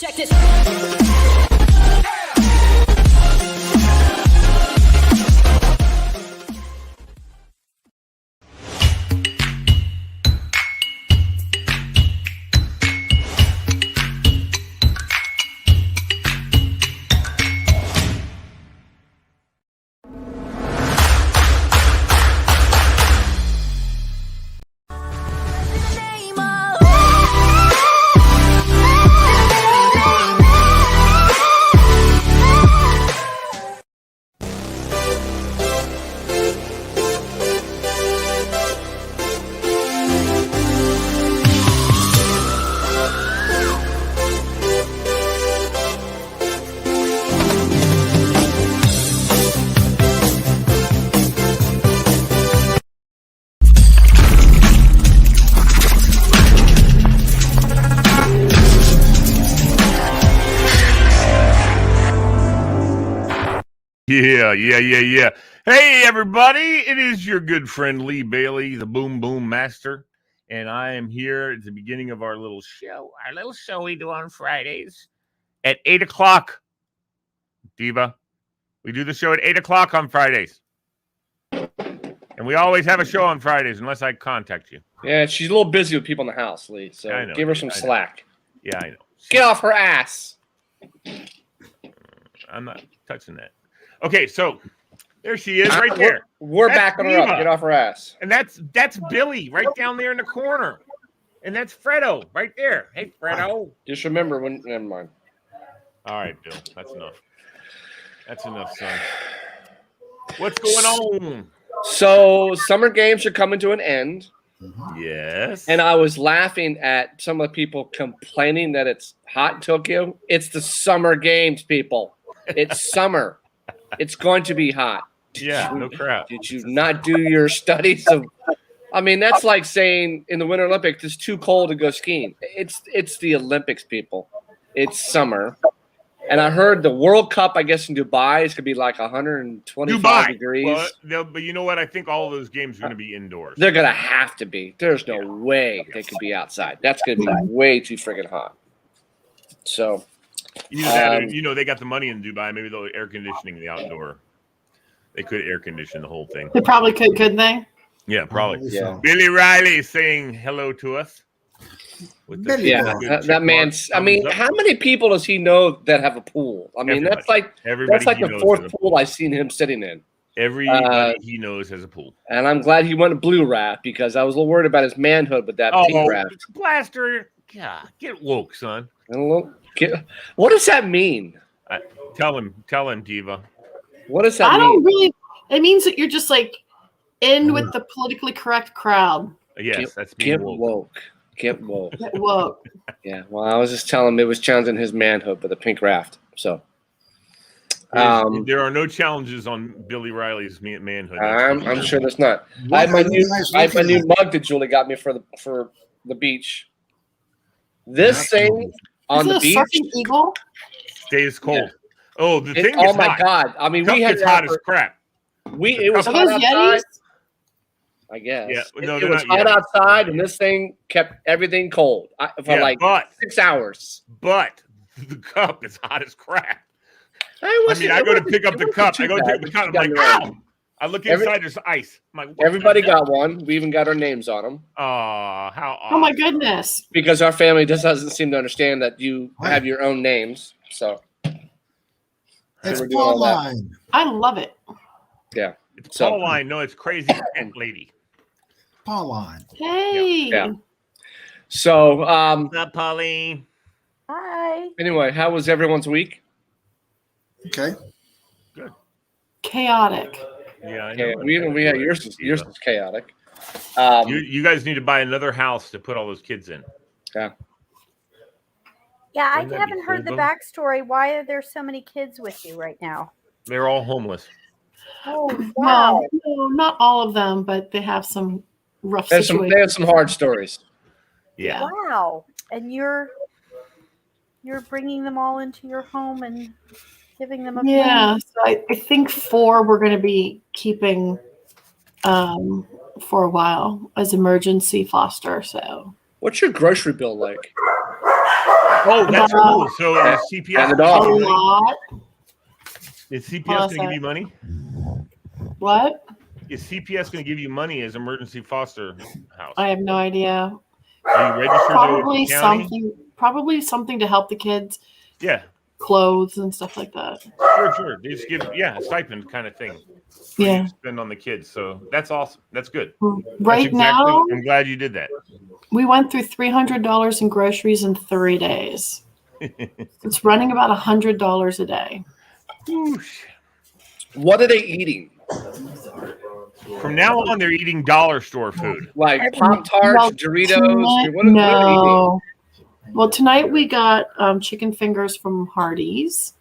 Check it. Yeah. Hey, everybody. It is your good friend Lee Bailey, the Boom Boom Master. And I am here at the beginning of our little show we do on Fridays at 8 o'clock. Diva, we do the show at 8 o'clock on Fridays. And we always have a show on Fridays unless I contact you. Yeah, she's a little busy with people in the house, Lee. So give her some slack. Yeah, I know. Get off her ass. I'm not touching that. Okay, so there she is right there. We're backing her up. Get off her ass. And that's Billy right down there in the corner. And that's Fredo right there. Hey, Fredo. Just remember when. Never mind. All right, Bill. That's enough. That's enough, son. What's going on? So summer games are coming to an end. Yes. And I was laughing at some of the people complaining that it's hot in Tokyo. It's the summer games, people. It's summer. It's going to be hot. No crap. Did you not do your studies of? I mean, that's like saying in the Winter Olympics it's too cold to go skiing. It's the Olympics, people. It's summer, and I heard the World Cup, I guess in Dubai, is gonna be like 125 degrees. Well, no, but you know what? I think all of those games are gonna be indoors. They're gonna have to be. There's no way they could be outside. That's gonna be way too freaking hot. So. They got the money in Dubai. Maybe they'll air conditioning the outdoor. They could air condition the whole thing. They probably could, couldn't they? Yeah, probably. Yeah. Billy Riley is saying hello to us. That man's. I mean, how many people does he know that have a pool? I mean, that's like the fourth pool I've seen him sitting in. Everybody he knows has a pool. And I'm glad he went blue raft because I was a little worried about his manhood with that pink raft. Blaster, God, get woke, son. What does that mean? Tell him, Diva. What does that mean? I don't really. It means that you're just like in with the politically correct crowd. Yes, that's being woke. Get woke. Get woke. Yeah. Well, I was just telling him it was challenging his manhood with a pink raft. So. There are no challenges on Billy Riley's manhood. I'm sure there's not. I have my new mug that Julie got me for the beach. This thing on the beach eagle stays cold. Yeah. Oh, the thing is oh my hot. God! I mean, we had hot as crap. It was hot outside. I guess. Yeah, no, it was hot outside, and this thing kept everything cold for 6 hours. But the cup is hot as crap. I go to pick up the cup. I'm like, ow! I look inside, there's ice. I'm like, everybody got one. We even got our names on them. How awesome. Oh, my goodness. Because our family just doesn't seem to understand that you have your own names. So. It's Pauline. I love it. Yeah. It's Pauline. No, it's Crazy Cat Lady. Pauline. Hey. Yeah. So. What's up, Pauline? Hi. Anyway, how was everyone's week? Okay. Good. Chaotic. Yeah, I know. We had yours is chaotic. You guys need to buy another house to put all those kids in. Yeah. Yeah, I haven't heard the backstory. Why are there so many kids with you right now? They're all homeless. Oh, wow. No, not all of them, but they have some rough They situations. have some hard stories. Yeah. Wow. And you're bringing them all into your home and giving them a Yeah, so I think 4 we're going to be keeping for a while as emergency foster. So What's your grocery bill like? Oh, that's cool. So is And CPS the A dog. lot. is CPS Hold on a going to give sec. you money? What? Is CPS going to give you money as emergency foster house? I have no idea. Are you registered Probably with the county? something. Probably something to help the kids, Yeah, clothes and stuff like that. sure. They just give a stipend kind of thing. For you Yeah. to spend on the kids. So that's awesome. That's good. Right That's now, I'm glad you did that. we went through $300 in groceries in 3 days. It's running about $100 a day. Whoosh. What are they eating? From now on, they're eating dollar store food. Like Pop Tarts, Well, Doritos. tonight- What are they eating? no. Well, tonight we got chicken fingers from Hardee's.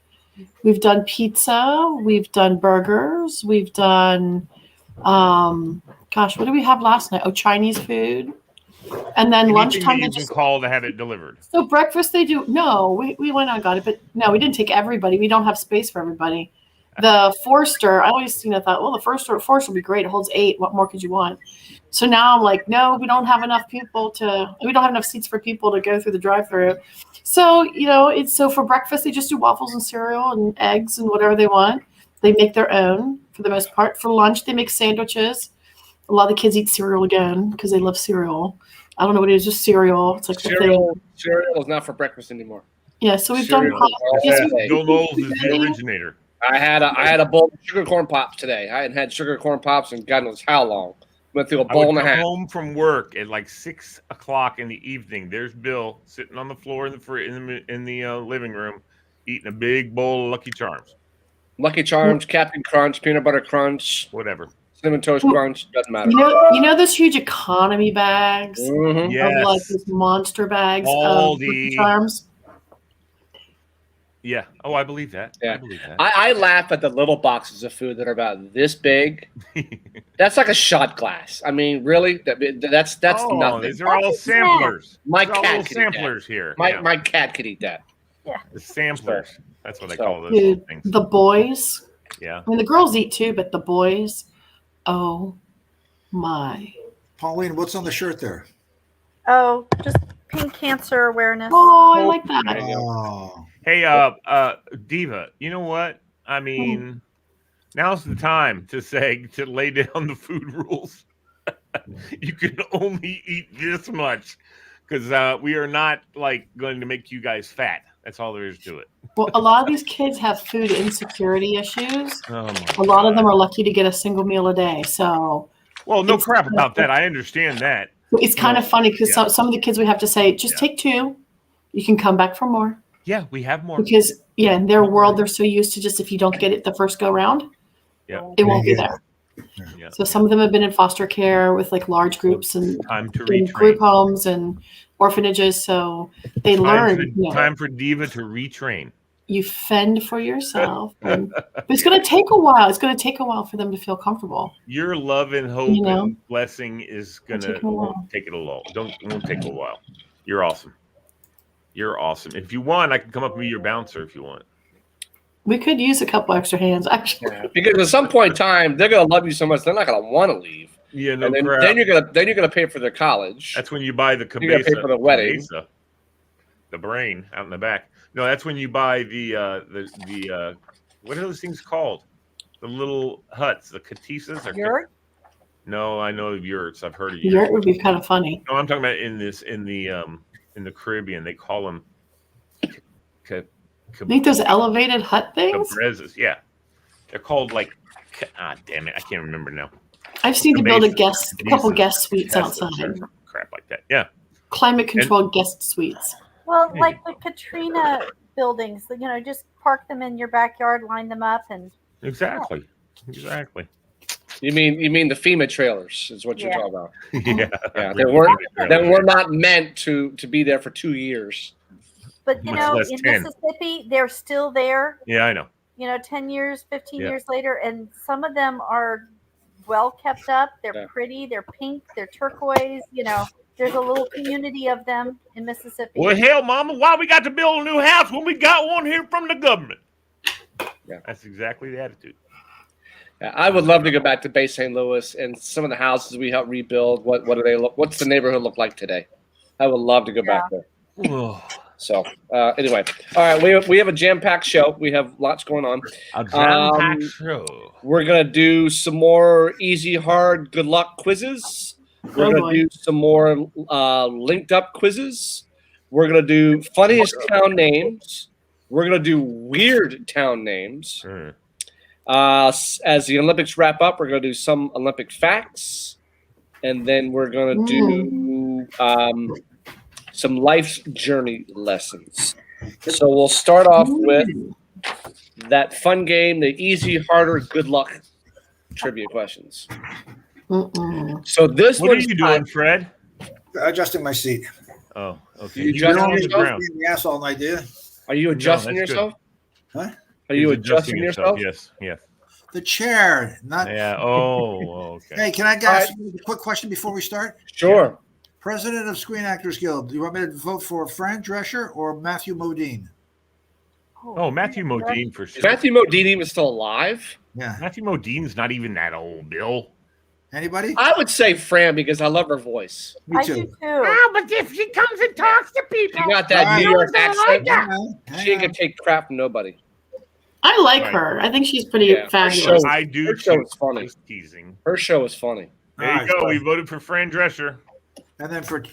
We've done pizza. We've done burgers. We've done, gosh, what did we have last night? Oh, Chinese food. And then Anything lunchtime, that they you can just. call to have it delivered. So breakfast they do. No, we went out and got it, but no, we didn't take everybody. We don't have space for everybody. The Forster, I always thought, well, the Forster will be great. It holds 8. What more could you want? So now I'm like, no, we don't have enough seats for people to go through the drive-through. So, it's so for breakfast, they just do waffles and cereal and eggs and whatever they want. They make their own for the most part. For lunch, they make sandwiches. A lot of the kids eat cereal again because they love cereal. I don't know what it is, just cereal. It's like the thing. Cereal is not for breakfast anymore. Yeah, so we've done Cereal. pop. Yes, Okay. Bill Knowles is the originator. I had a bowl of sugar corn pops today. I hadn't had sugar corn pops in God knows how long. Went through a I bowl would and a come half. home from work at like 6 o'clock in the evening. There's Bill sitting on the floor in the living room, eating a big bowl of Lucky Charms. Lucky Charms, Captain Crunch, Peanut Butter Crunch, Whatever. Cinnamon Toast Crunch. Doesn't matter. You know those huge economy bags Mhm. of Yes. like these monster bags of Aldi. Lucky Charms. Yeah. Oh, I believe that. Yeah. I believe that. I laugh at the little boxes of food that are about this big. That's like a shot glass. I mean, really? That's oh, nothing. these are all That's a snack. samplers. My These are all cat little could eat that. samplers here. My Yeah. my cat could eat that. The samplers. That's what they So- call those Dude, things. the boys. Yeah. I mean, the girls eat too, but the boys. Oh my! Pauline, what's on the shirt there? Oh, just pink cancer awareness. Oh, I like that. There you go. Oh, Hey, Diva, you know what? I mean, now's the time to lay down the food rules. You can only eat this much because we are not like going to make you guys fat. That's all there is to it. Well, a lot of these kids have food insecurity issues. Oh my A lot of God. them are lucky to get a single meal a day. So Well, no it's- crap about that. I understand that. it's kind of funny because Yeah. some of the kids we have to say, just take 2. You can come back for more. Yeah, we have more. Because in their world, they're so used to just if you don't get it the first go round, Yeah. it won't be Yeah. there. Yeah. So some of them have been in foster care with like large groups and Time to in group retrain. homes and orphanages. So they learn. Time for Diva to retrain. You fend for yourself, but it's going to take a while. It's going to take a while for them to feel comfortable. Your love and hope You know? and blessing is It'll gonna take a while. take it a little. It won't take a while. You're awesome. You're awesome. If you want, I can come up and be your bouncer if you want. We could use a couple extra hands, actually. Yeah, because at some point in time, they're gonna love you so much they're not gonna want to leave, Yeah, no and then, crap. then you're gonna pay for their college. That's when you buy the You gotta pay cabeza, for the wedding. the brain out in the back. No, that's when you buy the what are those things called? The little huts, the catisas. Or Yurt? No, I know of yurts. I've heard of Yurt yurts. would be kind of funny. No, I'm talking about in the Caribbean. They call them I think those elevated hut things. cabrezas. Yeah, they're called like. Damn it! I can't remember now. I just need to build a Cabezas. couple Cabezas. guest suites Cabezas, outside. crap like that. Yeah. Climate controlled guest suites. Well, There you like the Katrina buildings, just park them in your backyard, line them up, and Exactly. Exactly. You mean the FEMA trailers is what you're Yeah. talking about? Yeah. Yeah, they we're not meant to be there for 2 years. but Much less in 10. Mississippi, they're still there. Yeah, I know. 10 years, 15 Yeah. years later, and some of them are well kept up. They're Yeah. pretty. They're pink. They're turquoise. There's a little community of them in Mississippi. Well, hell, Mama, why we got to build a new house when we got one here from the government? Yeah. That's exactly the attitude. Yeah, I would love to go back to Bay St. Louis and some of the houses we helped rebuild. What do they look? What's the neighborhood look like today? I would love to go back there. So anyway, all right, we have a jam-packed show. We have lots going on. A jam-packed show. We're gonna do some more easy, hard, good luck quizzes. We're Oh, gonna boy. do some more linked up quizzes. We're gonna do funniest town names. We're gonna do weird town names. Mm. As the Olympics wrap up, we're gonna do some Olympic facts, and then we're gonna do some life's journey lessons. So we'll start off with that fun game, the easy, harder, good luck trivia questions. Mm-mm. So this What are one's you doing, Fred? Adjusting my seat. Oh, okay. You You adjusting were on the yourself? ground. Being the ass all night, do you? Are you adjusting that's good. yourself? Huh? Are you He's adjusting yourself? Yes, yes. The chair, not. Yeah. Oh, okay. Hey, can I ask you a quick question before we start? Sure. President of Screen Actors Guild, do you want me to vote for Fran Drescher or Matthew Modine? Oh, Matthew Modine for sure. Matthew Modine even still alive? Yeah. Matthew Modine's not even that old, Bill. Anybody? I would say Fran because I love her voice. Me I do too. too. but if she comes and talks to people, She got that All New right. York accent. Hang She ain't on. gonna take crap from nobody. I like Right. her. I think she's pretty Yeah, her fabulous. show- I do. Her show too. is funny. Just teasing. Her show is funny. There you All right, go. fine. We voted for Fran Drescher. And then for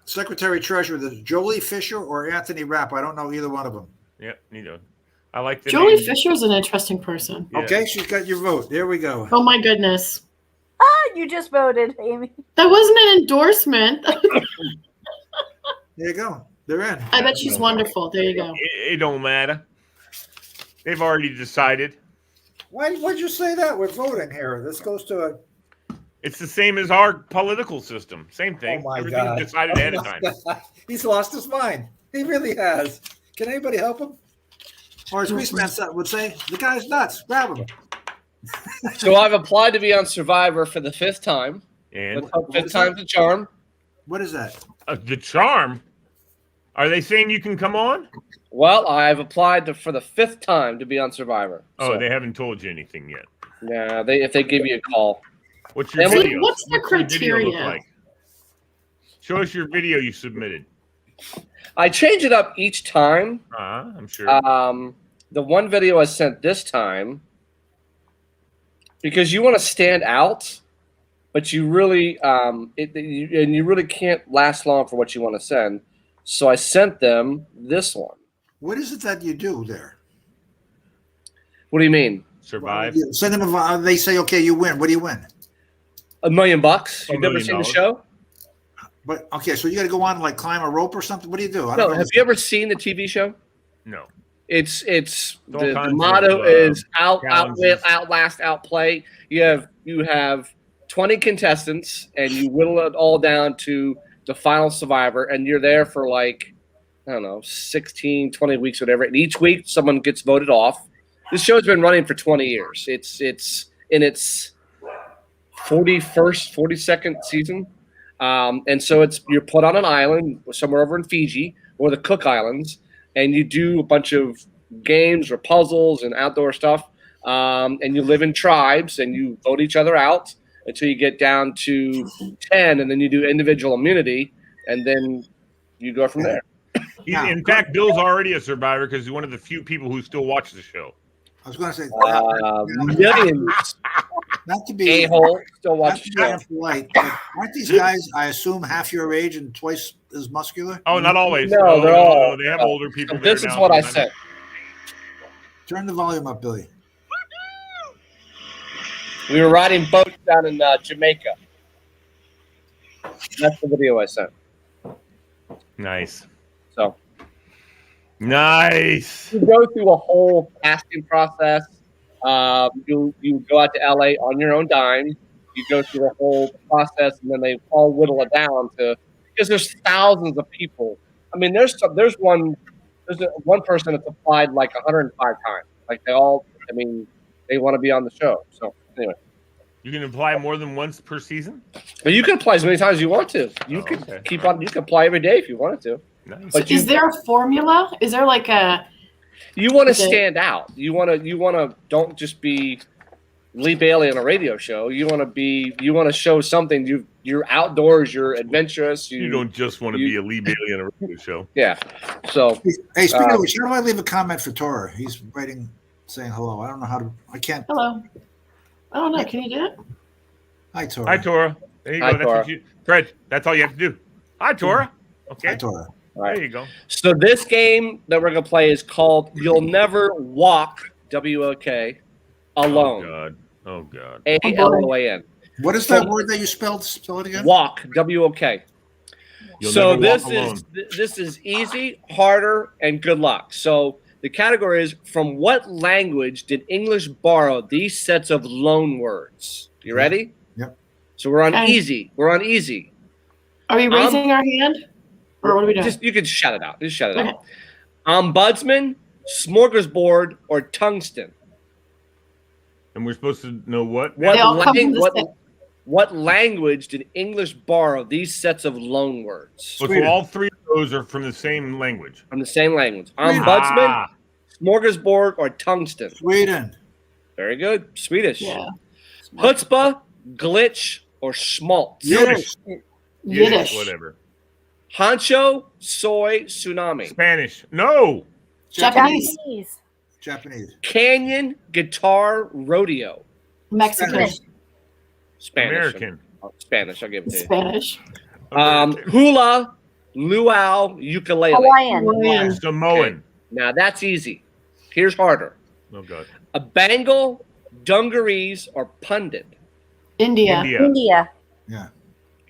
Secretary Treasurer, there's Jolie Fisher or Anthony Rapp. I don't know either one of them. Yep, you know. I like the Jolie name. Fisher's an interesting person. Yeah. Okay, she's got your vote. There we go. Oh my goodness. Ah, you just voted, Amy. That wasn't an endorsement. There you go. They're in. I bet she's wonderful. There you go. It don't matter. They've already decided. Why'd you say that? We're voting here. This goes to a. It's the same as our political system. Same thing. Oh my Everything's God. decided ahead of time. He's lost his mind. He really has. Can anybody help him? Or as Greaseman would say, the guy's nuts. Grab him. So I've applied to be on Survivor for the 5th time. And Let's hope 5th time's a charm. What is that? the charm. Are they saying you can come on? Well, I've applied for the 5th time to be on Survivor. Oh, So, they haven't told you anything yet. yeah, if they give you a call. What's your Emily, video? what's the your video look criteria? like? Show us your video you submitted. I change it up each time. I'm sure. The one video I sent this time, because you want to stand out, but you really you really can't last long for what you want to send. So I sent them this one. What is it that you do there? What do you mean? Survive. You send them they say, okay, you win. What do you win? $1 million bucks? $1 You've never million seen the show? But okay, so you got to go on and like climb a rope or something. What do you do? I No. don't know. Have you ever seen the TV show? No. It's all the kinds motto of, is outwit, challenges. outlast, outplay. You have 20 contestants, and you whittle it all down to the final survivor, and you're there for like, I don't know, 16, 20 weeks, whatever. And each week, someone gets voted off. This show's been running for 20 years. It's in its 41st, 42nd season. And so you're put on an island somewhere over in Fiji or the Cook Islands, and you do a bunch of games or puzzles and outdoor stuff. And you live in tribes, and you vote each other out until you get down to 10, and then you do individual immunity, and then you go from there. In fact, Bill's already a survivor because he's one of the few people who still watch the show. I was going to say, Millions not to be a-hole still not watch to the be show. impolite, but aren't these guys, I assume, half your age and twice as muscular? Oh, not always. No, they're all- They have older people. So there this is now what I sometimes. said. Turn the volume up, Billy. We were riding boats down in Jamaica. That's the video I sent. Nice. So Nice. you go through a whole casting process. You go out to LA on your own dime. You go through a whole process, and then they all whittle it down to because there's thousands of people. I mean, there's one person that's applied like 105 times. Like they want to be on the show. So anyway, You can apply more than once per season? but you can apply as many times as you want to. You Oh, can okay. keep on. You can apply every day if you wanted to. Nice. But Is there a formula? Is there like a You want to Okay. stand out. You want to. Don't just be Lee Bailey on a radio show. You want to show something. You're outdoors. You're adventurous. You don't just want to be a Lee Bailey on a radio show. Yeah. So Hey, speaking of which, how do I leave a comment for Tora? He's writing, saying hello. I don't know how to. I can't. Hello. I don't know. Can you do it? Hi, Tora. Hi, Tora. There you Hi, go. That's Tora. what you, Fred. That's all you have to do. Hi, Tora. Okay. Hi, Tora. There you go. So this game that we're gonna play is called "You'll Never Walk" (WOK) alone. Oh God. Oh God. ALOAN. What is that word that you spelled? Spell it again. Walk WOK. You'll So never this walk is alone. this is easy, harder, and good luck. So the category is from what language did English borrow these sets of loan words? You ready? Yep. So we're on Okay. easy. We're on easy. Are we raising our hand? Or what are we doing? Just you can shout it out. Just shout it Okay. out. Ombudsman, smorgasbord, or tungsten. And we're supposed to know what? What, They all come from the what, same- what language did English borrow these sets of loan words? So Sweden. all three of those are from the same language. From the same language. Sweden. Ombudsman, Ah, smorgasbord, or tungsten. Sweden. Very good. Swedish. Yeah. Chutzpah, glitch, or schmaltz. Yiddish. Yiddish. Whatever. Honcho, soy, tsunami. Spanish. No. Japanese. Japanese. Japanese. Canyon, guitar, rodeo. Mexican. Spanish. Spanish. American. Spanish, I'll give it to you. Spanish. American. Hula, luau, ukulele. Hawaiian. Hawaiian. Samoan. Now that's easy. Here's harder. Oh God. A bangle, dungarees, or pundit. India. India. India. Yeah.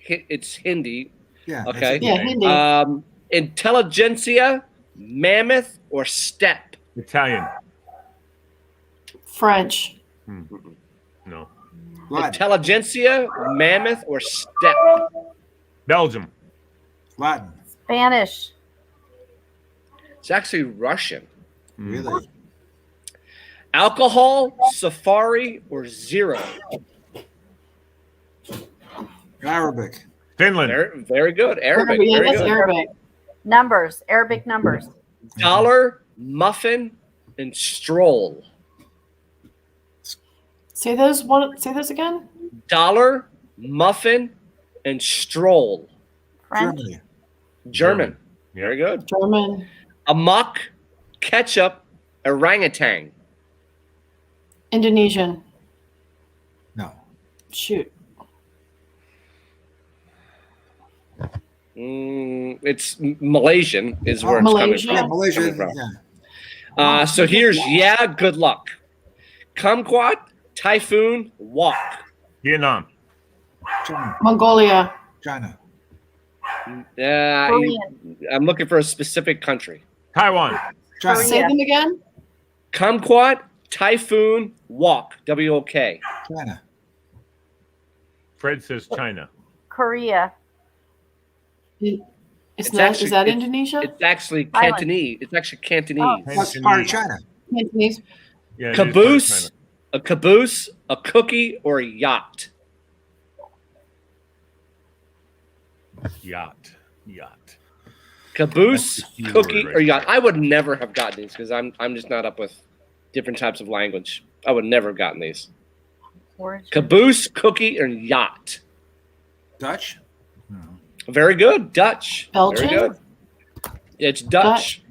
It's Hindi. Yeah. Okay. that's it. Yeah, Hindi. Intelligentsia, mammoth, or steppe. Italian. French. No. Latin. Intelligentsia, mammoth, or steppe. Belgium. Latin. Spanish. It's actually Russian. Really? Alcohol, safari, or zero. Arabic. Finland. Very, very good. Arabic. Yeah, Very that's good. Arabic. Numbers. Arabic numbers. Dollar, muffin, and stroll. Say those again. Dollar, muffin, and stroll. French. Germany. German. Very good. German. Amok, ketchup, orangutan. Indonesian. No. Shoot. It's Malaysian is where Malaysia. it's Yeah, coming Malaysia. from. Yeah. So here's good luck. Kumquat, typhoon, walk. Vietnam. China. Mongolia. China. Korean. I'm looking for a specific country. Taiwan. China. Say them again. Kumquat, typhoon, walk. WOK. China. Fred says China. Korea. It's Is actually- that it's- Indonesia? It's actually Island. Cantonese. It's actually Cantonese. Oh. That's part of China. Cantonese. Yeah, it is part of Caboose, China. a caboose, a cookie, or a yacht. Yacht. Yacht. Caboose, That's the key cookie, word or right yacht. I would never have gotten these because I'm just not up with different types of language. I would never have gotten these. Origin. Caboose, cookie, or yacht. Dutch. Very good. Dutch. Belgian? Very good. It's Dutch.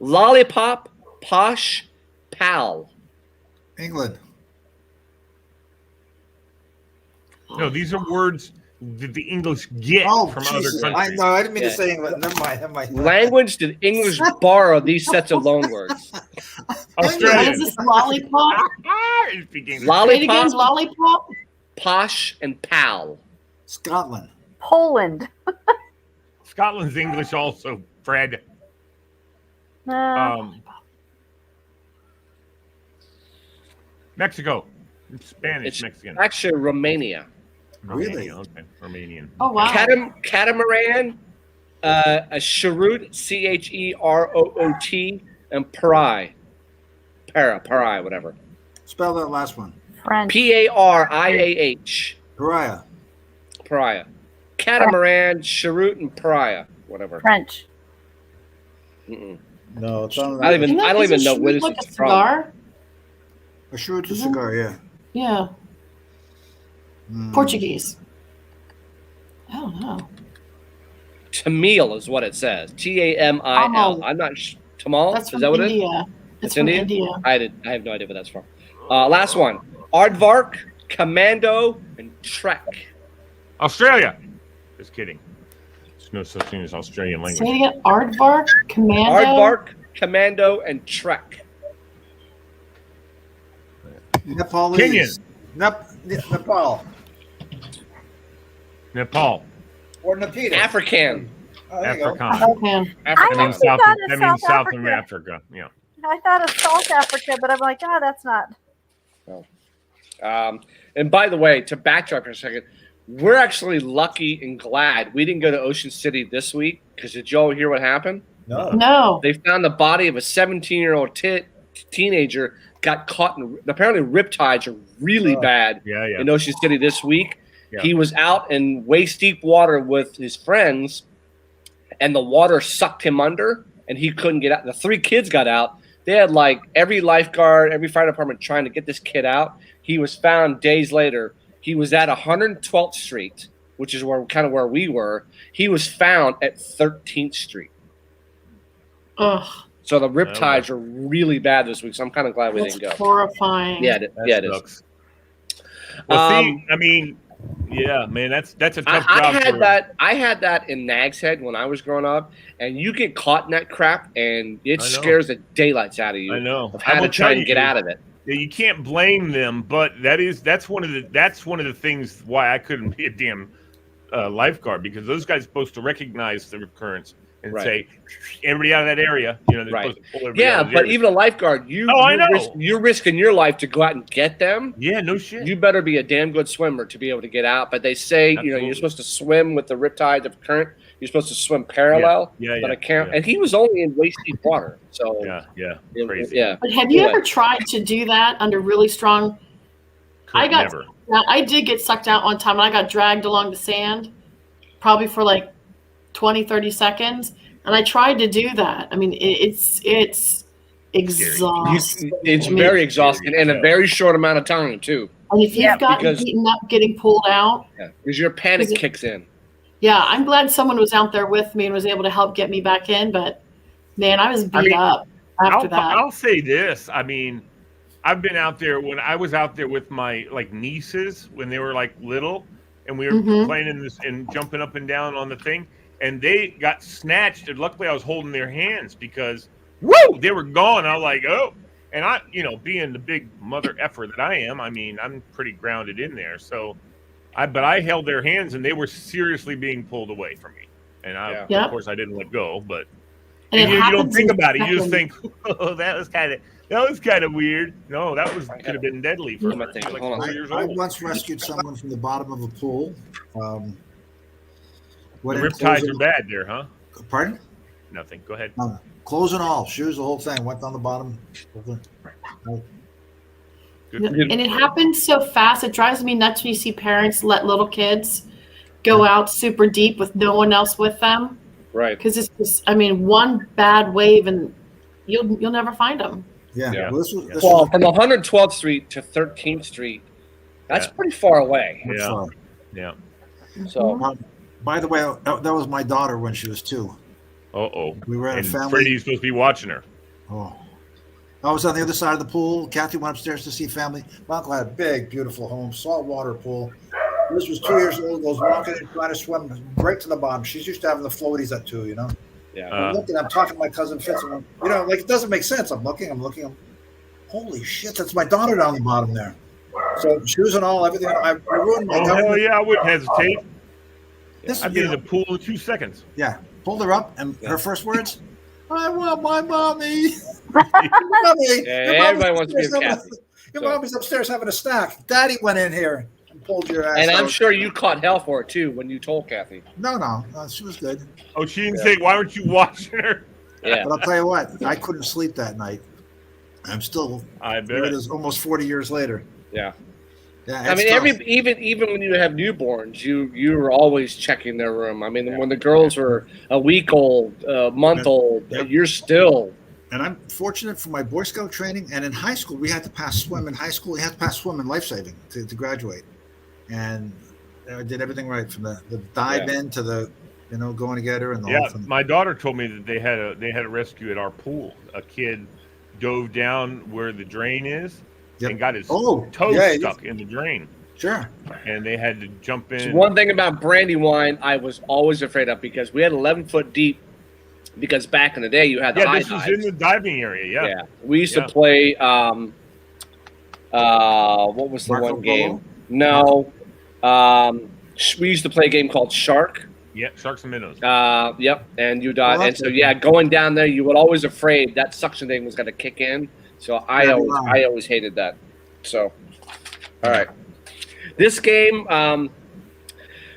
Lollipop, posh, pal. England. No, these are words that the English get Oh, from Jesus. other I countries. know. I didn't mean Yeah. to say England. Never mind. Never mind. Language did English borrow these sets of loan words? What Australian. is this? Lollipop? You speak English. Say it again. Lollipop, Lollipop. posh, and pal. Scotland. Poland. Scotland's English also, Fred. Mexico. It's Spanish, It's Mexican. actually Romania. Really? Romania, okay. Romanian. Oh wow. Catamaran, a cheroot, Cheroot, and parai. Parai, whatever. Spell that last one. French. Pariah. Pariah. Pariah. Catamaran, cheroot, and pariah. Whatever. French. Mm-mm. No, it's on I don't even know where this like is a from. cigar. A shrewd cigar, yeah. Yeah, Hmm. Portuguese. I don't know. Tamil is what it says. Tamil. Tamil. I'm not. Tamal. That's Is from that what it is? India. It's It's from India? India. I have no idea where that's from. Last one. Aardvark, Commando, and Trek. Australia. Just kidding. There's no such thing as Australian Say it language. again. Aardvark, Commando. Aardvark, Commando, and Trek. Nepalese. Nepal. Nepal. Or Nepeta. African. Oh, there you go. Afrikaan. African. That I means actually South. thought of That means South South Africa. Africa. Yeah. I thought of South Africa, but I'm like, that's not. And by the way, to backtrack for a second, we're actually lucky and glad we didn't go to Ocean City this week because did y'all hear what happened? No. No. They found the body of a 17-year-old teenager got caught in apparently riptides are really Oh. bad Yeah. Yeah. in Ocean City this week. Yeah. He was out in waist deep water with his friends, and the water sucked him under, and he couldn't get out. The 3 kids got out. They had like every lifeguard, every fire department trying to get this kid out. He was found days later. He was at 112th Street, which is where we were. He was found at 13th Street. Ugh. So the riptides are really bad this week. So I'm kind of glad we That's didn't go. horrifying. Yeah, it is. Sucks. Well, see, Um, I mean, yeah, man, that's a tough I job. had that in Nag's Head when I was growing up, and you get caught in that crap, and it I know. scares the daylights out of you. I know. Of I how will to try tell and get you, out of it. Yeah, you can't blame them, but that's one of the things why I couldn't be a damn lifeguard, because those guys are supposed to recognize the occurrence and Right. say everybody out of that area. You know, they're Right. supposed to pull everybody out Yeah, of the but area. even a lifeguard, I know. you're risking your life to go out and get them. Yeah, no shit. You better be a damn good swimmer to be able to get out. But they say, Absolutely. you're supposed to swim with the riptide of current. You're supposed to swim parallel. Yeah, But yeah, I can't. yeah. And he was only in waist deep water. So Yeah, crazy. yeah. But have you Yeah. ever tried to do that under really strong? I got- Never. Now, I did get sucked out one time and I got dragged along the sand, probably for like 20, 30 seconds. And I tried to do that. I mean, it's exhausting. It's I mean, very exhausting in a Yeah. very short amount of time too. And if you've Yeah, gotten because- beaten up getting pulled out, Because your panic Is it- kicks in. yeah, I'm glad someone was out there with me and was able to help get me back in. But man, I was beat up after that. I'll say this. I mean, I've been out there when I was out there with my nieces when they were like little, and we were Mhm. playing in this and jumping up and down on the thing, and they got snatched. And luckily, I was holding their hands because woo, they were gone. I was like, oh, and I, being the big mother effer that I am, I mean, I'm pretty grounded in there. So, but I held their hands, and they were seriously being pulled away from me, and Yeah. of course I didn't let go, but. And it You don't happens think in about it. You just seconds. think, "Oh, that was kind of weird." No, that could have been deadly for I'm her. gonna She was like hold on. 4 years I old. once rescued someone from the bottom of a pool. The Went in riptides clothes are bad there, huh? and- Pardon? Nothing. Go ahead. Clothes and all, shoes, the whole thing. Went down the bottom. Good. And it happens so fast. It drives me nuts when you see parents let little kids go out super deep with no one else with them. Right. Because it's just, I mean, one bad wave and you'll never find them. Yeah. Yeah. Well, this Well, was from 112th Street to 13th Street, that's Yeah. pretty far away. much Yeah. fun. Yeah. So By the way, that was my daughter when she was 2. Uh-oh. We were at And a family. Freddie's supposed to be watching her. Oh. I was on the other side of the pool. Kathy went upstairs to see family. My uncle had a big, beautiful home, saltwater pool. This was 2 years old, goes walking in, trying to swim right to the bottom. She's used to having the floaties at 2, yeah. I'm looking, I'm talking to my cousin Fitz, and it doesn't make sense. I'm looking, holy shit, that's my daughter down the bottom there. So shoes and all, everything. I ruined my Oh, hell yeah, I wouldn't hesitate. This, I'd be in the pool in 2 seconds. yeah, pulled her up, and her first words, I want my mommy. Yeah, Mommy, everybody wants to be upstairs a having- Kathy. Your So- mommy's upstairs having a snack. Daddy went in here and pulled your ass And I'm out. sure you caught hell for it too when you told Kathy. No, she was good. Oh, she didn't say, why weren't you watching her? Yeah. But I'll tell you what, I couldn't sleep that night. I'm still, I here bet. it is almost 40 years later. Yeah. Yeah, I it's mean, tough. even when you have newborns, you were always checking their room. I mean, when the girls were a week old, a month old, Yep. you're still and I'm fortunate for my Boy Scout training. And in high school, we had to pass swim. In high school, we had to pass swim and life saving to graduate. And I did everything right from the dive in to the going to get her and the whole thing. My daughter told me that they had a rescue at our pool. A kid dove down where the drain is and got his toe stuck in the drain. Sure. And they had to jump in. So one thing about Brandywine I was always afraid of, because we had 11 foot deep, because back in the day you had the high this dives. is in the diving area. Yeah. We used to play what was the Marco one game? Polo? No. We used to play a game called Shark. Yeah, Sharks and Minnows. Yep, and you died. Well, And so going down there, you were always afraid that suction thing was going to kick in. So I always hated that. So, all right. This game,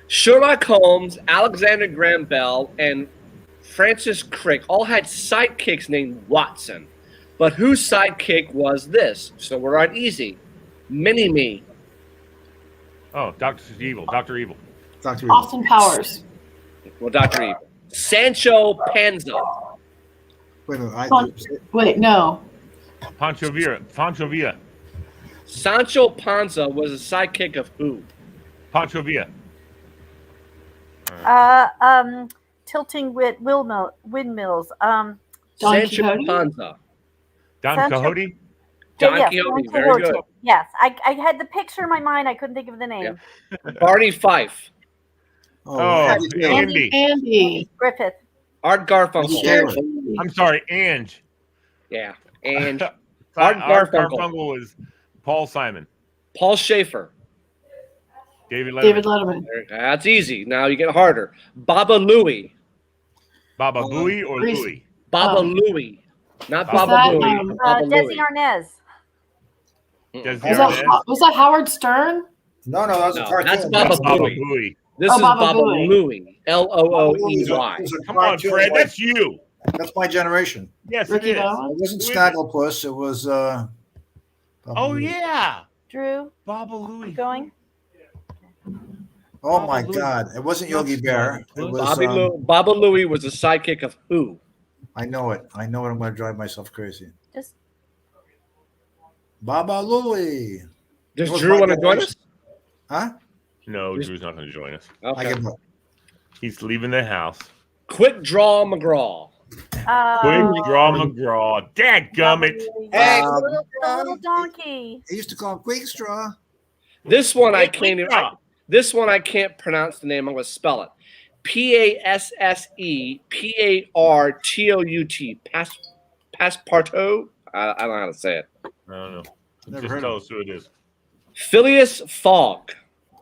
Sherlock Holmes, Alexander Graham Bell, and Francis Crick all had sidekicks named Watson. But whose sidekick was this? So we're on easy. Mini-Me. Oh, Dr. Evil. Dr. Evil. Austin Powers. Well, Dr. Evil. Sancho Panza. Wait a minute. Wait, no. Pancho Villa. Sancho Panza was a sidekick of who? Pancho Villa. Tilting windmills. Don Sancho Quixote? Panza. Don Sancho- Quixote. Don yes, Quixote, Don very Quixote. good. Yes, I had the picture in my mind. I couldn't think of the name. Barney Fife. Andy. Griffith. Art Garfunkel. Sure. I'm sorry, Ange. Yeah. And Art Garfunkel. Garfunkel was Paul Simon. Paul Schaefer. David Letterman. That's easy. Now you get harder. Baba Louie. Baba Booey or Reese. Louie? Baba Oh. Louie. Not Is Baba that, Louie. Baba Desi Louie. Arnaz. Was that Howard Stern? No, that was a No, cartoon. that's Baba Baba Booey. Booey. This Oh, is Baba Baba Booey. Louie. Looi. It was a Come on, cartoon Fred. like- That's you. That's my generation. Yes, Ricky it is. Bobby? It wasn't Who is it? Snagglepuss. It was. Oh yeah, Drew, Baba Louie. going. Oh Baba my Louie. God! It wasn't Yogi Bear. It was. Baba Louie was a sidekick of who? I know it. I'm going to drive myself crazy. Just Baba Louie. Does It was Drew my want to join us? generation. Huh? No, Drew's not going to join us. I Okay. give up. He's leaving the house. Quick Draw McGraw. Quick Draw McGraw. Dadgummit. Hey, the little donkey. They used to call him Quick Straw. This one I Hey, can't Quick even. Draw. This one I can't pronounce the name. I'm going to spell it. PASSEPARTOUT. Passepartout. I don't know how to say it. I don't know. Never Just heard tell of us who it is. Phileas Fogg.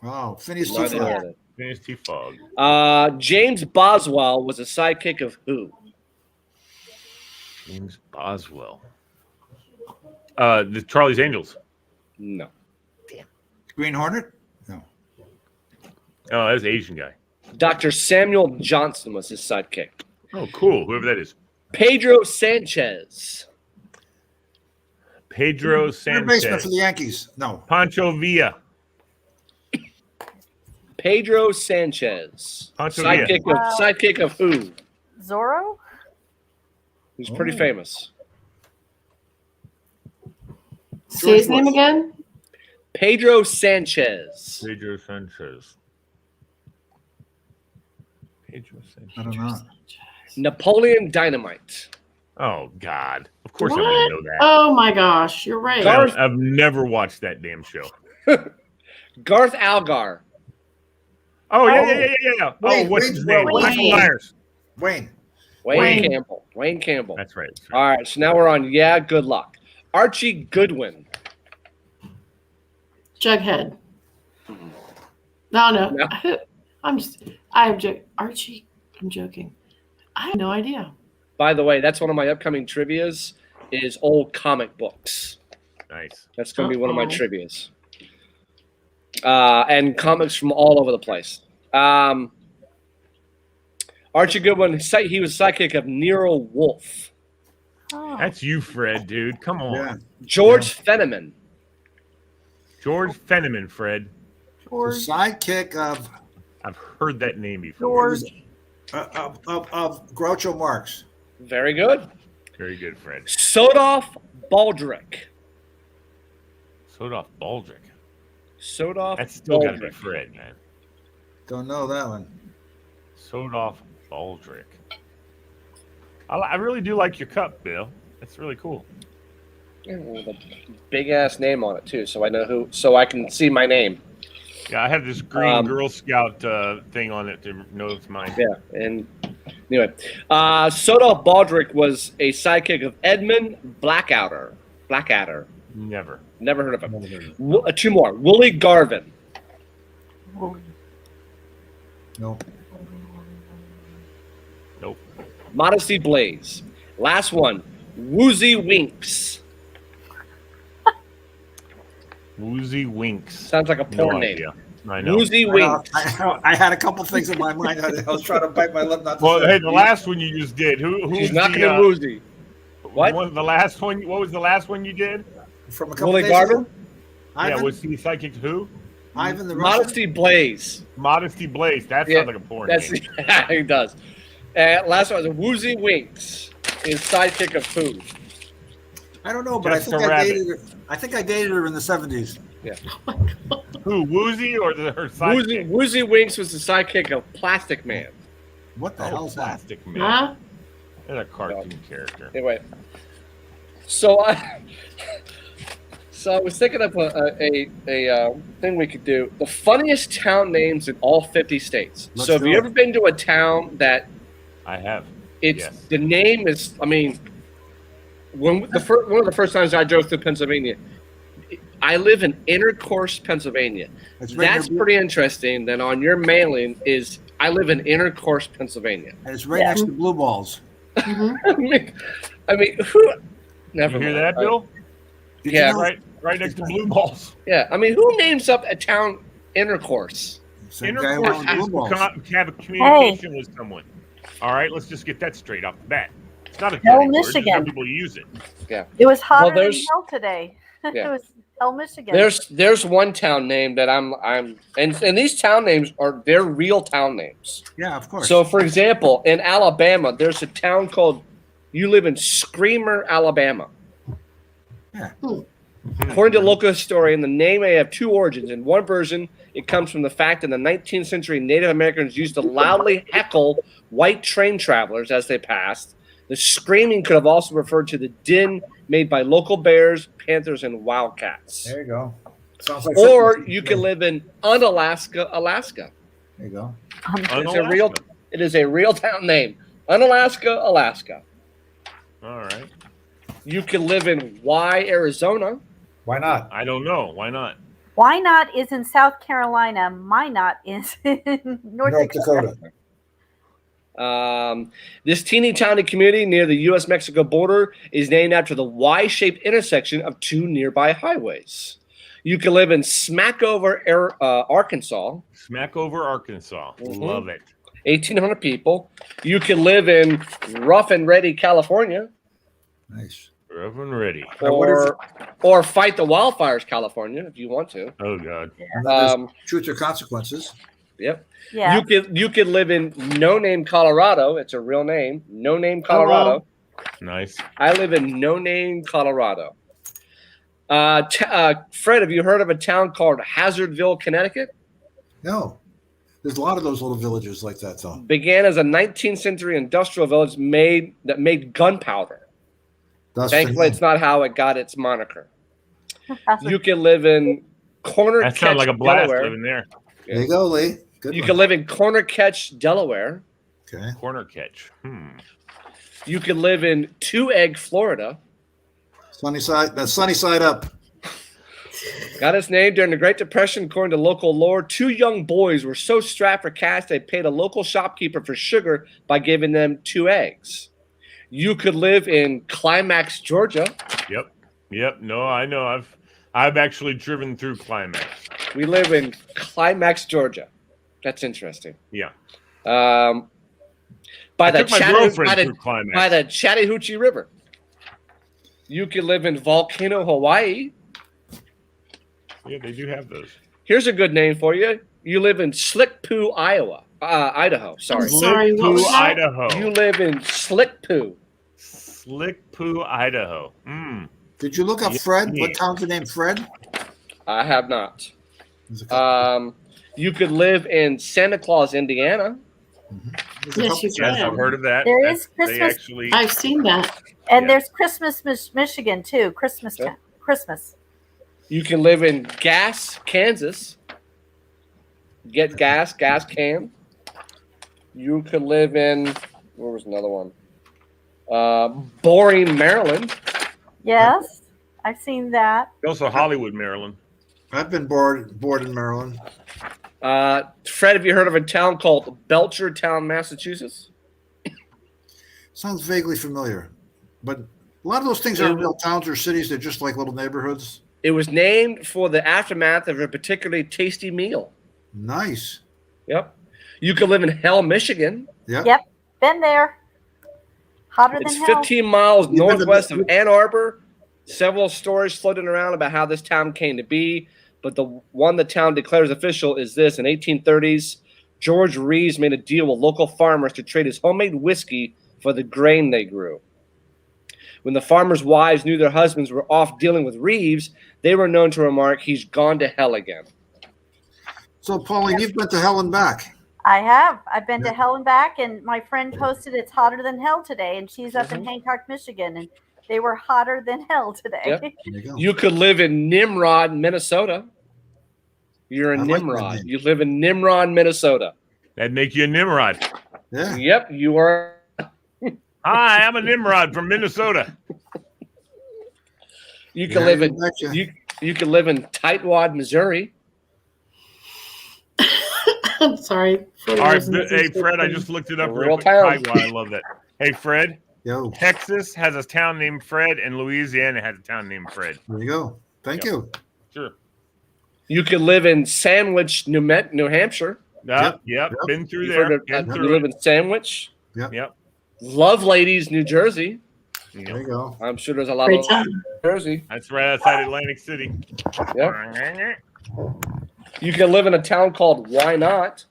Oh, Phineas No idea T. what it Phineas T. Fogg. is. James Boswell was a sidekick of who? James Boswell. The Charlie's Angels. No. Green Hornet. No. Oh, that's the Asian guy. Dr. Samuel Johnson was his sidekick. Oh, cool. Whoever that is. Pedro Sanchez. Pedro Third baseman Sanchez. for the Yankees. No. Pancho Villa. Pedro Sanchez. Pancho Villa. Sidekick of who? Zorro. Who's pretty famous. Say his name again? Pedro Sanchez. Pedro Sanchez. Pedro Sanchez. I don't know. Napoleon Dynamite. Oh, God. Of course What? I'm going to know that. Oh my gosh, you're right. Garth- I've never watched that damn show. Garth Algar. Oh, yeah. Oh, Wayne, what's Wayne's his name? World. Michael Wayne. Myers. Wayne. Wayne Campbell. Wayne Campbell. That's right. All right, so now we're on Yeah, Good Luck. Archie Goodwin. Jughead. No. I'm joking. Archie, I'm joking. I have no idea. By the way, that's one of my upcoming trivias is old comic books. Nice. That's going to be one of my Uh-oh. trivias. And comics from all over the place. Archie Goodwin, he was sidekick of Nero Wolfe. Oh. That's you, Fred, dude. Come on. Yeah. George Fenneman. George Fenneman, Fred. The George. sidekick of I've heard that name before. George. Groucho Marx. Very good. Very good, Fred. Sodolph Baldrick. Sodolph Baldrick. Sodolph That's still got to be Baldrick. Fred, man. Don't know that one. Sodolph Baldrick. I really do like your cup, Bill. That's really cool. Yeah, with a big ass name on it too, so I know who. So I can see my name. Yeah, I have this green Girl Scout thing on it to know it's mine. Yeah, and anyway, Sodolph Baldrick was a sidekick of Edmund Blackadder. Never. Never heard of him. Two more. Wooly Garvin. No. Nope. Modesty Blaze. Last one. Woozy Winks. Woozy Winks. Sounds like a No porn name. idea. I know. Woozy Winks. I had a couple things in my mind. I was trying to bite my lip not to Well, say. hey, the last one you just did. Who's She's not the, going to woozy. What? The last one. What was the last one you did? From a couple Wooly days Garvin? ago. Ivan, Yeah, was he psychic? Who? Ivan the Russian. Modesty Blaze. Modesty Blaze. That Yeah, sounds like a porn That's name. he does. Last one was Woozy Winks. Is sidekick of who? I don't know, but I Just think a I rabbit. dated her. I think I dated her in the 70s. Who? Woozy or her sidekick? Woozy Winks was the sidekick of Plastic Man. What the hell's that? Plastic Man. Huh? That's a cartoon character. Anyway, so I was thinking of a thing we could do: the funniest town names in all 50 states. Let's So, have do you it. ever been to a town that I have. it's Yes. the name is? I mean, one of the first times I drove through Pennsylvania, I live in Intercourse, Pennsylvania. It's right That's near- pretty interesting. Then on your mailing is I live in Intercourse, Pennsylvania. and it's right Yeah. next to Blue Balls. Mhm. I mean, who? Never You hear mind. that, Bill? Did you Yeah, know- Right next to Blue Balls. Yeah, I mean, who names up a town Intercourse? Same guy Intercourse who owns is Blue Balls. have a communication with someone. All right, let's just get that straight off the bat. It's not a Hell, dirty word, just how Michigan. people use it. It was hotter than there's- hell today. Yeah. It was hell, Michigan. There's one town name that I'm and these town names they're real town names. Yeah, of course. So, for example, in Alabama, there's a town called. You live in Screamer, Alabama. Yeah. According to local historian, the name may have two origins. In one version, it comes from the fact that in the 19th century, Native Americans used to loudly heckle white train travelers as they passed. The screaming could have also referred to the din made by local bears, panthers, and wildcats. There you go. Sounds like Or something- you can live in Unalaska, Alaska. There you go. It is a real town name. Unalaska, Alaska. All right. You can live in Y, Arizona. Why not? I don't know. Why not? Why not is in South Carolina. My not is in North Dakota. This teeny tiny community near the U.S.-Mexico border is named after the Y-shaped intersection of two nearby highways. You can live in Smackover, Arkansas, Smackover, Arkansas. Mhm. Love it. 1,800 people. You can live in Rough and Ready, California, Nice. Reverend Ready. Now, what is or Fight the Wildfires, California, if you want to. Oh God. Truth or consequences? Yep. Yeah. You could live in No Name, Colorado. It's a real name. No Name, Colorado. Nice. I live in No Name, Colorado. Fred, have you heard of a town called Hazardville, Connecticut? No. There's a lot of those little villages like that, though. Began as a 19th century industrial village that made gunpowder. That's Thankfully, it's not how it got its moniker. You can live in Corner That Ketch, sounds like a blast Delaware. living there. There you go, Lee. Good You one. can live in Corner Ketch, Delaware. Okay. Corner catch. You can live in Two Egg, Florida. Sunny side. That's sunny side up. Got its name during the Great Depression. According to local lore, two young boys were so strapped for cash they paid a local shopkeeper for sugar by giving them 2 eggs. You could live in Climax, Georgia. Yep. No, I know. I've actually driven through Climax. We live in Climax, Georgia. That's interesting. Yeah. By I the took my girlfriend through by Climax. the Chattahoochee River. You could live in Volcano, Hawaii. Yeah, they do have those. Here's a good name for you. You live in Slick Poo, Idaho. Sorry. Sorry, what was that? Idaho. You live in Slick Poo. Slick Poo, Idaho. Did you look up Yeah. Fred? What towns are named Fred? I have not. There's a couple. You could live in Santa Claus, Indiana. There's a Yes, couple you Yes, can. I've heard of that. There That's- is They Christmas- actually. I've seen that. And Yeah. there's Christmas, Michigan too. Christmas Yeah. time. Christmas. You can live in Gas, Kansas. Get gas can. You could live in, where was another one? Boring, Maryland. Yes, I've seen that. Also, Hollywood, Maryland. I've been bored in Maryland. Fred, have you heard of a town called Belchertown, Massachusetts? Sounds vaguely familiar, but a lot of those things aren't real towns or cities. They're just like little neighborhoods. It was named for the aftermath of a particularly tasty meal. Nice. Yep. You could live in Hell, Michigan. Yep. Yep. Been there. Hotter It's than hell. 15 miles You've been to northwest the- of Ann Arbor. Several stories floating around about how this town came to be, but the one the town declares official is this. In 1830s, George Reeves made a deal with local farmers to trade his homemade whiskey for the grain they grew. When the farmers' wives knew their husbands were off dealing with Reeves, they were known to remark, "He's gone to hell again." So, Pauline, you've been to hell and back. I have. I've been to Yeah. hell and back, and my friend posted it's hotter than hell today, and she's up in Hancock, Michigan, and they were hotter than hell today. Yep. There you go. You could live in Nimrod, Minnesota. You're in I like that Nimrod. name. You live in Nimrod, Minnesota. That'd make you a Nimrod. Yeah. Yep, you are. Hi, I'm a Nimrod from Minnesota. You can Yeah, live you in betcha. you can live in Tightwad, Missouri. I'm sorry. All right, hey Fred, I just looked it up Real real quick. town. Tightwad, I love that. Hey Fred, Yo, Texas has a town named Fred, and Louisiana has a town named Fred. there you go. Thank you. Sure. You can live in Sandwich, New Hampshire. Yep. Yep. Been through You've there. heard of- Been you through live it. in Sandwich. Yep. Love Ladies, New Jersey. There you go. I'm sure there's a lot Great of time. New Jersey. That's right outside Atlantic City. Yep. You can live in a town called Why Not.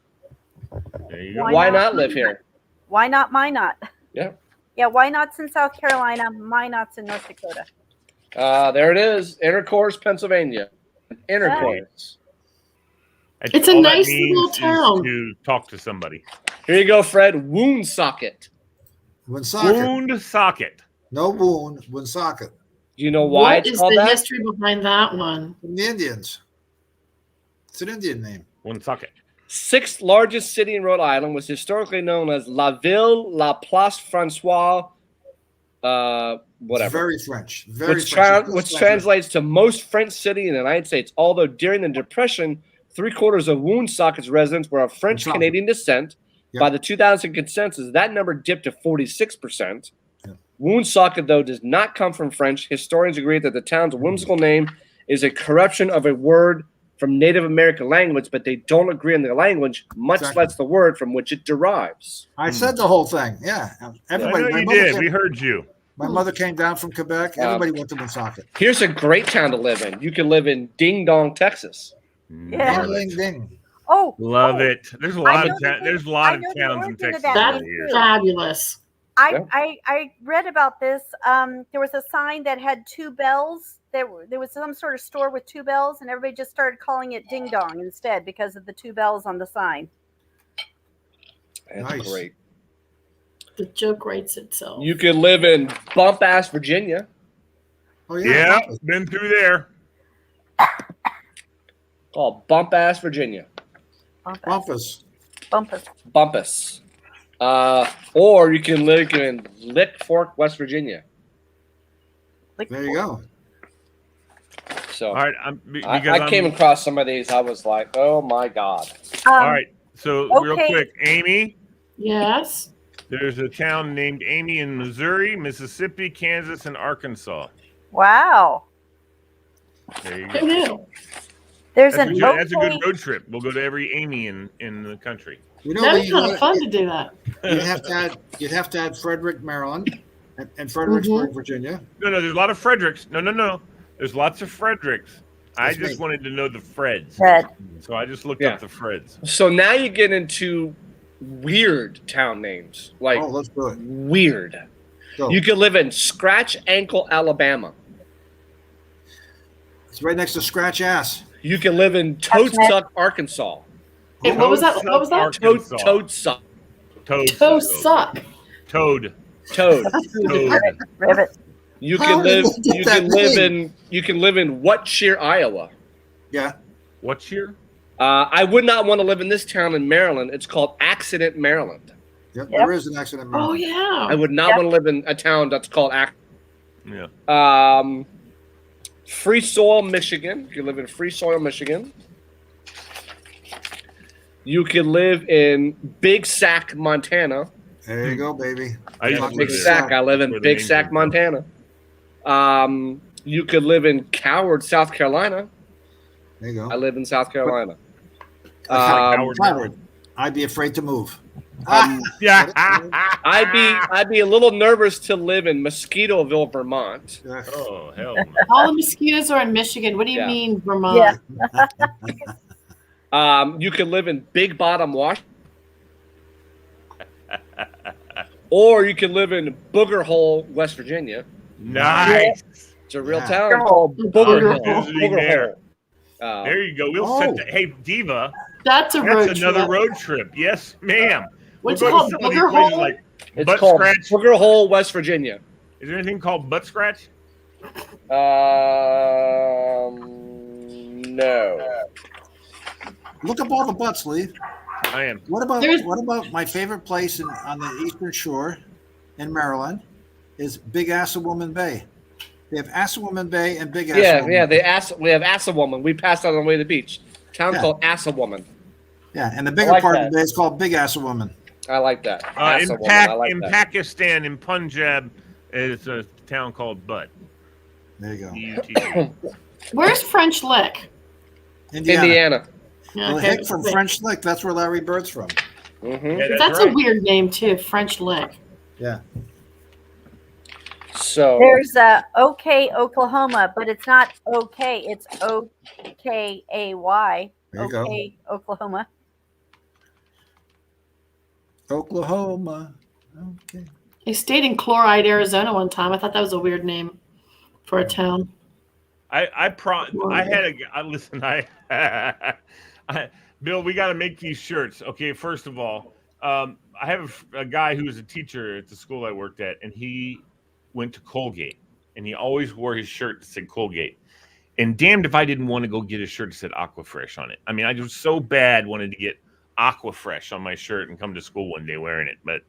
There you go. Why not live here? Why not? My not. Yeah. Yeah. Why not's in South Carolina? My not's in North Dakota. There it is, Intercourse, Pennsylvania. Intercourse. That's It's a all that nice means little is town. to talk to somebody. Here you go, Fred. Woonsocket. Woonsocket. Wound socket. No wound. Woonsocket. Do you know why What it's is called the that? history behind that one? From the Indians. It's an Indian name. Wound socket. Sixth largest city in Rhode Island, was historically known as La Ville, La Place Francois, It's whatever. very French. Very Which, French. which translates to most French city in the United States. Although during the Depression, 3/4 of Woonsocket's residents were of French Canadian descent. Yeah. By the 2000 consensus, that number dipped to 46%. Yeah. Woonsocket, though, does not come from French. Historians agree that the town's whimsical name is a corruption of a word from Native American language, but they don't agree on the language, much Exactly. less the word from which it derives. I said the whole thing. Yeah. I Everybody. know My you mother did. came- We heard you. My mother came down from Quebec. Everybody went to Woonsocket. Here's a great town to live in. You can live in Ding Dong, Texas. Yeah. Love Ding, it. ding, ding. Oh, Love oh, it. There's a lot of know the- there's a lot I of know the towns in origin of Texas that over That's here. fabulous. Yeah. I read about this. There was a sign that had two bells. There was some sort of store with two bells, and everybody just started calling it Ding Dong instead because of the two bells on the sign. That's Nice. great. The joke writes itself. You could live in bump ass Virginia. Oh, Yeah, yeah. been through there. Called bump ass Virginia. Bumpus. Bumpus. Bumpus. Or you can live in Lick Fork, West Virginia. There you go. So All right, because I came across some of these. I was like, oh my God. All right, so real okay. quick, Amy. Yes. There's a town named Amy in Missouri, Mississippi, Kansas, and Arkansas. Wow. There you Who go. knew? There's That's, an that's a good okay. road trip. We'll go to every Amy in the country. You know, That'd but be kind of fun to do that. you'd have to add Frederick, Maryland, and Fredericksburg, Virginia. No, there's a lot of Fredericks. No. There's lots of Fredericks. I That's just me. wanted to know the Freds. Red. So I just looked Yeah. up the Freds. So now you get into weird town names. Like Oh, let's do it. weird. Go. You could live in Scratch Ankle, Alabama. It's right next to Scratch Ass. You can live in Toadsuck, Arkansas. Hey, what was that? What was that? Arkansas. Toadsuck. Toe suck. Toad. Toad. Toad. Ribbit. You How can did live. they get You that can live name? in. You can live in Whatshire, Iowa. Yeah. What's your? I would not want to live in this town in Maryland. It's called Accident, Maryland. Yep. Yep. There is an accident. Oh Maryland. yeah. I would not Yep. want to live in a town that's called Yeah. Free Soil, Michigan. You can live in Free Soil, Michigan. You can live in Big Sac, Montana. There you go, baby. I used to Big live there. Sac. I live That's in where the Big name Sac, came from. Montana. You could live in Coward, South Carolina. There you go. I live in South Carolina. Howard. Howard. I'd be afraid to move. Yeah. I'd be a little nervous to live in Mosquitoville, Vermont. Oh hell. No. All the mosquitoes are in Michigan. What do you Yeah. mean, Vermont? Yeah. You could live in Big Bottom, Washington. Or you can live in Booger Hole, West Virginia. Nice. It's a real Yeah. town. Oh, Booger I'm Hole. visiting Booger there. Hole. There you go. We'll Oh. set that. Hey, Diva, That's a road that's another trip. road trip. Yes, ma'am. What's We'll it go called? to some of these Booger places Hole? like It's Butt called Scratch. Booger Hole, West Virginia. Is there anything called butt scratch? No. Look up all the butts, Lee. I am. What about There's- my favorite place on the Eastern Shore in Maryland is Big Assawoman Bay. They have Assawoman Bay and Big Assawoman. Yeah. We have Assawoman. We passed out on the way to the beach. Town Yeah. called Assawoman. Yeah, and the bigger like part that. of the bay is called Big Assawoman. I like that. In Assawoman. I like in that. Pakistan, in Punjab, is a town called Butt. There you go. B-U-T. Where's French Lick? Indiana. Well, Okay. heck, from French Lick, that's where Larry Bird's from. hmm Yeah, That's right. a weird name too, French Lick. Yeah. So There's OK, Oklahoma, but it's not OK. It's OKAY. There you go. OK, Oklahoma. Oklahoma. Okay. I stayed in Chloride, Arizona one time. I thought that was a weird name for a town. Bill, we got to make these shirts. Okay, first of all, I have a guy who was a teacher at the school I worked at, and he went to Colgate, and he always wore his shirt that said Colgate. And damned if I didn't want to go get a shirt that said Aquafresh on it. I mean, I just so bad wanted to get Aquafresh on my shirt and come to school one day wearing it, but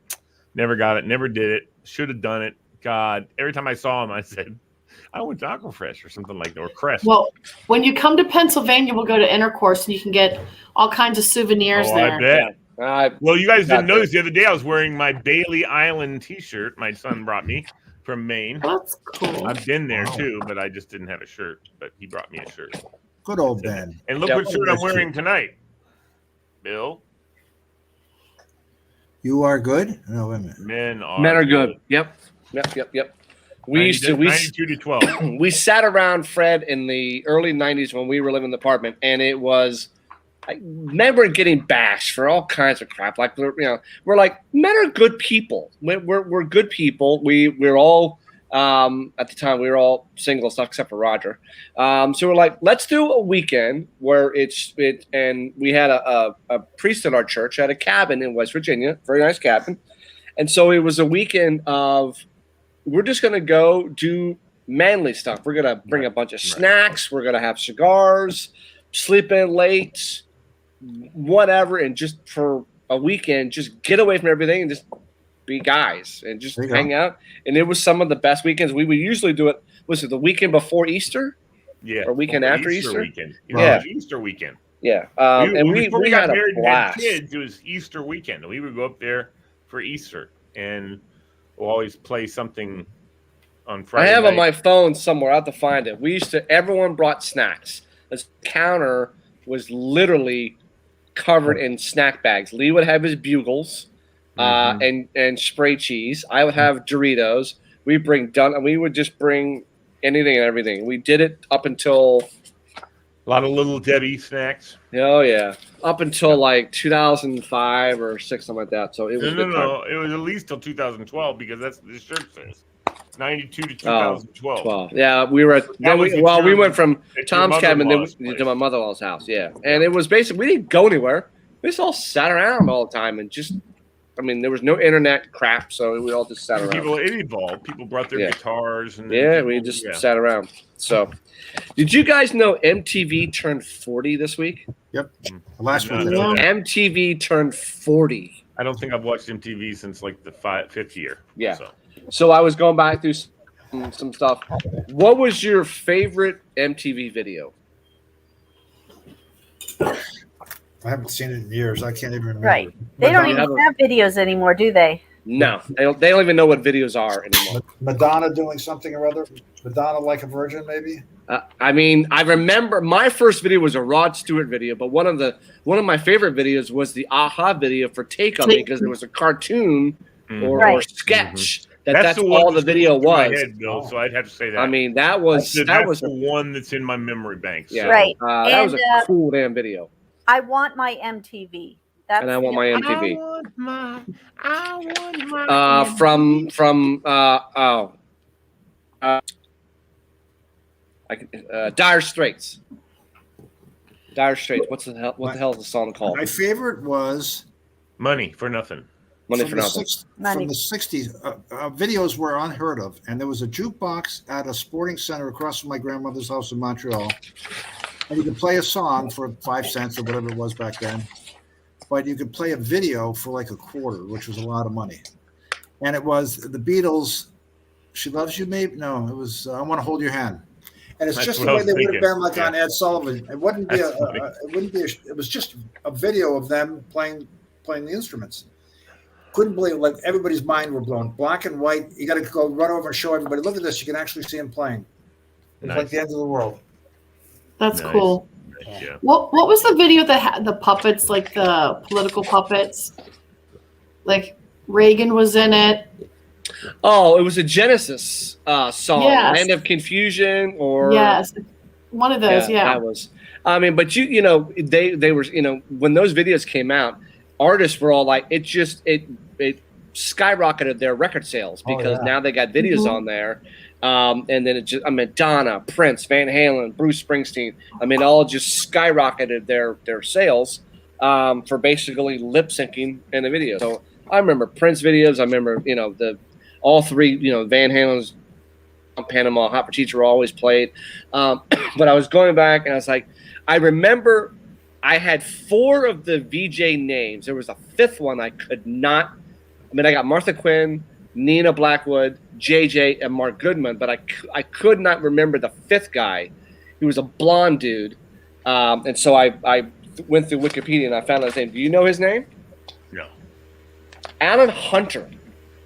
never got it, never did it. Should have done it. God, every time I saw him, I said, I went to Aquafresh or something like that, or Crest. Well, when you come to Pennsylvania, we'll go to Intercourse and you can get all kinds of souvenirs Oh, there. I bet. I Well, you guys Got didn't notice the other day I was wearing my Bailey Island T-shirt my son brought me from Maine. That's cool. I've been there Wow. too, but I just didn't have a shirt. But he brought me a shirt. Good old Ben. And look Yep. what shirt I'm wearing tonight, Bill. You are good? No, wait a minute. Men men are good. Yep. We used to 92 to 12. we sat around Fred in the early 90s when we were living in the apartment, and it was like men were getting bashed for all kinds of crap. Like we're like, men are good people. We're good people. We're all at the time we were all single stuff except for Roger. So we're like, let's do a weekend where and we had a priest at our church had a cabin in West Virginia, very nice cabin, and so it was a weekend of we're just gonna go do manly stuff. We're gonna bring a bunch of snacks. We're gonna have cigars, sleep in late, whatever, and just for a weekend, just get away from everything and just be guys and just There you hang out. And it was some of the best weekends. We would usually do it. Was it the weekend before Easter? Yeah. Or weekend after Easter? Weekend. Yeah. It was Easter weekend. Yeah, Before we got had a married and had blast. kids, it was Easter weekend. We would go up there for Easter, and we'll always play something on I Friday. have on night. my phone somewhere. I have to find it. We used to. Everyone brought snacks. This counter was literally covered in snack bags. Lee would have his Bugles, and spray cheese. I would have Doritos. We would just bring anything and everything. We did it up until A lot of Little Debbie snacks. Oh yeah, up until like 2005 or 6, something like that. So it was a good time. It was at least till 2012 because that's what the shirt says. 92 to Oh, 2012. 12. Yeah, we were at. Then was we, at well, we your- went from at your Tom's cabin then mother-in-law's place. to my mother-in-law's house. Yeah, and it was basically we didn't go anywhere. We just all sat around all the time and just. I mean, there was no internet crap, so we all just sat around. People, it evolved. People brought their Yeah. guitars. And then Yeah, people- we just yeah. sat around. So, did you guys know MTV turned 40 this week? The last No, one. no. Yeah. MTV turned 40. I don't think I've watched MTV since like the fifth year. Yeah. So. So I was going back through some stuff. What was your favorite MTV video? I haven't seen it in years. I can't even remember. Right. They don't Madonna- even have videos anymore, do they? No, they don't even know what videos are anymore. Madonna doing something or other. Madonna like a virgin, maybe. I mean, I remember my first video was a Rod Stewart video, but one of my favorite videos was the Aha video for Take on Me because it was a cartoon or Right. sketch. That's one all the that's video going through my was. head, Bill, so I'd have to say that. I mean, that was that's the one that's in my memory bank. yeah, So. Right. that was And, a cool damn video. I want my MTV. That's And I want my MTV. I want my Dire Straits. Dire Straits. What the hell is the song called? My favorite was money for nothing. Money from for the Nothing. Money. From the 60s. Videos were unheard of. And there was a jukebox at a sporting center across from my grandmother's house in Montreal. And you could play a song for 5 cents or whatever it was back then. But you could play a video for like a quarter, which was a lot of money. And it was the Beatles, She Loves You, maybe? No, it was I Want to Hold Your Hand. And it's That's just what the I way was they would have thinking. been like on Ed Sullivan. It wouldn't be That's funny. it was just a video of them playing the instruments. Couldn't believe it. Like everybody's mind were blown. Black and white. You got to go run over and show everybody. Look at this. You can actually see him playing. It's Nice. like the end of the world. That's Nice. cool. Yeah. What was the video that had the puppets, like the political puppets? Like Reagan was in it. Oh, it was a Genesis song, Yes. Land of Confusion, or Yes, one of those. Yeah. that was. I mean, but they were when those videos came out, artists were all like, it skyrocketed their record sales because now they got videos Mhm. on there, and then Madonna, Prince, Van Halen, Bruce Springsteen. I mean, all just skyrocketed their sales for basically lip syncing in the video. So I remember Prince videos. I remember all three Van Halen's Panama, Hot for Teacher were always played. But I was going back and I was like, I remember I had 4 of the VJ names. There was a 5th one I could not. I mean, I got Martha Quinn, Nina Blackwood, JJ, and Mark Goodman, but I could not remember the 5th guy. He was a blonde dude. And so I went through Wikipedia and I found his name. Do you know his name? No. Alan Hunter.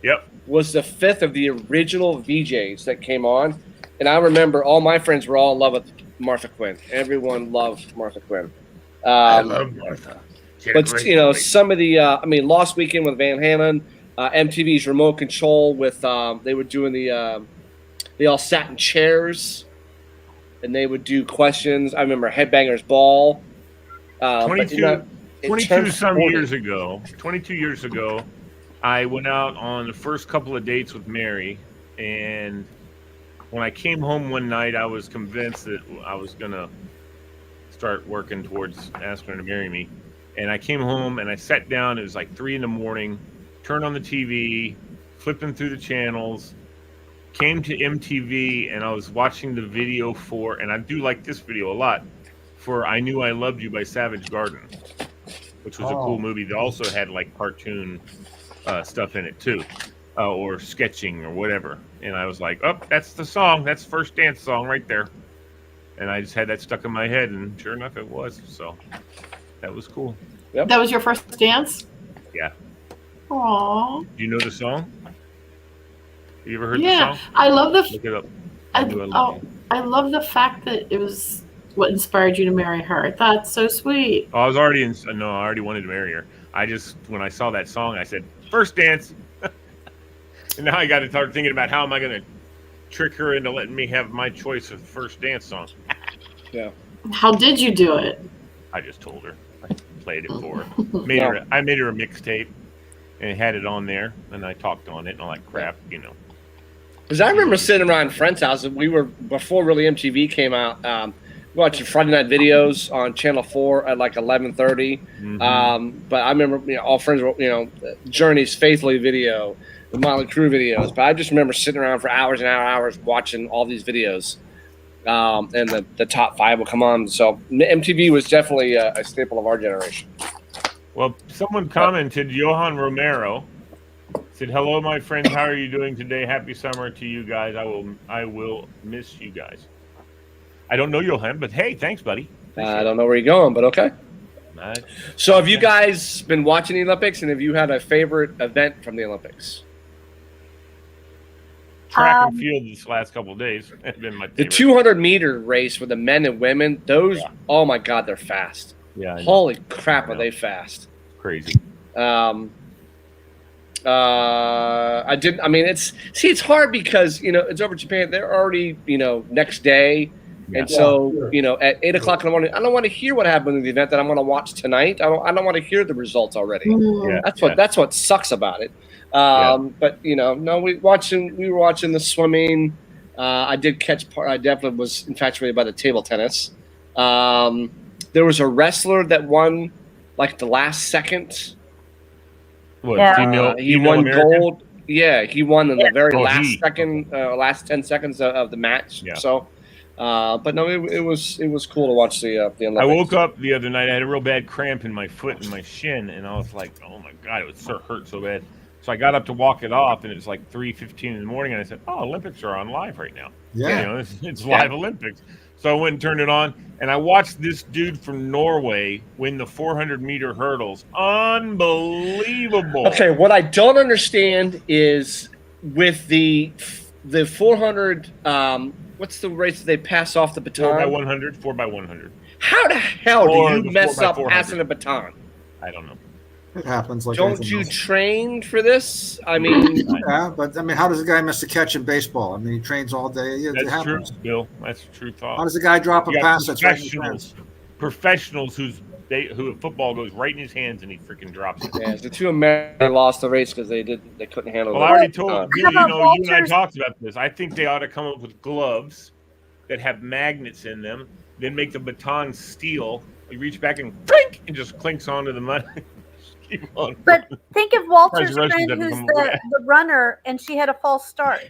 Yep. Was the 5th of the original VJs that came on. And I remember all my friends were all in love with Martha Quinn. Everyone loved Martha Quinn. I love Martha. She had a But, great voice. some of the, Lost Weekend with Van Halen, MTV's Remote Control with, they were doing they all sat in chairs and they would do questions. I remember Headbangers Ball. 22 turned some 40. years ago, 22 years ago, I went out on the first couple of dates with Mary, and when I came home one night, I was convinced that I was going to start working towards asking her to marry me. And I came home and I sat down. It was like 3 a.m, turned on the TV, flipping through the channels, came to MTV, and I was watching the video and I do like this video a lot, for I Knew I Loved You by Savage Garden, which was a cool movie that also had like cartoon stuff in it too, or sketching or whatever. And I was like, oh, that's the song. That's First Dance song right there. And I just had that stuck in my head, and sure enough, it was. So that was cool. That was your first dance? Yeah. Aww. Do you know the song? You ever heard the Yeah. song? I love the Look it up. I, Knew I Loved You. I love the fact that it was what inspired you to marry her. That's so sweet. Oh, I already wanted to marry her. When I saw that song, I said, First Dance. And now I got to start thinking about how am I going to trick her into letting me have my choice of First Dance song. Yeah. How did you do it? I just told her. I played it for her. I made her a mixtape and had it on there, and I talked on it and all that crap, you know. Because I remember sitting around friends' house, and we were before really MTV came out. Watching Friday night videos on Channel 4 at like 11:30. But I remember, all friends were, Journey's Faithfully video, the Motley Crue videos. But I just remember sitting around for hours and hours watching all these videos, and the top 5 will come on. So MTV was definitely a staple of our generation. Well, someone commented, Johan Romero said, "Hello, my friend. How are you doing today? Happy summer to you guys. I will miss you guys." I don't know Johan, but hey, thanks, buddy. I don't know where you're going, but okay. So have you guys been watching the Olympics, and have you had a favorite event from the Olympics? Track and field this last couple of days has been my favorite. The 200-meter race for the men and women, those, oh my God, they're fast. Yeah. Holy crap, are they fast. Crazy. It's hard because, it's over Japan. They're already, next day. And so, at 8 o'clock in the morning, I don't want to hear what happened in the event that I'm going to watch tonight. I don't want to hear the results already. That's what sucks about it. But no, we were watching the swimming. I did catch part. I definitely was infatuated by the table tennis. There was a wrestler that won like the last second. Female, he won American? gold. Yeah, he won in the very last 10 seconds of the match. Yeah. So. But no, it was cool to watch the Olympics. I woke up the other night. I had a real bad cramp in my foot and my shin, and I was like, "Oh my God, it hurt so bad." So I got up to walk it off, and it was like 3:15 in the morning, and I said, "Oh, Olympics are on live right now. Yeah, it's live Olympics." So I went and turned it on, and I watched this dude from Norway win the 400-meter hurdles. Unbelievable. Okay, what I don't understand is with the 400. What's the race that they pass off the baton? 4x100. How the hell do you mess up passing a baton? I don't know. It happens. Like don't you train for this? I mean, yeah, but how does a guy miss a catch in baseball? I mean, he trains all day. That's true, Bill. That's a true thought. How does a guy drop a pass that's right in his professionals who football goes right in his hands and he freaking drops it. Yeah, the two Americans lost the race because they couldn't handle it. Well, I already told you, you and I talked about this. I think they ought to come up with gloves that have magnets in them, then make the baton steel. You reach back and clink, and just clinks onto the mud. Keep on. But think of Walter's friend who's the runner, and she had a false start.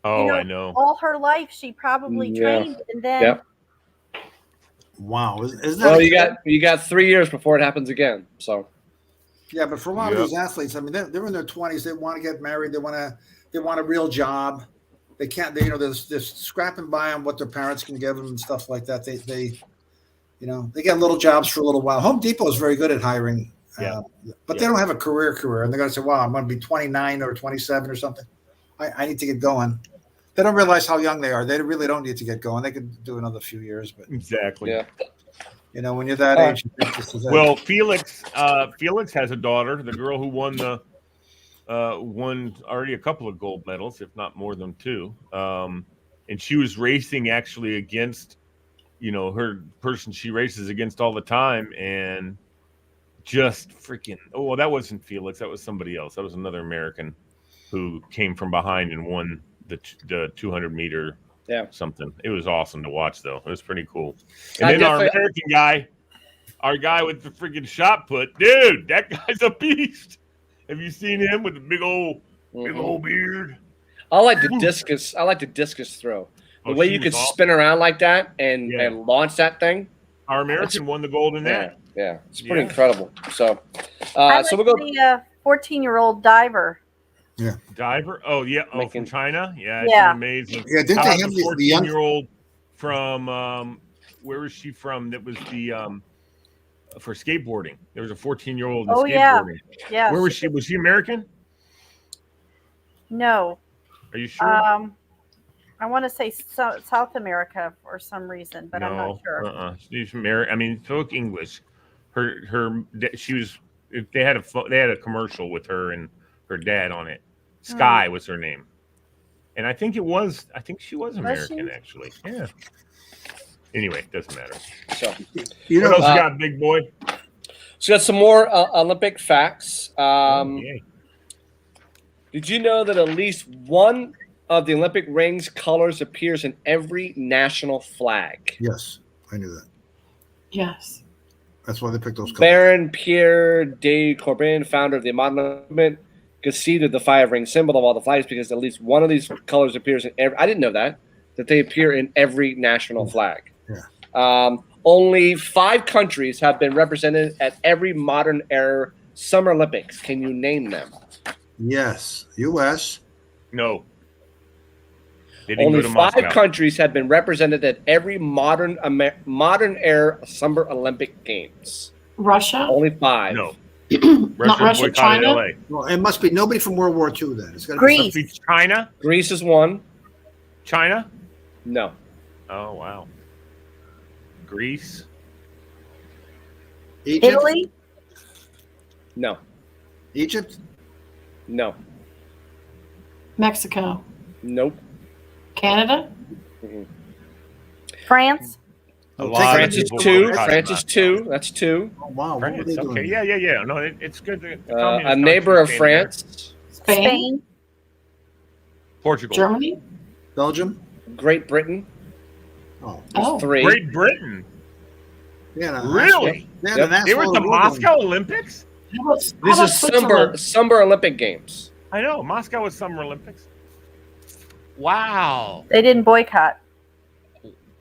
Oh, I know. All her life she probably trained, and then. Yep. Wow, isn't that? Well, you got 3 years before it happens again. So. Yeah, but for a lot of these athletes, I mean, they're in their 20s. They want to get married. They want a real job. They can't. They're scrapping by on what their parents can give them and stuff like that. They get little jobs for a little while. Home Depot is very good at hiring, but they don't have a career, and they're going to say, "Wow, I'm going to be 29 or 27 or something. I need to get going." They don't realize how young they are. They really don't need to get going. They could do another few years, but exactly. Yeah. When you're that age, you think this is it. Well, Felix has a daughter, the girl who won already a couple of gold medals, if not more than 2. And she was racing actually against, her person she races against all the time, and just freaking. Oh, well, that wasn't Felix. That was somebody else. That was another American who came from behind and won the 200-meter. Yeah, something. It was awesome to watch, though. It was pretty cool. And then our American guy, our guy with the freaking shot put, dude, that guy's a beast. Have you seen him with the big old beard? I like the discus. I like the discus throw. The way you could spin around like that and launch that thing. Our American won the gold in that. Yeah, it's pretty incredible. So, I so we'll go. The 14-year-old diver. Yeah. Diver? Oh, yeah. Oh, from China? Yeah, it's amazing. Yeah, didn't they have the 14-year-old from, where was she from? That was the, for skateboarding. There was a 14-year-old in skateboarding. Yeah. Where was she? Was she American? No. Are you sure? I want to say South America for some reason, but I'm not sure. She's American. I mean, spoke English. She was, they had a commercial with her and her dad on it. Sky was her name, and I think she was American, actually. Yeah. Anyway, doesn't matter. So, You What know, else you got, big boy? so got some more Olympic facts. Yay. Did you know that at least one of the Olympic rings colors appears in every national flag? yes, I knew that. Yes. That's why they picked those colors. Baron Pierre de Coubertin, founder of the modern movement, conceded the 5-ring symbol of all the flags because at least one of these colors appears in every. I didn't know that they appear in every national flag. Yeah. Only 5 countries have been represented at every modern era Summer Olympics. Can you name them? Yes, U.S. No. They didn't Only go to 5 Moscow. countries have been represented at every modern era Summer Olympic Games. Russia? Only 5. No. Not Russia, boycotted China? LA. Well, it must be nobody from World War II then. It's got to Greece. Must be China? Greece is one. China? No. Oh, wow. Greece? be Egypt. Italy. No. Egypt. No. Mexico? Nope. Canada? France. A Well, lot of France is people 2. boycotted France is Moscow. 2. That's 2. Oh, wow. What were France, they doing? okay. Yeah. No, it's good. The A communist neighbor of countries came there. France. Spain? Spain. Portugal. Germany? Belgium. Great Britain. Oh, Oh. 3. Great Britain. yeah. Really? Yeah, Yep. They were at the Moscow Olympics? How about, This how about is Switzerland? Summer Olympic Games. I know. Moscow was Summer Olympics. Wow. They didn't boycott.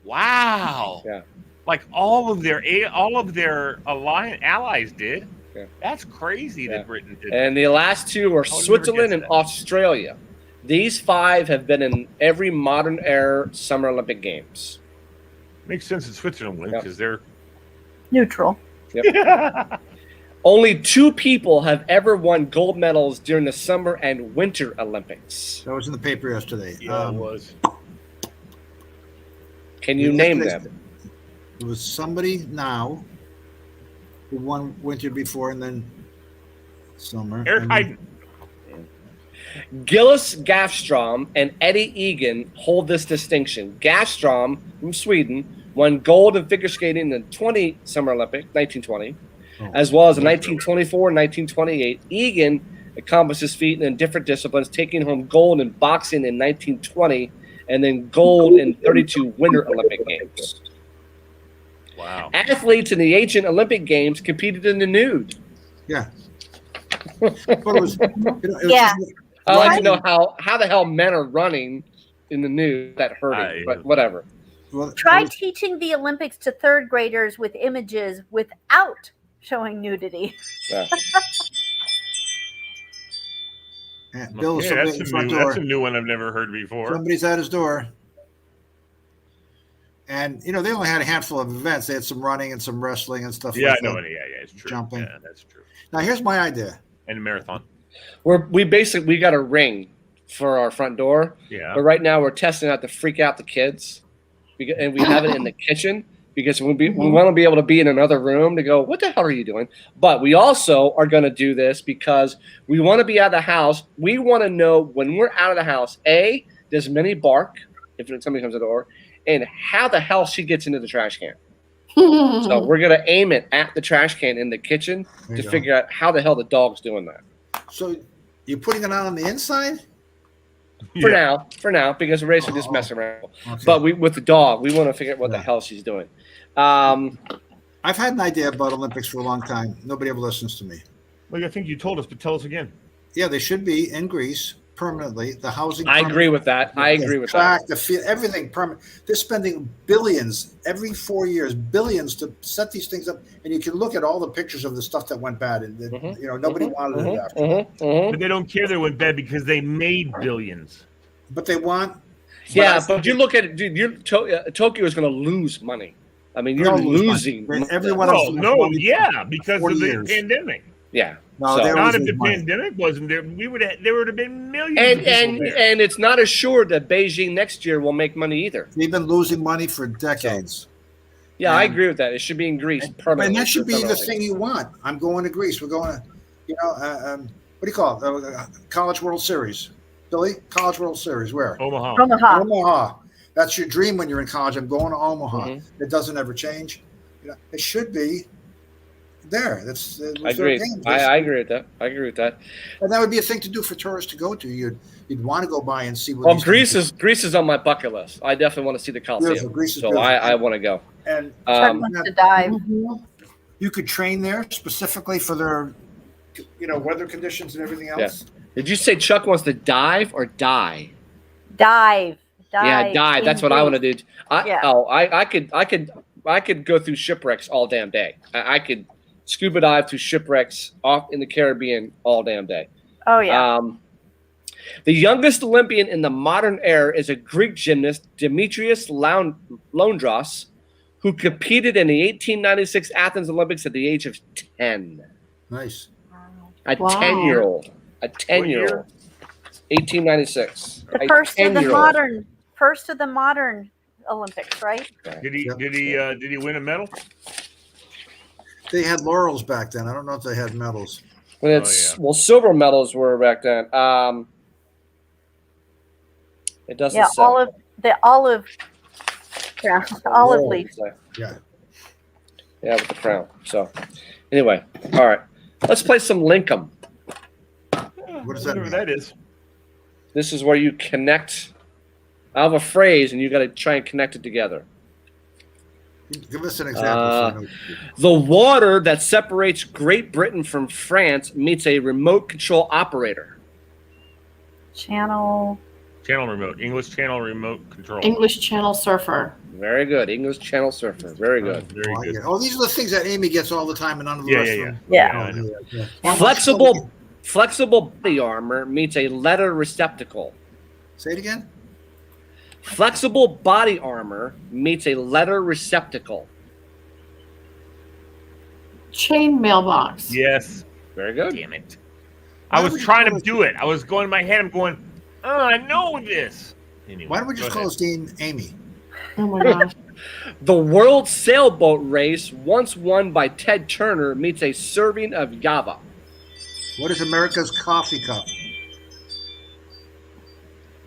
Wow. Yeah. Like all of their allies did. Yeah. That's crazy Yeah. that Britain did. And the last 2 are I would never Switzerland guess and that. Australia. These 5 have been in every modern era Summer Olympic Games. Makes sense in Switzerland Yeah. because they're Neutral. Only 2 people have ever won gold medals during the Summer and Winter Olympics. That was in the paper yesterday. Yeah, it was. Can you name them? It was somebody now who won winter before and then summer. Eric and Heiden. Gillis Gafstrom and Eddie Egan hold this distinction. Gafstrom from Sweden won gold in figure skating in the 20 Summer Olympic, 1920, as well as in 1924 and 1928. Egan accomplished his feat in different disciplines, taking home gold in boxing in 1920 and then gold in 32 Winter Olympic Games. Wow. Athletes in the ancient Olympic Games competed in the nude. Yeah. But it was, it was Yeah. just- I like to Right. know how the hell men are running in the nude that hurting, but whatever. well, Try it was- teaching the Olympics to 3rd graders with images without showing nudity. Yeah. yeah, Bill, Yeah, somebody that's, at the a front new, door. that's a new one I've never heard before. Somebody's at his door. And, you know, they only had a handful of events. They had some running and some wrestling and stuff Yeah, I like know. that. Yeah, it's true. Jumping. Yeah, that's true. Now, here's my idea. And a marathon. We got a ring for our front door, Yeah. but right now we're testing out to freak out the kids, and we have it in the kitchen because we want to be able to be in another room to go, what the hell are you doing? But we also are going to do this because we want to be out of the house. We want to know when we're out of the house, A, does Minnie bark if somebody comes to the door, and how the hell she gets into the trash can. So we're going to aim it at the trash can in the kitchen There to you go. figure out how the hell the dog's doing that. So you're putting it on the inside? For now, because we're ready to just mess around. Okay. But with the dog, we want to figure out what the Yeah. hell she's doing. I've had an idea about Olympics for a long time. Nobody ever listens to me. Well, I think you told us, but tell us again. Yeah, they should be in Greece permanently. The housing. I agree with that. I agree with that. track, the field, everything permanent. They're spending billions every 4 years, billions to set these things up, and you can look at all the pictures of the stuff that went bad, and you know nobody wanted it after. But they don't care they went bad because they made billions. But they want. Yeah, but you look at it, dude. Tokyo is going to lose money. I mean, you're They'll lose losing. money. Everyone No, else. no, yeah, because 40 of the years. pandemic. Yeah. No, So- they Not always if the lose money. pandemic wasn't there, there would have been millions And of people there. and it's not assured that Beijing next year will make money either. They've been losing money for decades. Yeah, I And- agree with that. It should be in Greece permanently. And that should be the permanently. thing you want. I'm going to Greece. We're going to, you know, what do you call it? College World Series. Billy, College World Series. Where? Omaha. Omaha. Omaha. That's your dream when you're in college. I'm going to Omaha. Mhm. It doesn't ever change. It should be there. That's I agree. I agree with that. I agree with that. And that would be a thing to do for tourists to go to. You'd want to go by and see what. Well, these Greece is on my bucket list. I definitely want to see the Beautiful. Coliseum. Greece is So beautiful. I want to go. And Chuck wants to dive. Mhm. you could train there specifically for their, weather conditions and everything else. Did you say Chuck wants to dive or die? Dive. Yeah, dive. That's what I want to do. Yeah. I could go through shipwrecks all damn day. I could scuba dive through shipwrecks off in the Caribbean all damn day. Oh yeah. The youngest Olympian in the modern era is a Greek gymnast, Demetrius Londros, who competed in the 1896 Athens Olympics at the age of 10. Nice. A Wow. 10-year-old. A 10-year-old. 1896. The A first of the 10-year-old. modern Olympics, right? Did he Yep. did he win a medal? They had laurels back then. I don't know if they had medals. When Oh, it's yeah. well, silver medals were back then. It doesn't Yeah, say. olive crown, olive leaf. Yeah. Yeah, with the crown. So, anyway, all right. Let's play some Linkum. What does that Whatever mean? that is. This is where you connect. I have a phrase, and you got to try and connect it together. Give us an example. The water that separates Great Britain from France meets a remote control operator. Channel. Channel remote. English channel remote control. English Channel Surfer. Very good. English Channel Surfer. Very good. Very good. Oh, these are the things that Amy gets all the time and none of the Yeah, rest yeah, of yeah. them. Yeah. I know. Yeah. Flexible body armor meets a leather receptacle. Say it again. Flexible body armor meets a leather receptacle. Chain mailbox. Yes. Very good. Damn it. I was trying to do it. I was going in my head. I'm going, oh, I know this. Anyway, Why don't we just go call ahead. this game Amy? Oh my gosh. The World Sailboat Race, once won by Ted Turner, meets a serving of Java. What is America's coffee cup?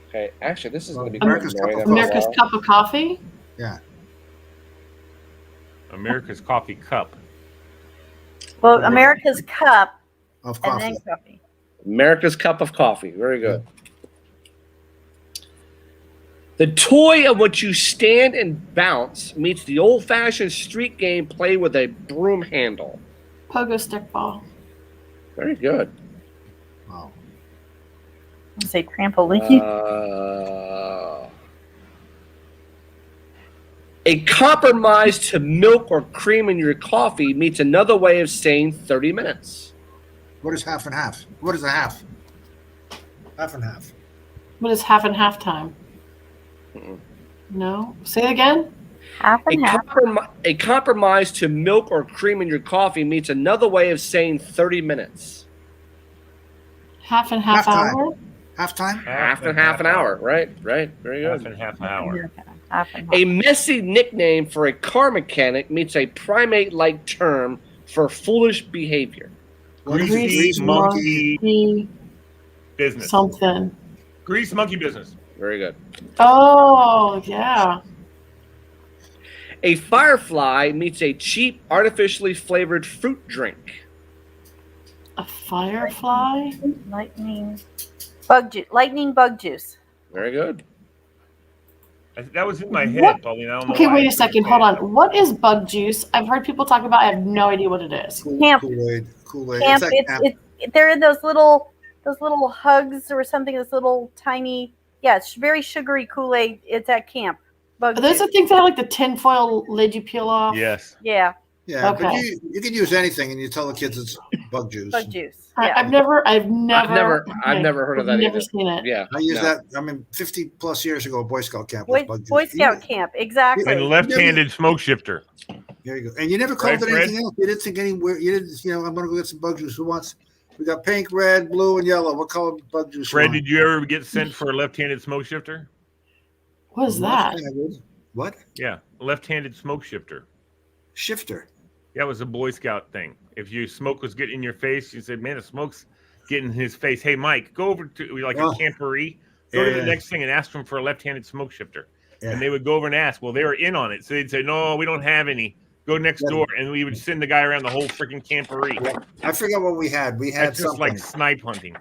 Okay, actually, this is going to be America's quite Cup of annoying. America's Cup of Coffee. Yeah. America's Coffee Cup. Well, America's Cup Of and coffee. then coffee. America's Cup of Coffee. Very good. The toy of which you stand and bounce meets the old-fashioned street game played with a broom handle. Pogo stick ball. Very good. Wow. I'll say trampoline. A compromise to milk or cream in your coffee meets another way of saying 30 minutes. What is half and half? What is a half? Half and half. What is half and half time? Mm-mm. No. Say it again. Half and half. A compromise to milk or cream in your coffee meets another way of saying 30 minutes. Half and half Halftime. hour. Half time? Half and half an hour. Right. Very Half good. and half an hour. Half and half. A messy nickname for a car mechanic meets a primate-like term for foolish behavior. Greasy monkey monkey business. something. Grease monkey business. Very good. Oh yeah. A firefly meets a cheap, artificially flavored fruit drink. A firefly. Lightning bug juice. Very good. That was in my head, What? Pauline. I don't know Okay, why wait I a second. couldn't Hold say it. on. What is bug juice? I've heard people talk about. I have no idea what it is. Camp. Kool-Aid. Kool-Aid. Camp. It's like camp. They're in those little hugs or something. This little tiny. Yeah, it's very sugary Kool-Aid. It's at camp. Bug Are those the juice. things that have like the tinfoil lid you peel off? Yes. Yeah, Yeah, but Okay. you can use anything and you tell the kids it's bug juice. bug juice. I, Yeah. I've never I've never heard of that Never either. seen it. Yeah. I used no. that, 50 plus years ago, Boy Scout camp was Boy, bug juice. Boy Scout camp. Exactly. And left-handed smoke shifter. There you go. And you never called Right, it anything else. You didn't think anywhere. You didn't, I'm going to go get some bug juice. Who wants? We got pink, red, blue, and yellow. What color bug juice? Fred, you want? did you ever get sent for a left-handed smoke shifter? What is that? What? Yeah, a left-handed smoke shifter. Shifter. That was a Boy Scout thing. If your smoke was getting in your face, you said, "Man, the smoke's getting in his face." Hey, Mike, go over to like Oh. a camporee. Go to Yeah. the next thing and ask him for a left-handed smoke shifter. and they would go over and ask. Well, they were in on it, so they'd say, "No, we don't have any. Go next door," and we would send the guy around the whole freaking camporee. I forget what we had. We had That's just something like snipe hunting.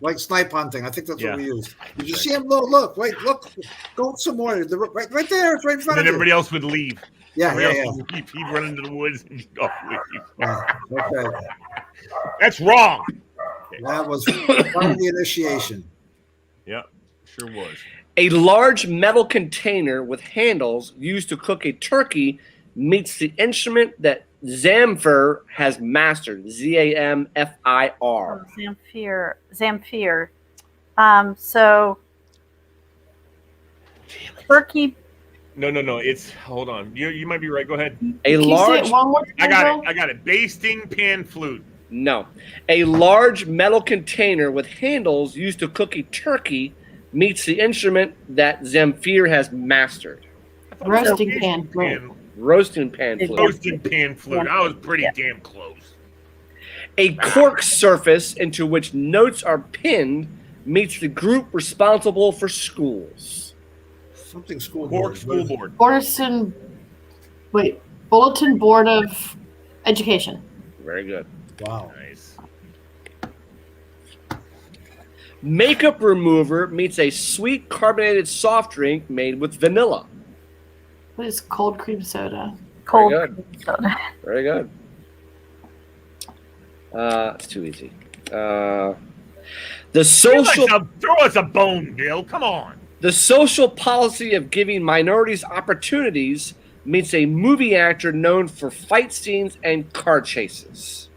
like snipe hunting. I think that's Yeah. what we used. Did you see him? Look, wait, look, go some more. Right there, it's right in And front then of you. everybody else would leave. Yeah, Everybody yeah, else would leave. He'd run into the woods and go leave. yeah. Okay, That's wrong. that was part of the initiation. Yeah, sure was. A large metal container with handles used to cook a turkey meets the instrument that Zamfir has mastered. Zamfir. Oh, Zamfir. So turkey. No. It's hold on. You might be right. Go ahead. A Can you say large. it one more time? I got Bill? it. I got it. Basting pan flute. No. A large metal container with handles used to cook a turkey meets the instrument that Zamfir has mastered. Roasting pan. Right. Roasting pan flute. Roasting pan flute. I was pretty damn close. A cork surface into which notes are pinned meets the group responsible for schools. Something school Cork board. school board. Bulletin Board of Education. Very good. Wow. Nice. Makeup remover meets a sweet carbonated soft drink made with vanilla. What is cold cream soda? Cold Very good. soda. Very good. It's too easy. The social Throw us a bone, Bill. Come on. the social policy of giving minorities opportunities meets a movie actor known for fight scenes and car chases.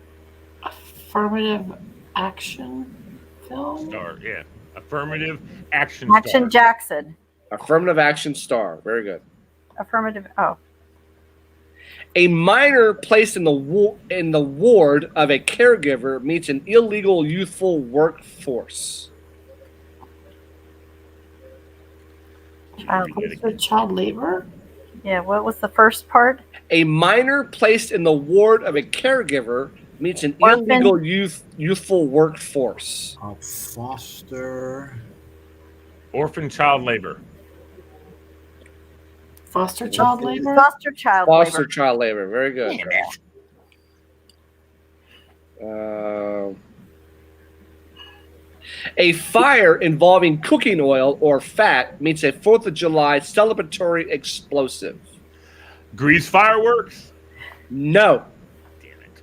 Affirmative action film. Star. Yeah. Affirmative action. Action star. Jackson. Affirmative action star. Very good. Affirmative. Oh, A minor placed in the ward of a caregiver meets an illegal youthful workforce. Child labor. yeah. What was the first part? A minor placed in the ward of a caregiver meets an Orphan. illegal youthful workforce. Foster. Orphan child labor. Foster child labor. Foster child Foster labor. child labor. Very good. Damn it. A fire involving cooking oil or fat meets a 4th of July celebratory explosive. Grease fireworks. No. Damn it.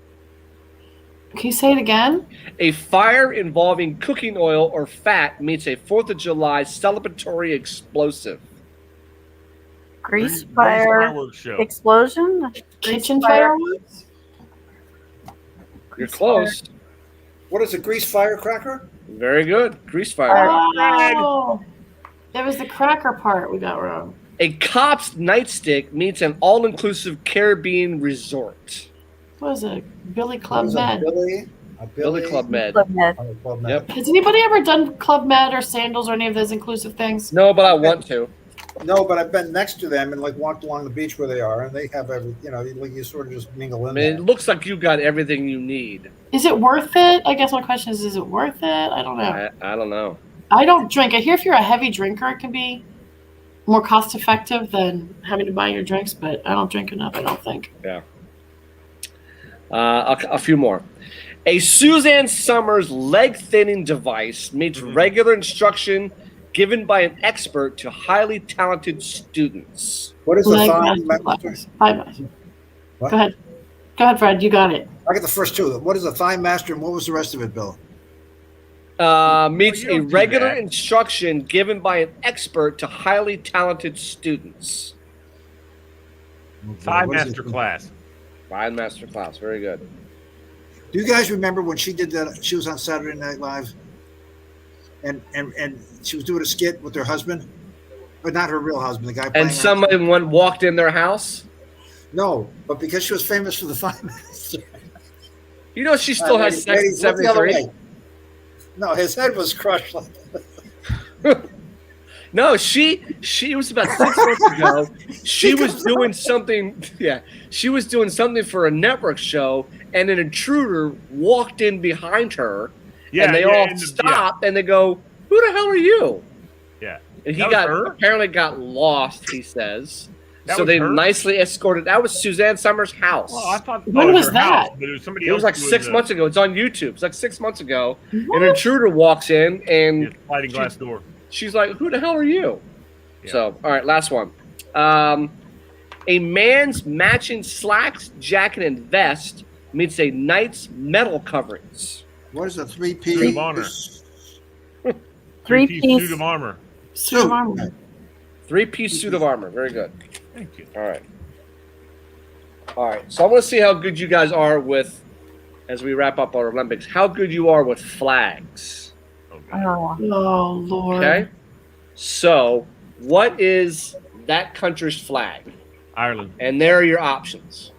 Can you say it again? A fire involving cooking oil or fat meets a 4th of July celebratory explosive. Grease Grease fire fireworks show. explosion. Kitchen fire. fireworks. You're Grease close. What is a grease firecracker? Very good. Grease fire. Oh, that was the cracker part we got wrong. A cop's nightstick meets an all-inclusive Caribbean resort. What was it? Billy What Club is Med. A Billy Club Med. Club Med. Oh, Club Med. Yep. Has anybody ever done Club Med or Sandals or any of those inclusive things? No, but I want to. No, but I've been next to them and like walked along the beach where they are, and they have every, you sort of just mingle I in mean, there. it looks like you got everything you need. Is it worth it? I guess my question is it worth it? I don't know. I don't know. I don't drink. I hear if you're a heavy drinker, it can be more cost effective than having to buy your drinks, but I don't drink enough, I don't think. Yeah. A few more. A Suzanne Summers leg thinning device meets regular instruction given by an expert to highly talented students. What is a Leg thigh master master? classes. Thigh master. What? Go ahead. Go ahead, Fred. You got it. I got the first two. What is a thigh master, and what was the rest of it, Bill? Meets you a don't do regular that. instruction given by an expert to highly talented students. Thigh What is master it? class. Ryan Master Class. Very good. Do you guys remember when she did that? She was on Saturday Night Live, and she was doing a skit with her husband, but not her real husband, the guy. playing And somebody walked in their house. No, but because she was famous for the thigh master. You know she still has sex in Ladies, look the other 73. way. No, his head was crushed. No, she was about 6 months ago. She was doing something. Yeah, she was doing something for a network show, and an intruder walked in behind her, Yeah, and they yeah, all and stopped and they go, "Who the hell are you?" Yeah. And he That was got her? apparently got lost, he says. That So was they her? nicely escorted. That was Suzanne Summers' house. Well, I thought When it was her that? house, but it was somebody It was else. like 6 months ago. It's on YouTube. It's like 6 months ago. An What? intruder walks in and Yeah, sliding glass door. she's like, "Who the hell are you?" Yeah. So, all right, last one. A man's matching slacks, jacket, and vest meets a knight's medal coverings. What is a Suit three-piece? of honor. Three-piece. Suit of armor. Suit of armor. 3-piece suit of armor. Very good. Thank you. All right. All right. So I want to see how good you guys are with, as we wrap up our Olympics, how good you are with flags. Okay. Oh, Oh Lord. Okay. So, what is that country's flag? Ireland. And there are your options.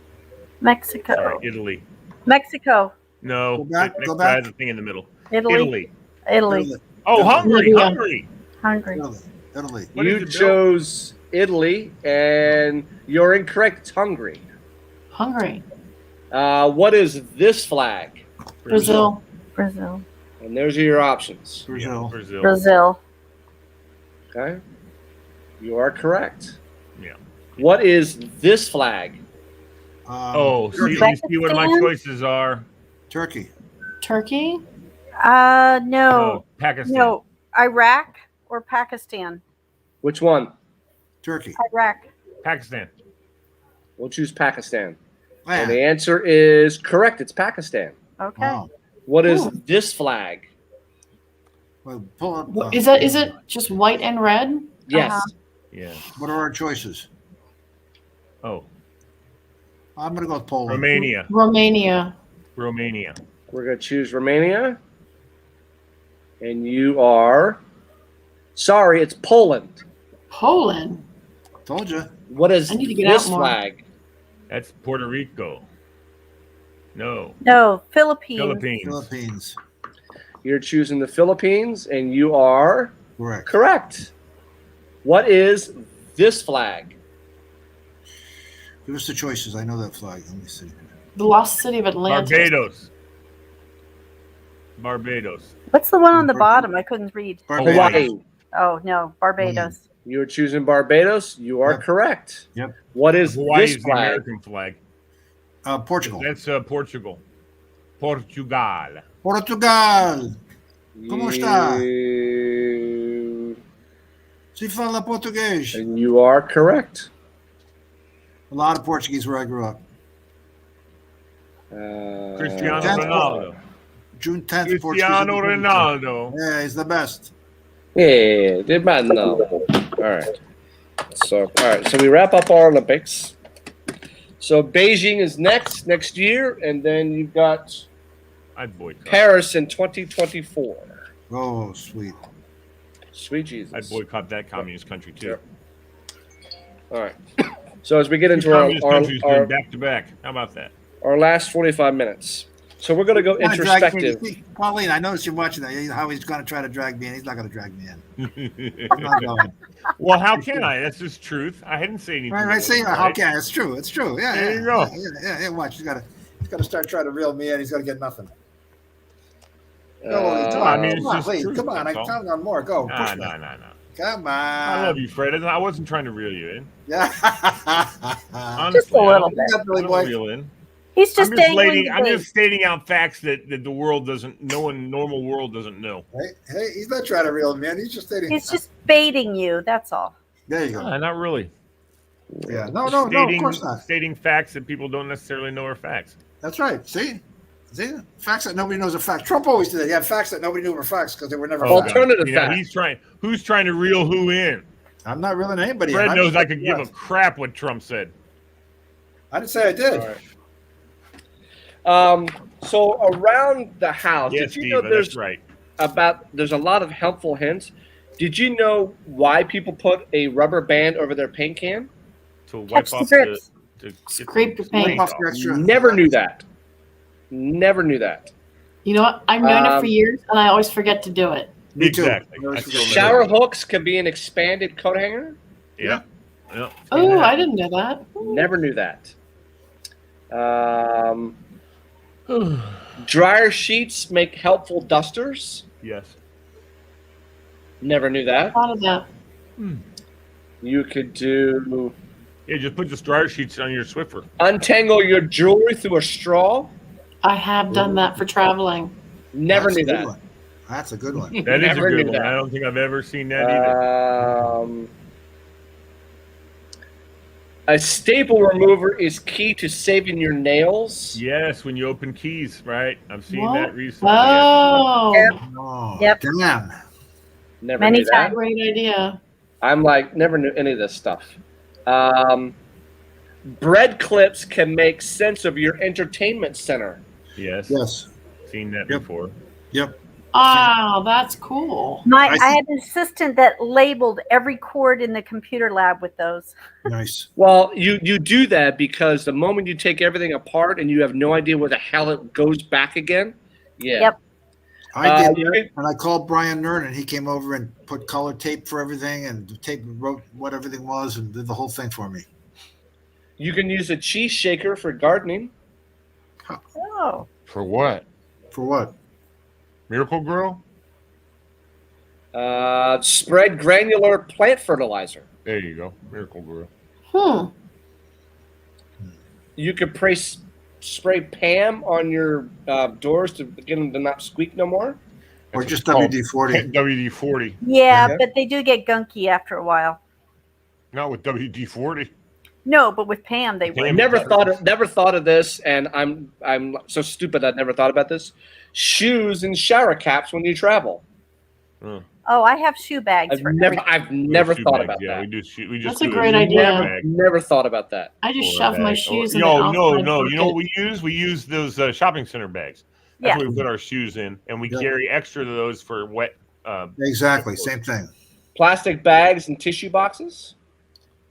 Mexico. Sorry, Italy. Mexico. No, Go back, next go guy back. has a thing in the middle. Italy. Italy. Italy. Oh, Hungary. Libya. Hungary. Hungary. Italy. What You is it, Bill? chose Italy, and you're incorrect. It's Hungary. Hungary. What is this flag? Brazil. Brazil. And there's your options. Yeah, Brazil. Brazil. Brazil. Okay. You are correct. Yeah. What is this flag? Oh, see, Turkey. you see what my Uzbekistan? choices are. Turkey. Turkey. No. Pakistan. No. Iraq or Pakistan? Which one? Turkey. Iraq. Pakistan. We'll choose Pakistan. Man. And the answer is correct. It's Pakistan. Okay. Wow. What is Ooh. this flag? Well, pull up, What, is it just white and red? Yes. Yeah. What are our choices? Oh, I'm going to go with Poland. Romania. Romania. Romania. We're going to choose Romania. And you are sorry, it's Poland. Poland. Told you. What is I need to get this out more. flag? That's Puerto Rico. No. No. Philippines. Philippines. Philippines. You're choosing the Philippines, and you are Correct. correct. What is this flag? Give us the choices. I know that flag. Let me see. The lost city of Atlantis. Barbados. Barbados. What's the one on the bottom? I couldn't read. Barbados. Hawaii. Oh no, Barbados. You're choosing Barbados. You are Yep. correct. Yep. What is Hawaii this is the flag? American flag. Portugal. That's Portugal. Portugal. Portugal. Como está? You- Se fala português. And you are correct. A lot of Portuguese where I grew up. Cristiano That's Ronaldo. June 10th. Cristiano Portuguese. Ronaldo. Yeah, he's the best. Yeah, did man know. All right. So we wrap up our Olympics. So Beijing is next year, and then you've got I'd boycott. Paris in 2024. Oh, sweet. Sweet Jesus. I'd boycott that communist country too. All right. So as we get Two into our, communist countries our, going back to back. How about that? our last 45 minutes. So we're going to go Trying to drag me- introspective. see, Pauline, I noticed you're watching that. How he's going to try to drag me in. He's not going to drag me in. He's not going. Well, how can I? That's just truth. I hadn't said anything. Right, that right. See, wasn't how right. can? It's true. It's true. Yeah, There yeah, you go. Yeah. Watch. He's got to start trying to reel me in. He's going to get nothing. Come I on, mean, come it's on, just please. truth, Come on. that's I'm all. counting on more. Go. Nah, Push me. nah. Come on. I love you, Fred. I wasn't trying to reel you in. Yeah. Honestly, Just a little I don't- bit. Definitely, I boy. don't reel in. He's just I'm just, dangling the I'm bait. just stating out facts that the world doesn't, no one, normal world doesn't know. Hey, he's not trying to reel me in. He's just stating. He's just baiting you. That's all. There you go. Not really. Yeah. No, Just no, of stating, course not. Stating facts that people don't necessarily know are facts. That's right. See, facts that nobody knows are facts. Trump always did that. He had facts that nobody knew were facts because they were never Oh, facts. Alternative You know, fact. who's trying to reel who in? I'm not reeling anybody. Fred in. knows I just- could give a crap what Trump said. I didn't say I did. All right. So around the house, Yes, did you know Steve, there's that's right. there's a lot of helpful hints. Did you know why people put a rubber band over their paint can? To wipe Catch the off drips. to get Scrape the paint. paint Off off. the extra- Never knew that. Never knew that. You know what? I've known it for Um, years, and I always forget to do it. Me too. Exactly. I always I forget. still Shower never- hooks can be an expanded coat hanger. Yeah. Yeah. Oh, I didn't know that. Never knew that. Dryer sheets make helpful dusters. Yes. Never knew that. Thought of that. You could do Yeah, just put the dryer sheets on your Swiffer. untangle your jewelry through a straw. I have done that for traveling. Never That's knew a good that. one. That's a good one. That is a Never good knew one. that. I don't think I've ever seen that either. A staple remover is key to saving your nails. Yes, when you open keys, right? I've seen What? that recently. Oh, Yep. Oh, Yep. damn. Never Many knew that. great idea. I'm like, never knew any of this stuff. Bread clips can make sense of your entertainment center. Yes, Yes. seen that Yep. before. Yep. Oh, that's cool. I see. had an assistant that labeled every cord in the computer lab with those. Nice. Well, you do that because the moment you take everything apart and you have no idea where the hell it goes back again. Yeah. Yep. I did you that, can- and I called Brian Nern, and he came over and put color tape for everything, and wrote what everything was, and did the whole thing for me. You can use a cheese shaker for gardening. Oh. For what? For what? Miracle Grow? Spread granular plant fertilizer. There you go. Miracle Grow. You could spray Pam on your doors to get them to not squeak no more. Or just called WD-40. WD-40. Yeah, Yeah. but they do get gunky after a while. Not with WD-40. No, but with Pam they Pam- would. Never thought of this, and I'm so stupid I never thought about this. Shoes and shower caps when you travel. Oh, I have shoe bags I've for never everything. Shoe thought bags, about yeah, that. we just That's a do great shoe idea. bag Never thought about that. I just or a shove my bag. shoes Or- in. No, the no. outside You know what pocket. we use? We use those shopping center bags. That's Yeah. what we put our shoes in, and we Yeah. carry extra of those for wet. Exactly. Same thing. Plastic bags and tissue boxes.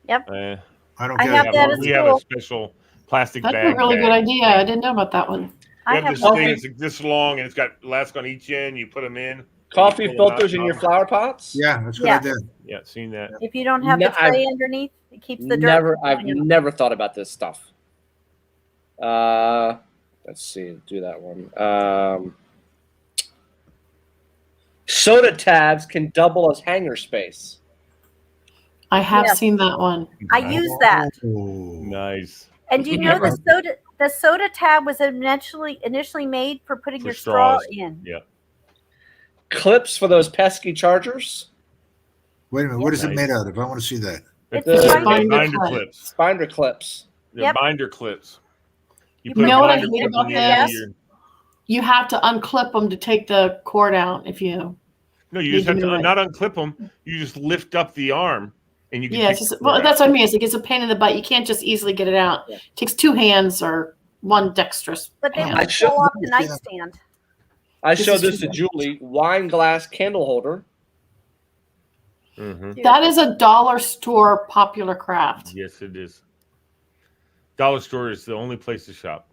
I don't I get have it. that at We have a school. special plastic That's bag. a really good bag. idea. I didn't know about that one. We I have have this one. thing that's like this long, and it's got elastic on each end. You put them in. Coffee You pull them filters out, in your out. flower pots. Yeah, that's a good Yeah. idea. Yeah, seen that. If you don't have No, the tray underneath, it keeps the dirt. I've never thought about this stuff. Let's see, do that one. Soda tabs can double as hanger space. I have Yeah. seen that one. I use that. Oh. Nice. And do you know the soda tab was initially made for putting For your straw straws. in. Yeah. Clips for those pesky chargers. Wait a minute. What is it Nice. made out of? I want to see that. It's The a binder binder clip. clips. Binder clips. They're Yep. binder clips. You put a know what I binder hate clip about on the end of this? your- You have to unclip them to take the cord out. If you, No, you Need just have to to do it. not unclip them. You just lift up the arm, and you can. yeah, take it's just, the well, cord that's out. what I mean. It's like it's a pain in the butt. You can't just easily get it out. Yeah. It takes two hands or one dexterous But they hand. would should- fall off the Yeah. nightstand. I This showed is this to too Julie. Wine glass candle holder. Mhm. That is a dollar store popular craft. Yes, it is. Dollar store is the only place to shop.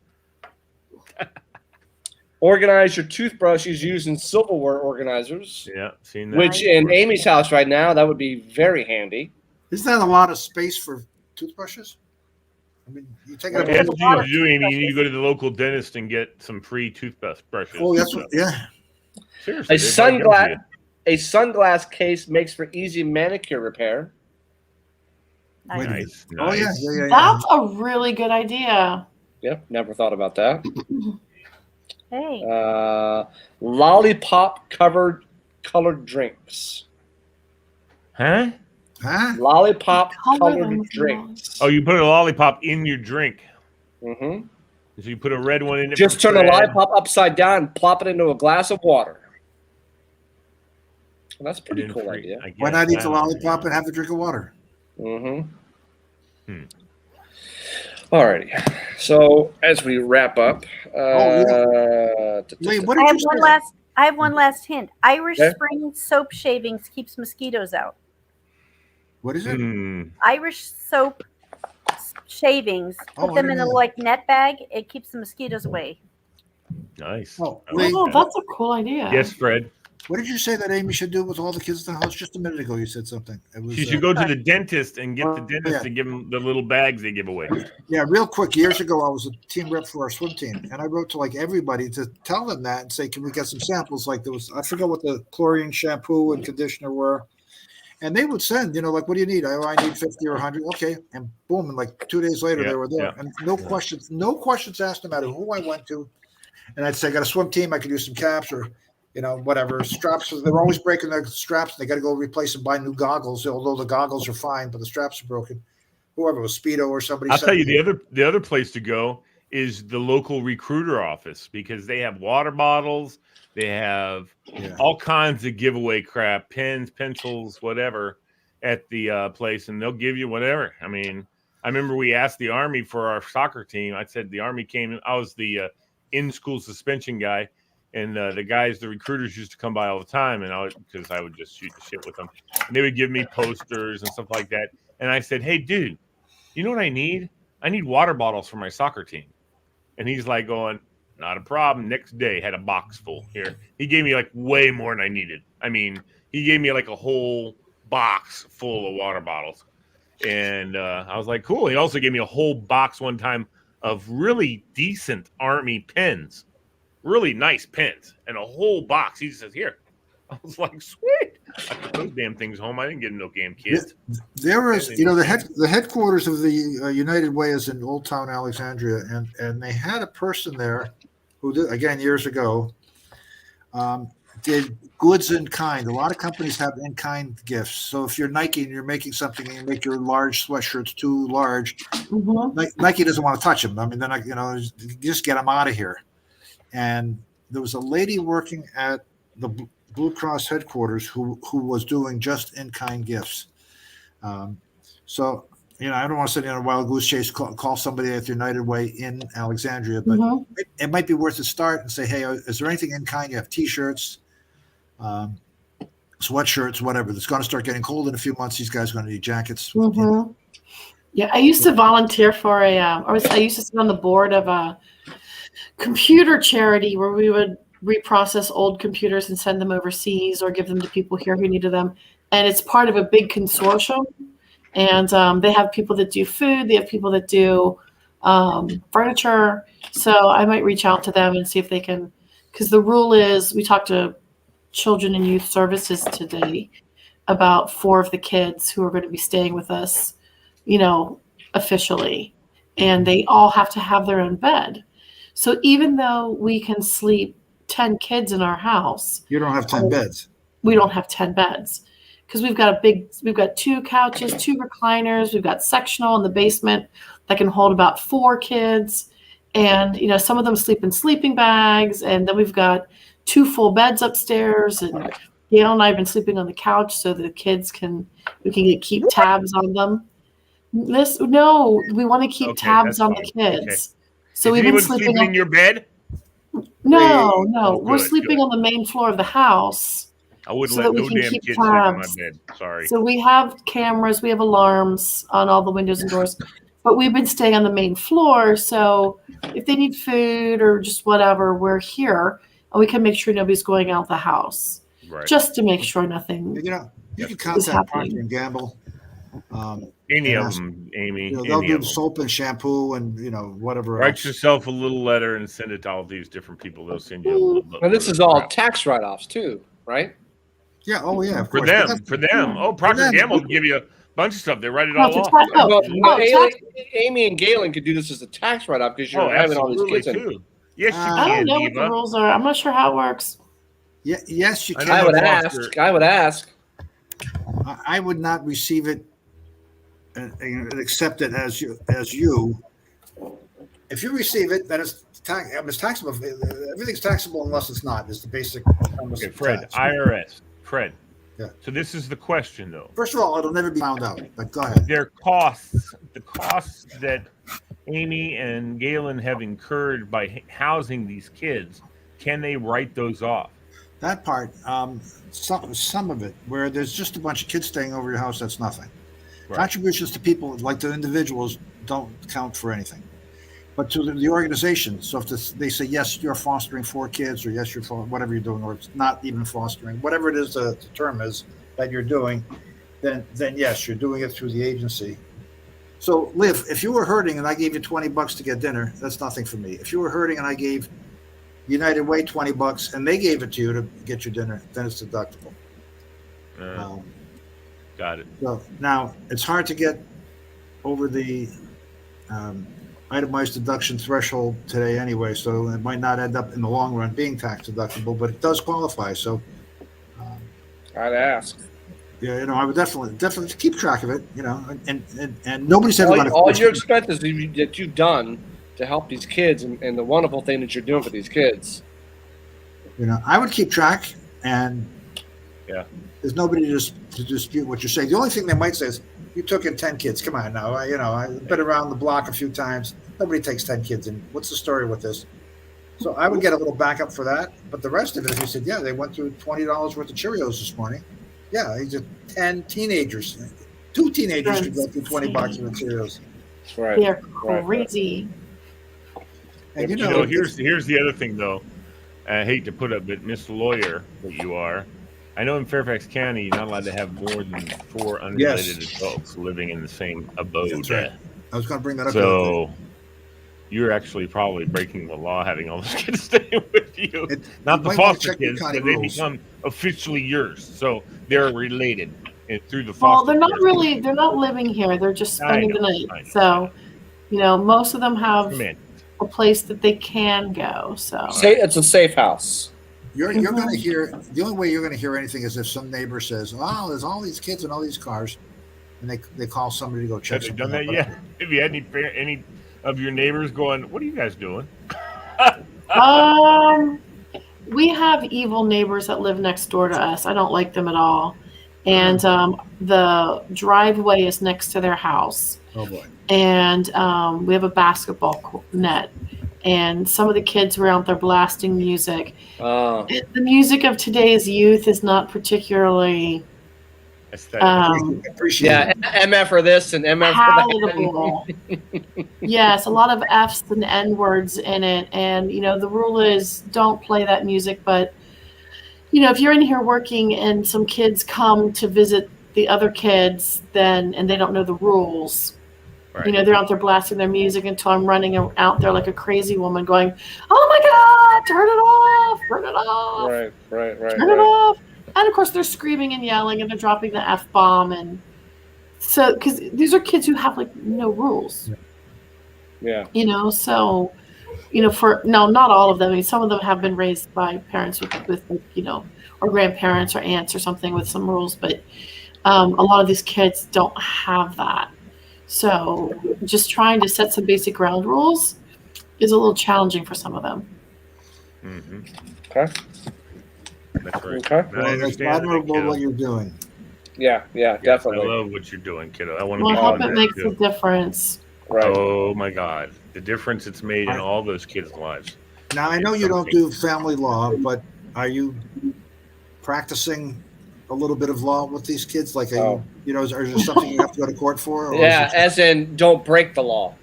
Organize your toothbrushes using silverware organizers. Yeah, seen that. Which in Amy's house right now, that would be very handy. Isn't that a lot of space for toothbrushes? I mean, you take What it. you up. have to do is you, Amy, you need to go to the local dentist and get some free toothbrushes. Oh, that's what. Yeah. Seriously. A they break them to sunglass case makes for easy manicure repair. you. Wait a minute. Nice. Oh yeah, nice. yeah. That's a really good idea. Yep, never thought about that. Hey. Lollipop covered colored drinks. Huh? Huh? Lollipop Color them colored with drinks. Oh, you put a lollipop in your drink. hmm So you put a red one in it. Just for turn a Fred. lollipop upside down and plop it into a glass of water. Well, that's a And pretty then cool free- idea. I Why guess not eat the that- lollipop and have a drink of water? Mm-hmm. Alrighty. So as we wrap up, Wait, what did you say? I have one last hint. Irish Okay. Spring soap shavings keeps mosquitoes out. What is it? Hmm. Irish soap shavings. Oh, Put I them didn't in a know. like net bag. It keeps the mosquitoes away. Nice. Oh, I like wait. Oh, that. that's a cool idea. Yes, Fred. What did you say that Amy should do with all the kids in the house? Just a minute ago, you said something. It was, She should go to the dentist and get the Oh, dentist yeah. to give them the little bags they give away. Yeah, real quick. Years ago, I was a team rep for our swim team, and I wrote to like everybody to tell them that and say, "Can we get some samples?" Like there was, I forgot what the chlorine shampoo and conditioner were, And they would send, like, what do you need? I need 50 or 100. Okay. And boom. And like 2 days later, Yeah, they were there. yeah. And no questions asked, no matter who I went to. And I'd say, I got a swim team. I could use some caps or, whatever. Straps. They're always breaking their straps. And they got to go replace and buy new goggles, although the goggles are fine, but the straps are broken. Whoever it was, Speedo or somebody. I'll tell you, the other place to go is the local recruiter office, because they have water bottles. They have all kinds of giveaway crap, pens, pencils, whatever, at the place, and they'll give you whatever. I mean, I remember we asked the Army for our soccer team. I said the Army came. I was the in-school suspension guy, and the recruiters used to come by all the time, and because I would just shoot the shit with them, and they would give me posters and stuff like that. And I said, "Hey, dude, you know what I need? I need water bottles for my soccer team." And he's like going, "Not a problem." Next day, had a box full. Here, he gave me like way more than I needed. I mean, he gave me like a whole box full of water bottles, and I was like, "Cool." He also gave me a whole box one time of really decent Army pens, really nice pens, and a whole box. He just says, "Here." I was like, "Sweet." I took those damn things home. I didn't get no damn kids. There is, the headquarters of the United Way is in Old Town Alexandria, and they had a person there who did, again, years ago, did goods in kind. A lot of companies have in kind gifts. So if you're Nike and you're making something and you make your large sweatshirts too large, Nike doesn't want to touch them. I mean, they're not, just get them out of here. And there was a lady working at the Blue Cross headquarters who was doing just in-kind gifts. So, I don't want to sit in a wild goose chase, call somebody at the United Way in Alexandria, but it might be worth a start and say, "Hey, is there anything in kind? You have T-shirts, sweatshirts, whatever. It's going to start getting cold in a few months. These guys are going to need jackets." Yeah, I used to volunteer for I used to sit on the board of a computer charity where we would reprocess old computers and send them overseas or give them to people here who needed them. And it's part of a big consortium. And they have people that do food. They have people that do furniture. So I might reach out to them and see if they can, because the rule is, we talked to Children and Youth Services today about 4 of the kids who are going to be staying with us, officially. And they all have to have their own bed. So even though we can sleep 10 kids in our house, You don't have 10 beds. we don't have 10 beds, because we've got 2 couches, 2 recliners. We've got sectional in the basement that can hold about 4 kids. And, some of them sleep in sleeping bags. And then we've got 2 full beds upstairs. And Gail and I have been sleeping on the couch so the kids we can keep tabs on them. No, we want to keep tabs on the kids. Okay. So Is we've been anyone sleeping in your bed? No, Oh, we're good, sleeping good. on the main floor of the house. I wouldn't So let that we no can damn keep kids sleep in my tabs. bed. Sorry. So we have cameras, we have alarms on all the windows and doors, but we've been staying on the main floor. So if they need food or just whatever, we're here, and we can make sure nobody's going out the house, Right. just to make sure nothing. You can contact happening. Procter & Gamble. Any and of ask- them, Amy. They'll Any do of the them. soap and shampoo and whatever Write else. yourself a little letter and send it to all these different people. They'll send you a little book. And this is all tax write-offs too, right? Yeah. Oh, yeah. Of for course. them. But For them. Oh, Procter them. Gamble will give you a bunch of stuff. They write it No, all for off. tax- oh, But oh, tax- Amy and Galen could do this as a tax write-off because you're Oh, having all these absolutely kids in. too. Yes, you I can, don't know what the Eva. rules are. I'm not sure how it works. Yeah, yes, you I can. I know would Foster. ask. I would ask. I would not receive it and accept it as you. If you receive it, then it's taxable. Everything's taxable unless it's not. Is the basic premise Okay, of Fred, tax. IRS. Fred. Yeah. So this is the question, though. First of all, it'll never be found out. But go ahead. Their costs, the costs that Amy and Galen have incurred by housing these kids, can they write those off? That part, some of it, where there's just a bunch of kids staying over your house, that's nothing. Right. Contributions to people, like the individuals, don't count for anything. But to the organization, so if they say, yes, you're fostering 4 kids, or yes, you're whatever you're doing, or it's not even fostering, whatever it is the term is that you're doing, then yes, you're doing it through the agency. So, Liv, if you were hurting and I gave you $20 to get dinner, that's nothing for me. If you were hurting and I gave United Way $20 and they gave it to you to get your dinner, then it's deductible. Got it. So now it's hard to get over the itemized deduction threshold today anyway, so it might not end up in the long run being tax deductible, but it does qualify. So, um, I'd ask. yeah, I would definitely keep track of it, and nobody's ever going to All your expenses that you've done to help these kids and the wonderful thing that you're doing for these kids. I would keep track, and Yeah. there's nobody to dispute what you're saying. The only thing they might say is, you took in 10 kids. Come on now. I've been around the block a few times. Nobody takes 10 kids in. What's the story with this? So I would get a little backup for that. But the rest of it, if you said, yeah, they went through $20 worth of Cheerios this morning. Yeah, these are 10 teenagers. 2 teenagers could go through 20 boxes of Cheerios. Right. They're crazy. And here's the other thing though. I hate to put up, but Miss Lawyer that you are, I know in Fairfax County you're not allowed to have more than 4 unrelated adults living in the same abode. That's right. I was going to bring that up. So you're actually probably breaking the law having all those kids staying with you. Not the foster kids, but they become officially yours. So they're related through the foster. Well, they're not really. They're not living here. They're just spending the night. So, most of them have a place that they can go. So it's a safe house. You're going to hear, the only way you're going to hear anything is if some neighbor says, "Oh, there's all these kids and all these cars," and they call somebody to go check. Have they done that yet? Have you had any of your neighbors going, "What are you guys doing?" We have evil neighbors that live next door to us. I don't like them at all, and the driveway is next to their house. Oh boy! And we have a basketball net. And some of the kids were out there blasting music. The music of today's youth is not particularly appreciate MF for this and MF palatable. for that. Yes, a lot of F's and N words in it. And, the rule is don't play that music. But, if you're in here working and some kids come to visit the other kids, and they don't know the rules, right. They're out there blasting their music until I'm running out there like a crazy woman going, "Oh my God, turn it off, turn it off." Right. Turn it off. And of course they're screaming and yelling and they're dropping the F-bomb. And so, because these are kids who have like no rules. Yeah. So, not all of them. I mean, some of them have been raised by parents with or grandparents or aunts or something with some rules. But a lot of these kids don't have that. So just trying to set some basic ground rules is a little challenging for some of them. Mm-hmm. Okay. That's right. Okay. Well, it's admirable what you're doing. Yeah, definitely. I love what you're doing, kiddo. I want to Well, be I hope on it that makes too. a difference. Right. Oh my God, the difference it's made in all those kids' lives. Now I know you don't do family law, but are you practicing a little bit of law with these kids? Like, is there something you have to go to court for? Or Yeah, as in don't break the law.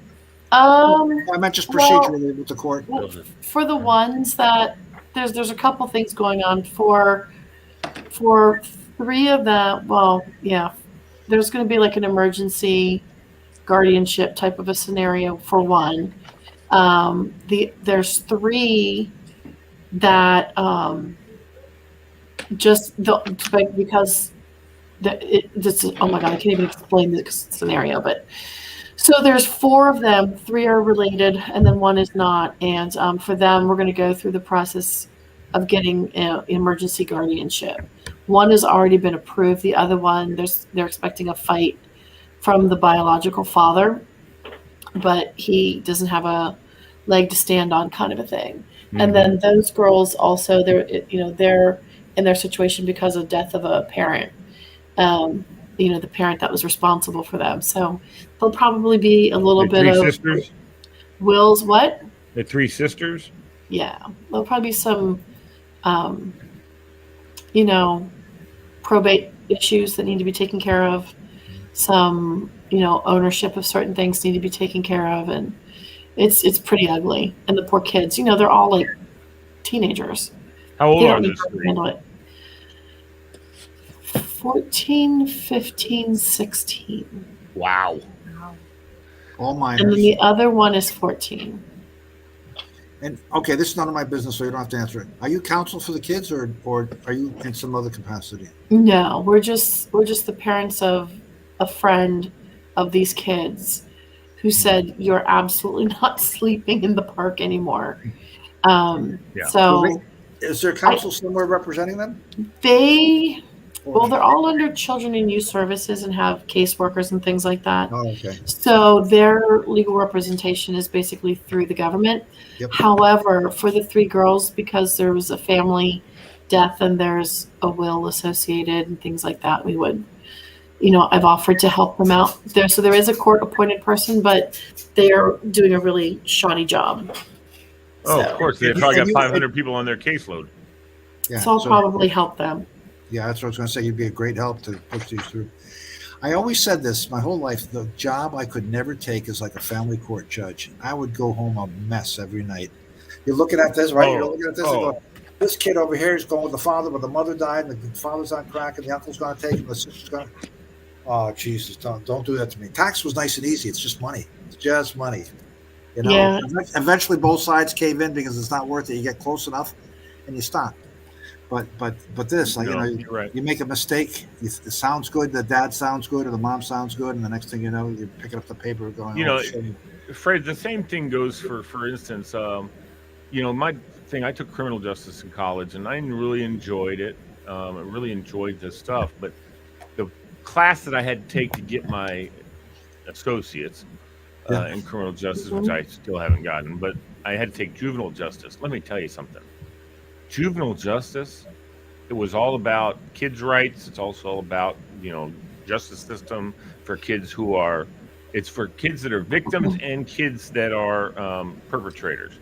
I meant just procedurally with the court. Well, for the ones that there's a couple things going on for 3 of them. Well, yeah, there's going to be like an emergency guardianship type of a scenario for one. There's 3 that because this is, oh my God, I can't even explain the scenario, but so there's 4 of them, 3 are related and then 1 is not. And for them, we're going to go through the process of getting emergency guardianship. 1 has already been approved. The other one, they're expecting a fight from the biological father, but he doesn't have a leg to stand on, kind of a thing. Mm-hmm. And then those girls also, they're in their situation because of death of a parent. The parent that was responsible for them. So there'll probably be a little bit of sisters. Will's what? The 3 sisters. Yeah, there'll probably be some, probate issues that need to be taken care of. Some, ownership of certain things need to be taken care of, and it's pretty ugly. And the poor kids, they're all like teenagers. How old are those 3? Handle it. 14, 15, 16. Wow. All minors. And then the other one is 14. And okay, this is none of my business, so you don't have to answer it. Are you counsel for the kids, or are you in some other capacity? No, we're just the parents of a friend of these kids who said you're absolutely not sleeping in the park anymore. Yeah. So Is there counsel somewhere representing them? well, they're all under Children and Youth Services and have caseworkers and things like that. Oh, okay. So their legal representation is basically through the government. Yep. However, for the 3 girls, because there was a family death and there's a will associated and things like that, we would, I've offered to help them out there. So there is a court appointed person, but they're doing a really shoddy job. Oh, So- of course. They probably got 500 people on their caseload. Yeah. So I'll probably help them. Yeah, that's what I was going to say. You'd be a great help to push these through. I always said this my whole life. The job I could never take is like a family court judge. I would go home a mess every night. You're looking at this, right? You're looking at this and going, this kid over here is going with the father, but the mother died, and the father's on crack, and the uncle's going to take him, the sister's going to. Oh, Jesus, don't do that to me. Tax was nice and easy. It's just money. It's just money. Yeah. Eventually both sides cave in because it's not worth it. You get close enough and you stop. But this, like, You're right. you make a mistake. It sounds good. The dad sounds good, or the mom sounds good, and the next thing you know, you're picking up the paper, going, Fred, the same thing goes for instance, my thing. I took criminal justice in college, and I really enjoyed it. I really enjoyed this stuff, but the class that I had to take to get my associates in criminal justice, which I still haven't gotten, but I had to take juvenile justice. Let me tell you something. Juvenile justice, it was all about kids' rights. It's also all about, justice system for kids it's for kids that are victims and kids that are perpetrators,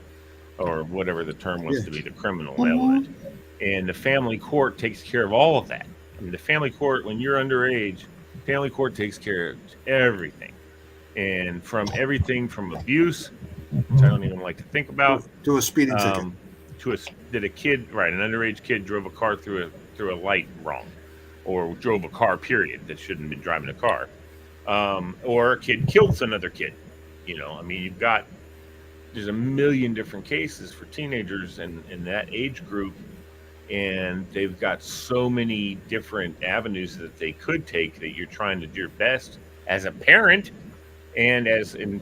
or whatever the term wants to be, the criminal element. And the family court takes care of all of that. I mean, the family court, when you're underage, family court takes care of everything. And from everything from abuse, which I don't even like to think about, to a speeding ticket. That a kid, right, an underage kid drove a car through a light wrong, or drove a car, period, that shouldn't have been driving a car, or a kid killed another kid. There's a million different cases for teenagers in that age group, and they've got so many different avenues that they could take, that you're trying to do your best as a parent, and as in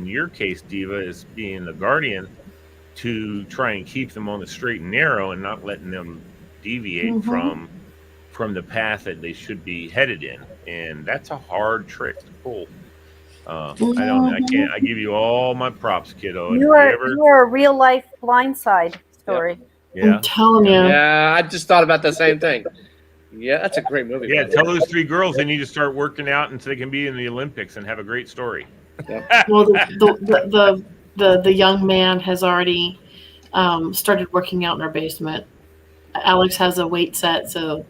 your case, Diva, as being the guardian, to try and keep them on the straight and narrow and not letting them deviate from the path that they should be headed in. And that's a hard trick to pull. I give you all my props, kiddo. You are a real life Blindside story. Yeah. I'm telling you. Yeah, I just thought about the same thing. Yeah, that's a great movie. Yeah, tell those 3 girls they need to start working out and so they can be in the Olympics and have a great story. Well, the young man has already started working out in our basement. Alex has a weight set, so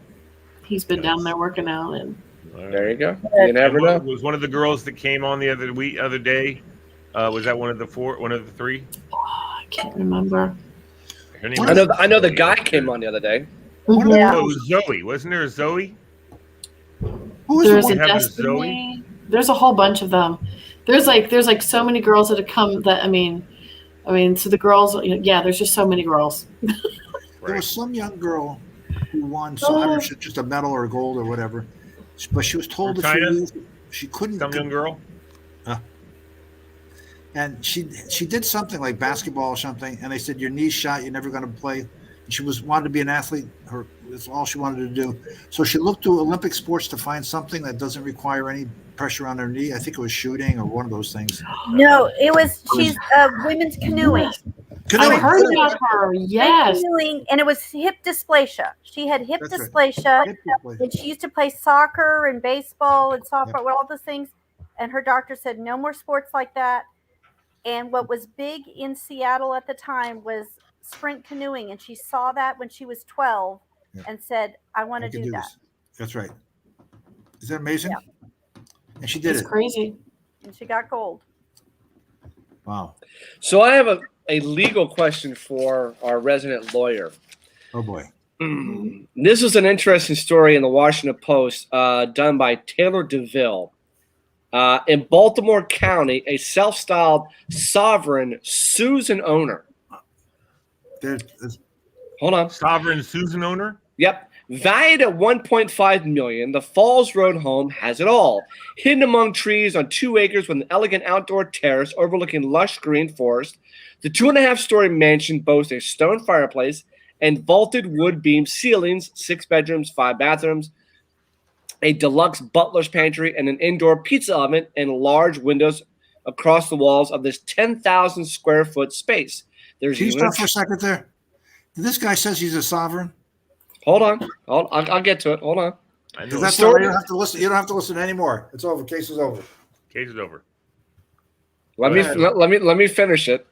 he's been down there working out. And there you go. You never know. Was one of the girls that came on the other day? Was that one of the 3? I can't remember. Her name I know the guy came on the other day. Yeah. Oh, it was Zoe. Wasn't there a Zoe? There's the a one? Destiny. There's a whole bunch of them. There's like so many girls that have come that so the girls, there's just so many girls. There was some young girl who won just a medal or a gold or whatever, but she was told that she couldn't. Some young girl. And she did something like basketball or something, and they said your knee's shot, you're never going to play. And she wanted to be an athlete. That's all she wanted to do. So she looked to Olympic sports to find something that doesn't require any pressure on her knee. I think it was shooting or one of those things. No, she's women's canoeing. I heard about her. Yes. Canoeing, and it was hip dysplasia. She had hip dysplasia, and she used to play soccer and baseball and softball, all those things. And her doctor said no more sports like that. And what was big in Seattle at the time was sprint canoeing, and she saw that when she was 12 and said, I want to do that. That's right. Is that amazing? Yeah. And she did It's crazy. And she got gold. Wow. So I have a legal question for our resident lawyer. Oh, boy. This is an interesting story in the Washington Post done by Taylor DeVille. In Baltimore County, a self-styled sovereign sues an owner. Hold on. Sovereign Susan owner. Yep. Valued at $1.5 million, the Falls Road home has it all. Hidden among trees on 2 acres with an elegant outdoor terrace overlooking lush green forest, the 2.5-story mansion boasts a stone fireplace and vaulted wood beam ceilings, 6 bedrooms, 5 bathrooms, a deluxe butler's pantry, and an indoor pizza oven, and large windows across the walls of this 10,000 square foot space. There's Can you even stop for a second there? This guy says he's a sovereign. Hold on. I'll get to it. Hold on. I know. That's all right. You don't have to listen. You don't have to listen anymore. It's over. Case is over. Case is over. Let me finish it.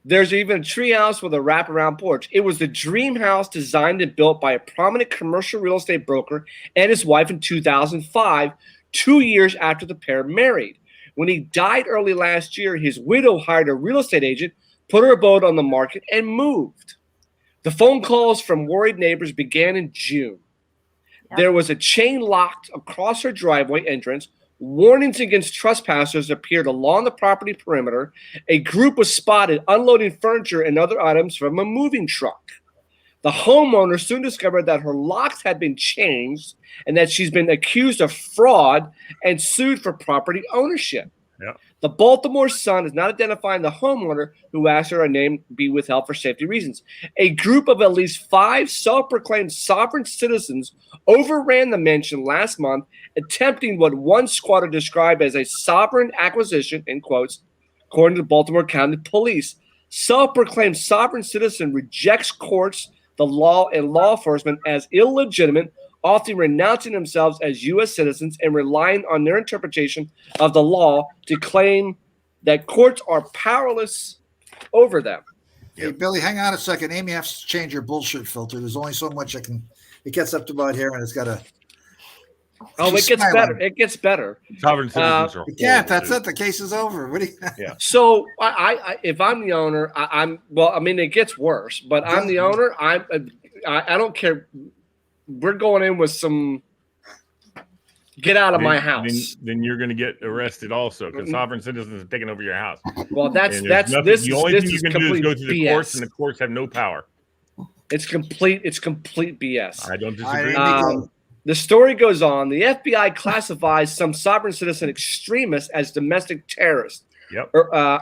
There's even a treehouse with a wraparound porch. It was the dream house designed and built by a prominent commercial real estate broker and his wife in 2005, 2 years after the pair married. When he died early last year, his widow hired a real estate agent, put her abode on the market, and moved. The phone calls from worried neighbors began in June. Yep. There was a chain locked across her driveway entrance. Warnings against trespassers appeared along the property perimeter. A group was spotted unloading furniture and other items from a moving truck. The homeowner soon discovered that her locks had been changed and that she's been accused of fraud and sued for property ownership. Yep. The Baltimore Sun is not identifying the homeowner, who asked her name be withheld for safety reasons. A group of at least 5 self-proclaimed sovereign citizens overran the mansion last month, attempting what one squatter described as a sovereign acquisition, in quotes, according to Baltimore County Police. Self-proclaimed sovereign citizen rejects courts, the law, and law enforcement as illegitimate, often renouncing themselves as U.S. citizens and relying on their interpretation of the law to claim that courts are powerless over them. Hey, Billy, hang on a second. Amy has to change your bullshit filter. There's only so much it gets up to about here, and it's got to. Oh, it gets better. It gets better. Sovereign citizens are Yeah, horrible, that's dude. it. The case is over. What do you? Yeah. So I if I'm the owner, it gets worse. But I'm the owner. I don't care. We're going in with some. Get out of my house. Then you're going to get arrested also because sovereign citizens are taking over your house. Well, The only thing you can do is go to the courts, and the courts have no power. It's complete BS. I don't disagree. The story goes on. The FBI classifies some sovereign citizen extremists as domestic terrorists. Yep.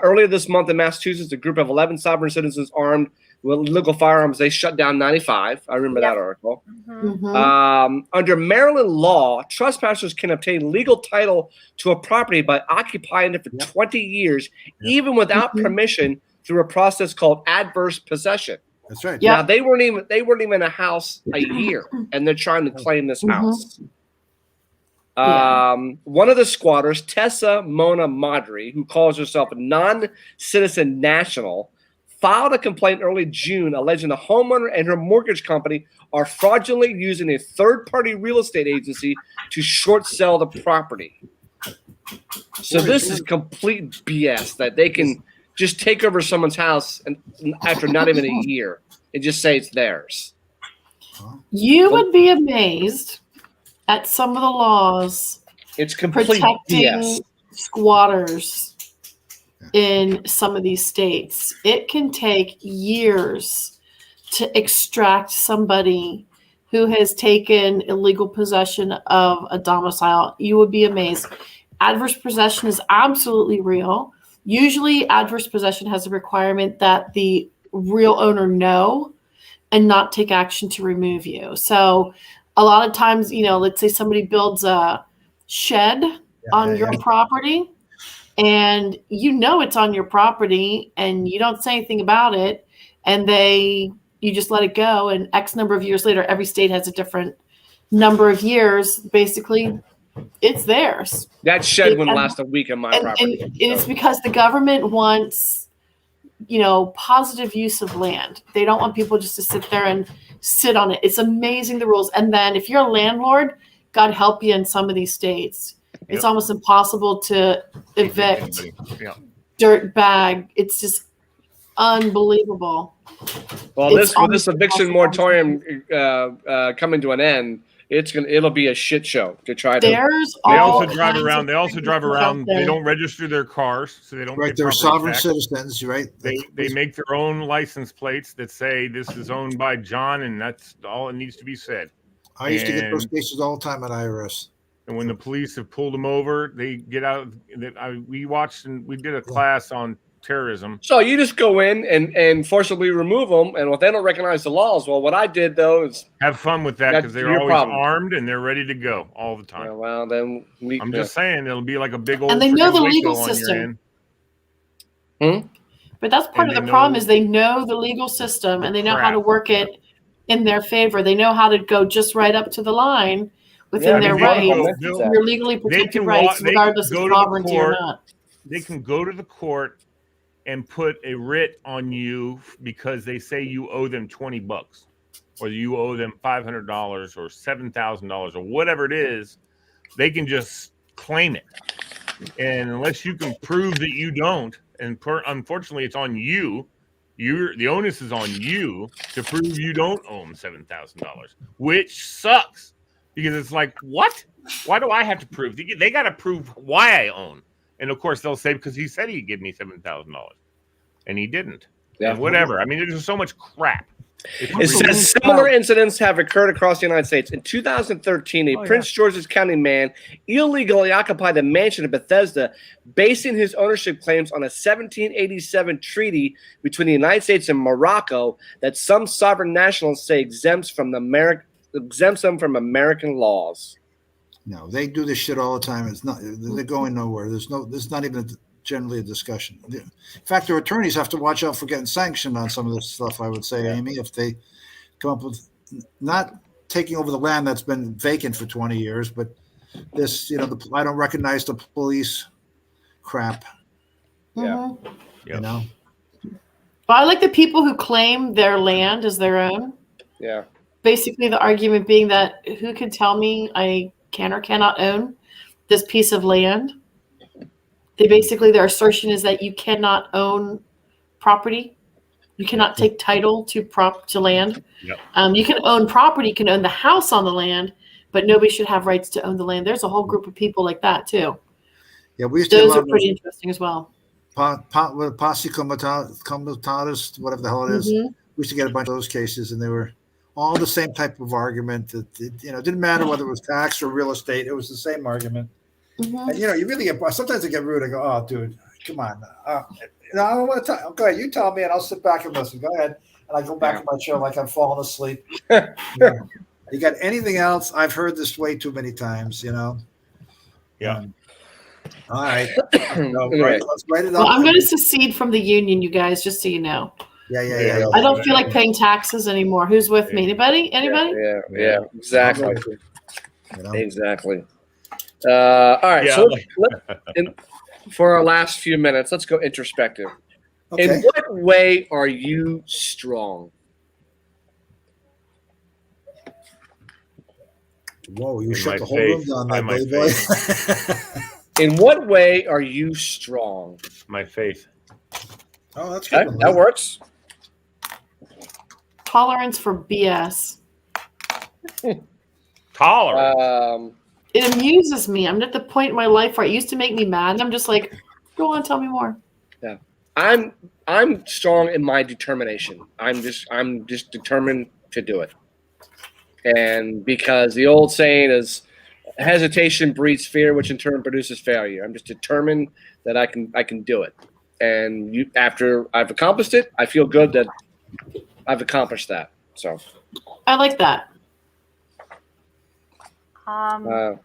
Earlier this month in Massachusetts, a group of 11 sovereign citizens armed with illegal firearms, they shut down 95. I remember that article. Mm-hmm. Under Maryland law, trespassers can obtain legal title to a property by occupying it for 20 years, even without permission, through a process called adverse possession. That's right. Now they weren't even in a house a year, and they're trying to claim this house. One of the squatters, Tessa Mona Madri, who calls herself a non-citizen national, filed a complaint early June alleging the homeowner and her mortgage company are fraudulently using a third-party real estate agency to short sell the property. So this is complete BS that they can just take over someone's house and after not even a year and just say it's theirs. You would be amazed at some of the laws It's complete protecting BS. squatters in some of these states. It can take years to extract somebody who has taken illegal possession of a domicile. You would be amazed. Adverse possession is absolutely real. Usually adverse possession has a requirement that the real owner know and not take action to remove you. So a lot of times, let's say somebody builds a shed on your property and it's on your property and you don't say anything about it and you just let it go, and X number of years later, every state has a different number of years. Basically, it's theirs. That shed wouldn't last a week on my property. And it's because the government wants, positive use of land. They don't want people just to sit there and sit on it. It's amazing, the rules. And then if you're a landlord, God help you in some of these states. It's almost impossible to evict dirt bag. It's just unbelievable. Well, this eviction moratorium coming to an end, it'll be a shit show to try to. There's They all also drive kinds around. of They also things drive out around. They there. don't register their cars, so they don't. Right, pay they're property sovereign tax. citizens, right? They make their own license plates that say this is owned by John, and that's all it needs to be said. I used to get those and- cases all the time at IRS. And when the police have pulled them over, they get out. We watched and we did a class on terrorism. So you just go in and forcibly remove them, and if they don't recognize the laws, well, what I did though is Have fun with that That's because they're your always problem. armed and they're ready to go all the time. well, then we. I'm just saying it'll be like a big old. And they know freaking the Waco legal on your system. end. But that's part And of the they problem know is they know the legal system and they know how to crap. work it in their favor. They know how to go just right up to the line within Yeah, their they can rights, go- your legally protected can rights, they can regardless of go to the sovereignty or court. not. They can go to the court and put a writ on you because they say you owe them $20 or you owe them $500 or $7,000 or whatever it is. They can just claim it, and unless you can prove that you don't, and unfortunately it's on you, the onus is on you to prove you don't owe them $7,000, which sucks because it's like, what? Why do I have to prove? They got to prove why I own. And of course, they'll say because he said he'd give me $7,000, and he didn't. Yeah. And whatever. I mean, there's just so much crap. It's It says ridiculous. similar incidents have occurred across the United States. In 2013, a Prince George's County man illegally occupied a mansion in Bethesda, basing his ownership claims on a 1787 treaty between the United States and Morocco that some sovereign nationals say exempts them from American laws. No, they do this shit all the time. It's not. They're going nowhere. There's not even generally a discussion. In fact, their attorneys have to watch out for getting sanctioned on some of this stuff. I would say, Amy, if they come up with not taking over the land that's been vacant for 20 years, but this, I don't recognize the police crap. Yeah. Mhm. You know, But I like the people who claim their land as their own. Yeah. Basically, the argument being that who can tell me I can or cannot own this piece of land? Their assertion is that you cannot own property. You cannot take title to land. Yep. You can own property, you can own the house on the land, but nobody should have rights to own the land. There's a whole group of people like that too. yeah, we used to Those have are pretty interesting as well. posse comitatus, whatever the hell it is. Mhm. We used to get a bunch of those cases, and they were all the same type of argument. That it didn't matter whether it was tax or real estate; it was the same argument. Mhm. And you really get sometimes I get rude. I go, "Oh, dude, come on." I don't want to talk. Go ahead, you tell me, and I'll sit back and listen. Go ahead, and I go back in my chair like I'm falling asleep. You got anything else? I've heard this way too many times. Yeah. All right. Anyway. Let's write it Well, up. I'm going to secede from the union, you guys, just so you know. Yeah. I don't feel like paying taxes anymore. Who's with me? Anybody? Yeah, exactly. You know? Exactly. All right. Yeah. So for our last few minutes, let's go introspective. Okay. In what way are you strong? Whoa, you In shut my the whole room faith. down By there, my buddy boy. In what way are you strong? My faith. Oh, that's good. Okay, that works. Tolerance for BS. Tolerance. It amuses me. I'm at the point in my life where it used to make me mad. And I'm just like, go on, tell me more. I'm strong in my determination. I'm just determined to do it. And because the old saying is hesitation breeds fear, which in turn produces failure. I'm just determined that I can do it. And after I've accomplished it, I feel good that I've accomplished that. So I like that. I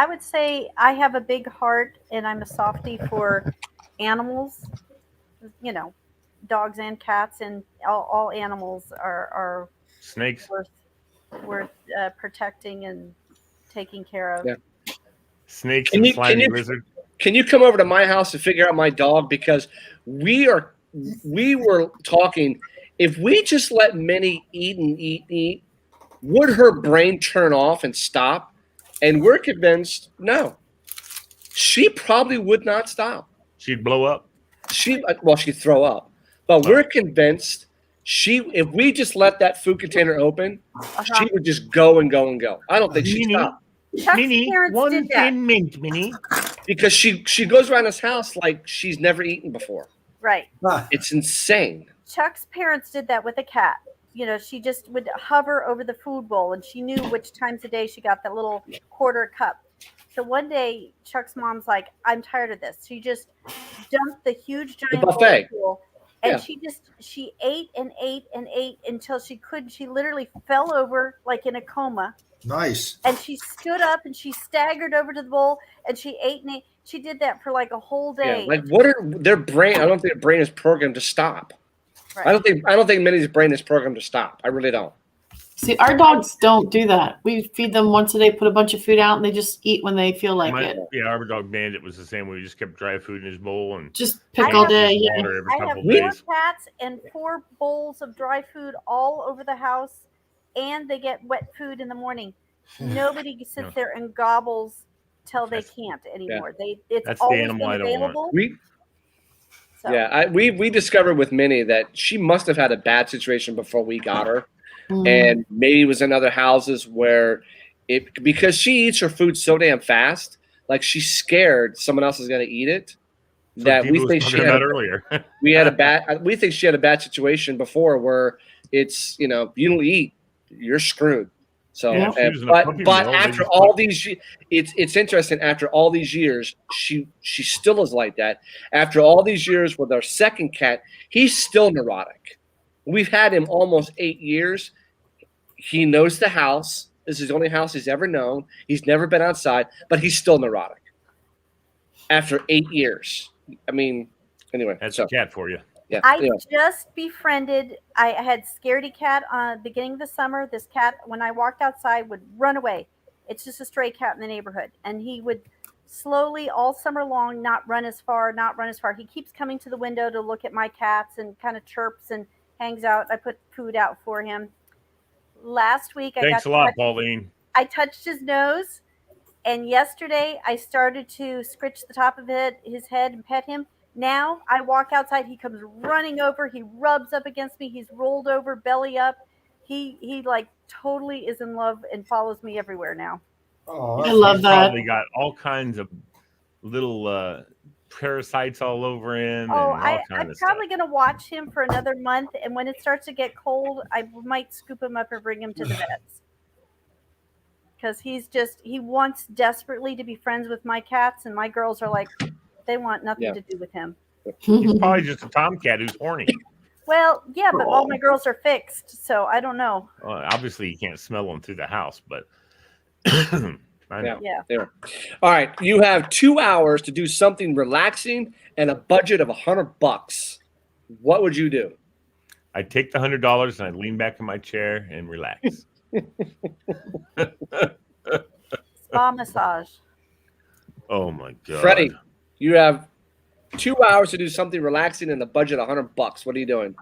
would say I have a big heart and I'm a softie for animals, dogs and cats, and all animals are Snakes. worth protecting and taking care of. Yeah. Snakes Can and you- slimy can you- lizard. can you come over to my house to figure out my dog? Because we were talking, if we just let Minnie eat, would her brain turn off and stop? And we're convinced, no, she probably would not stop. She'd blow up. She'd throw up. But we're convinced If we just let that food container open, Uh-huh. she would just go and go and go. I don't think she'd Minnie, stop Chuck's Minnie, parents one did that. thin mint, Minnie. because she goes around this house like she's never eaten before. Right. Ah, It's insane. Chuck's parents did that with a cat. You know, she just would hover over the food bowl, and she knew which times a day she got that little quarter cup. So one day, Chuck's mom's like, "I'm tired of this." She just dumped the huge giant buffet. bowl, and Yeah. she ate and ate and ate until she couldn't. She literally fell over like in a coma, nice. and she stood up and she staggered over to the bowl and she ate and ate. She did that for like a whole Yeah. day. Like, what are their brain? I don't think their brain is programmed to stop. Right. I don't think Minnie's brain is programmed to stop. I really don't. See, our dogs don't do that. We feed them once a day, put a bunch of food out, and they just eat when they feel like it. Our dog Bandit was the same way. We just kept dry food in his bowl and Just pick I all have- day. Yeah. water every I have couple four days. cats and 4 bowls of dry food all over the house, and they get wet food in the morning. Nobody sits No. there and gobbles till they That's- can't anymore. It's That's the always animal been I don't want. available. So, We discovered with Minnie that she must have had a bad situation before we got her, Mm. and maybe it was in other houses where because she eats her food so damn fast, like she's scared someone else is going to eat it. So That Diva we was think talking she about had earlier. we think she had a bad situation before where it's you don't eat, you're screwed. So, Yeah. She was in a but puppy but mill, they after just all put- these, it's interesting. After all these years, she still is like that. After all these years with our second cat, he's still neurotic. We've had him almost 8 years. He knows the house. This is the only house he's ever known. He's never been outside, but he's still neurotic. After 8 years, I mean, anyway. That's so a cat for you. yeah. I anyway. just befriended. I had Scaredy Cat beginning of the summer. This cat, when I walked outside, would run away. It's just a stray cat in the neighborhood, and he would slowly all summer long not run as far. He keeps coming to the window to look at my cats and kind of chirps and hangs out. I put food out for him. Last week, Thanks a lot, Pauline. I touched his nose, and yesterday I started to scritch the top of his head and pet him. Now I walk outside, he comes running over, he rubs up against me, he's rolled over, belly up. He like totally is in love and follows me everywhere now. Oh, I love He's that. Probably got all kinds of little parasites all over him. Oh, and all I'm of probably going to watch him for another month, and when it starts to get cold, I might scoop him up and bring him to the vets. Because he wants desperately to be friends with my cats, and my girls are like, they want nothing Yeah. to do with him. He's probably just a tomcat who's horny. Well, yeah, but all my girls are fixed, so I don't know. Obviously, you can't smell them through the house, but I know. Yeah. There. All right, you have 2 hours to do something relaxing and a budget of $100. What would you do? I take the $100 and I lean back in my chair and relax. Spa massage. Oh my god, Freddie, you have 2 hours to do something relaxing and a budget of $100. What are you doing?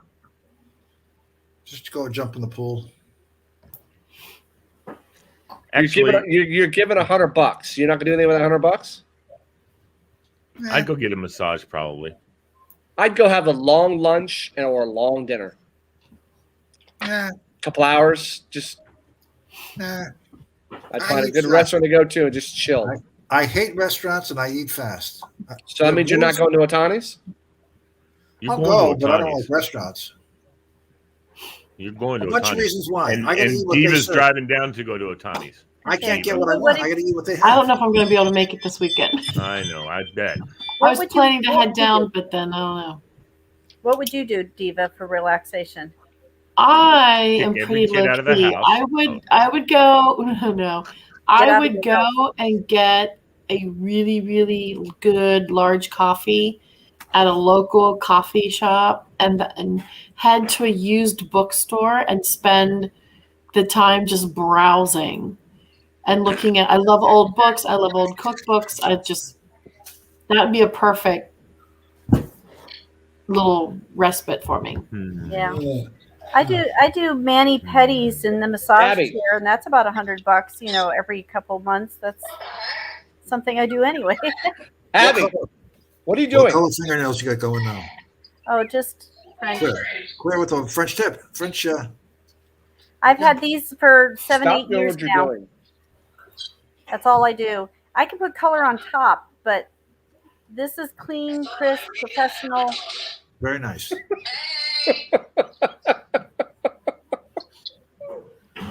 just go jump in the pool. Actually, You're giving $100. You're not gonna do anything with $100. I'd go get a massage probably. I'd go have a long lunch or a long dinner. Nah, Couple hours, just nah. I'd I find a eat good fast. restaurant to go to and just chill. I hate restaurants and I eat fast. So that means you're not going to Otani's? You're I'll going go, to but I don't Otani's. like restaurants. You're going to A bunch of Otani's. reasons why. And, I gotta and eat what they Diva's serve. driving down to go to Otani's. I can't get Okay. what I What want. do I gotta eat what they have. I don't know if I'm going to be able to make it this weekend. I know, I bet. I was would you- planning to what head would you down, do? but then I don't know. What would you do, Diva, for relaxation? I Kick am every pretty kid out of the low-key. house. I would go. No, I out of would your go and get a really, really good large coffee at a local coffee shop, and head to a used bookstore and spend the time just browsing and looking at. I love old books. I love old cookbooks. That would be a perfect little respite for me. Yeah. Yeah. I do mani pedis in the massage Abby. chair, and that's about $100, every couple months. That's something I do anyway. Abby, what are you What doing? color fingernails you got going now? Oh, just French. Clear with a French tip. French. I've had these for 7, Stop 8 doing years what you're now. doing. That's all I do. I can put color on top, but this is clean, crisp, professional. Very nice.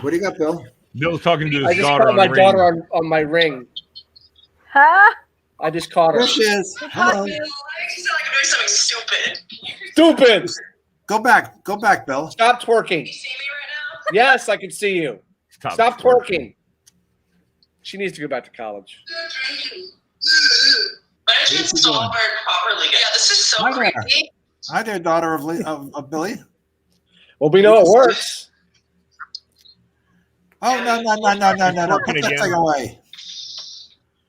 What do you got, Bill? Bill's talking to I his just daughter caught on my the ring. daughter on my ring. Huh? I just caught her. There she is. Good Hello. talk, you. You sound like I'm doing something stupid. Stupid! Go back, Bill. Stop twerking. Can you see me right Yes, I can see you. Stop twerking. She needs to go back to college. now? Why don't you install her properly? Yeah, this is so Hi there. crazy. Hi there, daughter of Billy. Well, we know it works. Oh no! Put Working that again. thing away.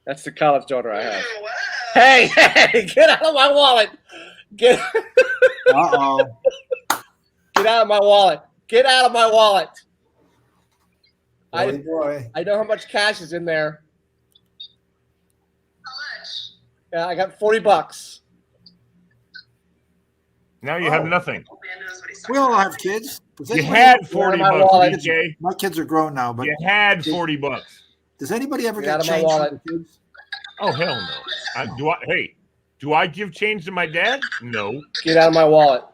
That's the college daughter I have. Wow. Hey, get out of my wallet. Get Uh-oh. get out of my wallet. Get out of my wallet. Billy boy. I know how much cash is in there. How much? Yeah, I got $40. Now you have nothing. Oh, man knows what he's We talking all about. have kids. Does You anybody- had 40 my bucks, wallet. BJ. My kids are grown now, but You had 40 bucks. does anybody ever Get get out of my change from wallet. the kids? Oh, hell no. Do I give change to my dad? No. Get out of my wallet.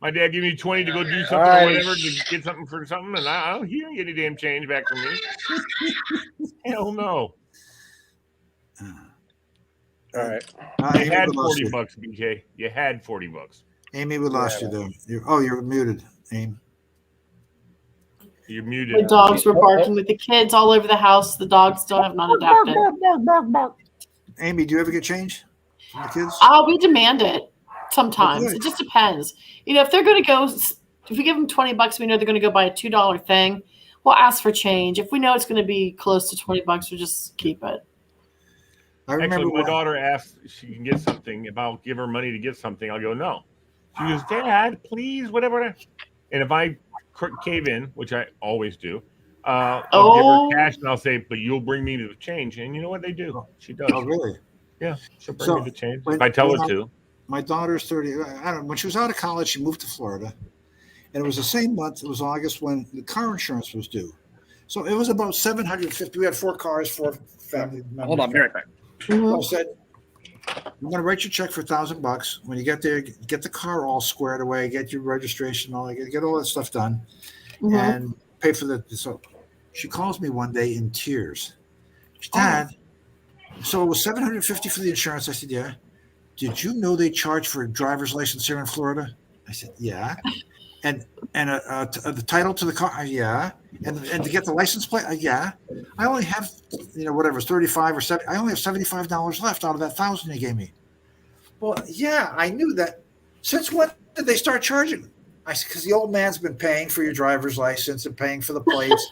My dad gave me 20 to go do something All right. or whatever, to get something for something, and I don't hear any damn change back from me. Hell no. All right. You Amy, had we lost 40 you. bucks, BJ. You had 40 bucks. Amy, we lost you there. You're muted, Amy. You're The muted. dogs were barking with the kids all over the house. The dogs still have not adapted. Amy, do you ever get change from the kids? We demand it sometimes. Okay. It just depends. If they're going to go, if we give them $20, we know they're going to go buy a $2 thing. We'll ask for change. If we know it's going to be close to $20, we'll just keep it. I remember Actually, my when- daughter asked if she can get something. If I'll give her money to get something, I'll go, no. She goes, Dad, please, whatever. And if I cave in, which I always do, I'll Oh. give her cash and I'll say, but you'll bring me the change. And you know what they do? She does. Oh, really? Yeah, she'll bring So, me the change. when- If I tell when her I- to. My daughter's 30. I don't know. When she was out of college, she moved to Florida. And it was the same month. It was August when the car insurance was due. So it was about $750. We had 4 cars, 4 family members. Hold on, be right back. Mhm. I said, I'm going to write you a check for $1,000. When you get there, get the car all squared away, get your registration, get all that stuff done, Mhm. and pay for the. So she calls me one day in tears. Dad, so it was $750 for the insurance. I said, yeah. Did you know they charge for a driver's license here in Florida? I said, yeah. And the title to the car, yeah. And to get the license plate, yeah. I only have, whatever, it's 35 or 70. I only have $75 left out of that $1,000 you gave me. Well, yeah, I knew that. Since when did they start charging? I said, because the old man's been paying for your driver's license and paying for the plates.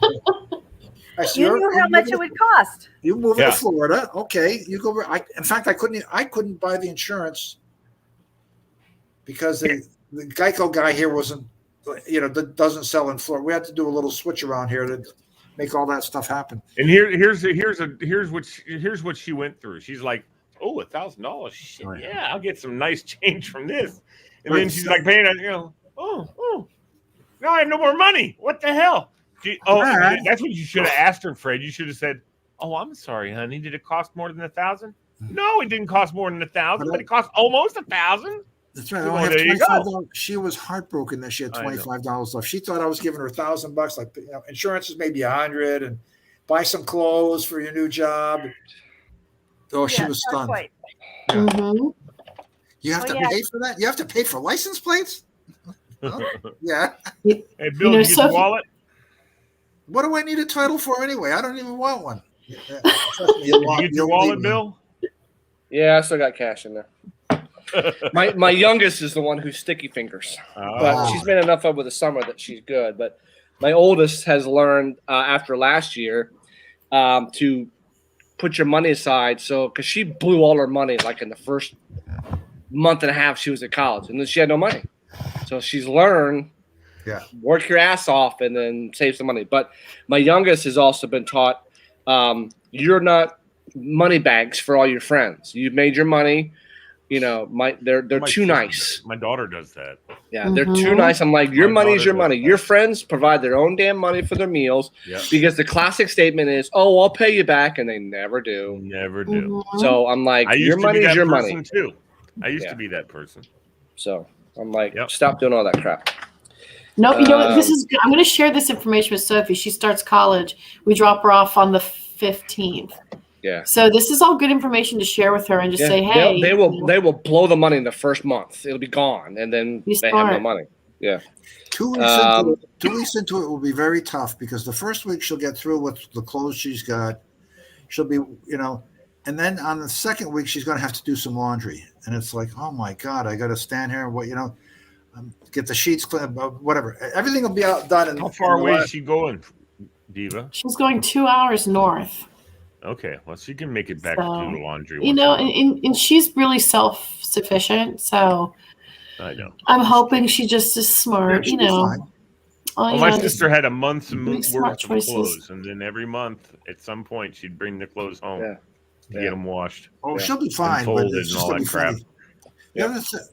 I said, You knew how much it would cost. You move Yeah. to Florida, okay? You go. In fact, I couldn't buy the insurance because the Geico guy here wasn't, doesn't sell in Florida. We had to do a little switch around here to make all that stuff happen. And here's what she went through. She's like, oh, $1,000. Shit, Right. yeah, I'll get some nice change from this. And Right. then she's like paying it, oh, now I have no more money. What the hell? Dad. That's what you should have asked her, Fred. You should have said, oh, I'm sorry, honey. Did it cost more than $1,000? No, it didn't cost more than $1,000, but it cost almost $1,000. That's right. I Well, only there you have go. $25. She was heartbroken that she had I know. $25 left. She thought I was giving her $1,000. Like, insurance is maybe $100, and buy some clothes for your new job. Oh, she Yeah, was not stunned. quite. Mhm. You have Oh, to yeah. pay for that. You have to pay for license plates. Huh? Yeah. Hey, Bill, know, did you get the Sophie- wallet? What do I need a title for anyway? I don't even want one. Yeah, trust me, Did you get your wallet, Bill? Yeah, I still got cash in there. My youngest is the one who's sticky fingers, but Oh. she's been enough over the summer that she's good. But my oldest has learned after last year to put your money aside. So because she blew all her money like in the first month and a half she was at college, and then she had no money. So she's learned, work your ass off and then save some money. But my youngest has also been taught you're not money bags for all your friends. You've made your money. they're My too sister nice. does. My daughter does that. Yeah, they're too Mhm. nice. I'm like, your My money's daughter your does money. that. Your friends provide their own damn money for their meals Yeah. because the classic statement is, "Oh, I'll pay you back," and they never do. Never do. Mhm. So I'm like, I your used to be money's that your person money. too. I used Yeah. to be that person. So I'm like, Yep. stop doing all that crap. No, you know what? This Um, is. I'm going to share this information with Sophie. She starts college. We drop her off on the 15th. Yeah. So this is all good information to share with her and just Yeah, say, hey, they will blow the money in the first month. It'll be gone, and then Be they have no smart. money. Yeah. 2 weeks into it, 2 weeks into it will be very tough because the first week she'll get through with the clothes she's got. She'll be, and then on the second week she's going to have to do some laundry, and it's like, oh my God, I got to stand here and get the sheets clean, whatever. Everything will be out done. How far away is she going, Diva? she's going 2 hours north. Okay, well, she can make it back to So, do the laundry. You once know, in a while. and she's really self-sufficient. So I know. I'm hoping she just is smart, Yeah, she'll be fine. Well, my sister had a month's make smart worth of choices. clothes, and then every month, at some point, she'd bring the clothes home Yeah. to Yeah. get them washed. Oh, Yeah. she'll be fine. But folded it's and just all gonna be that crap. funny.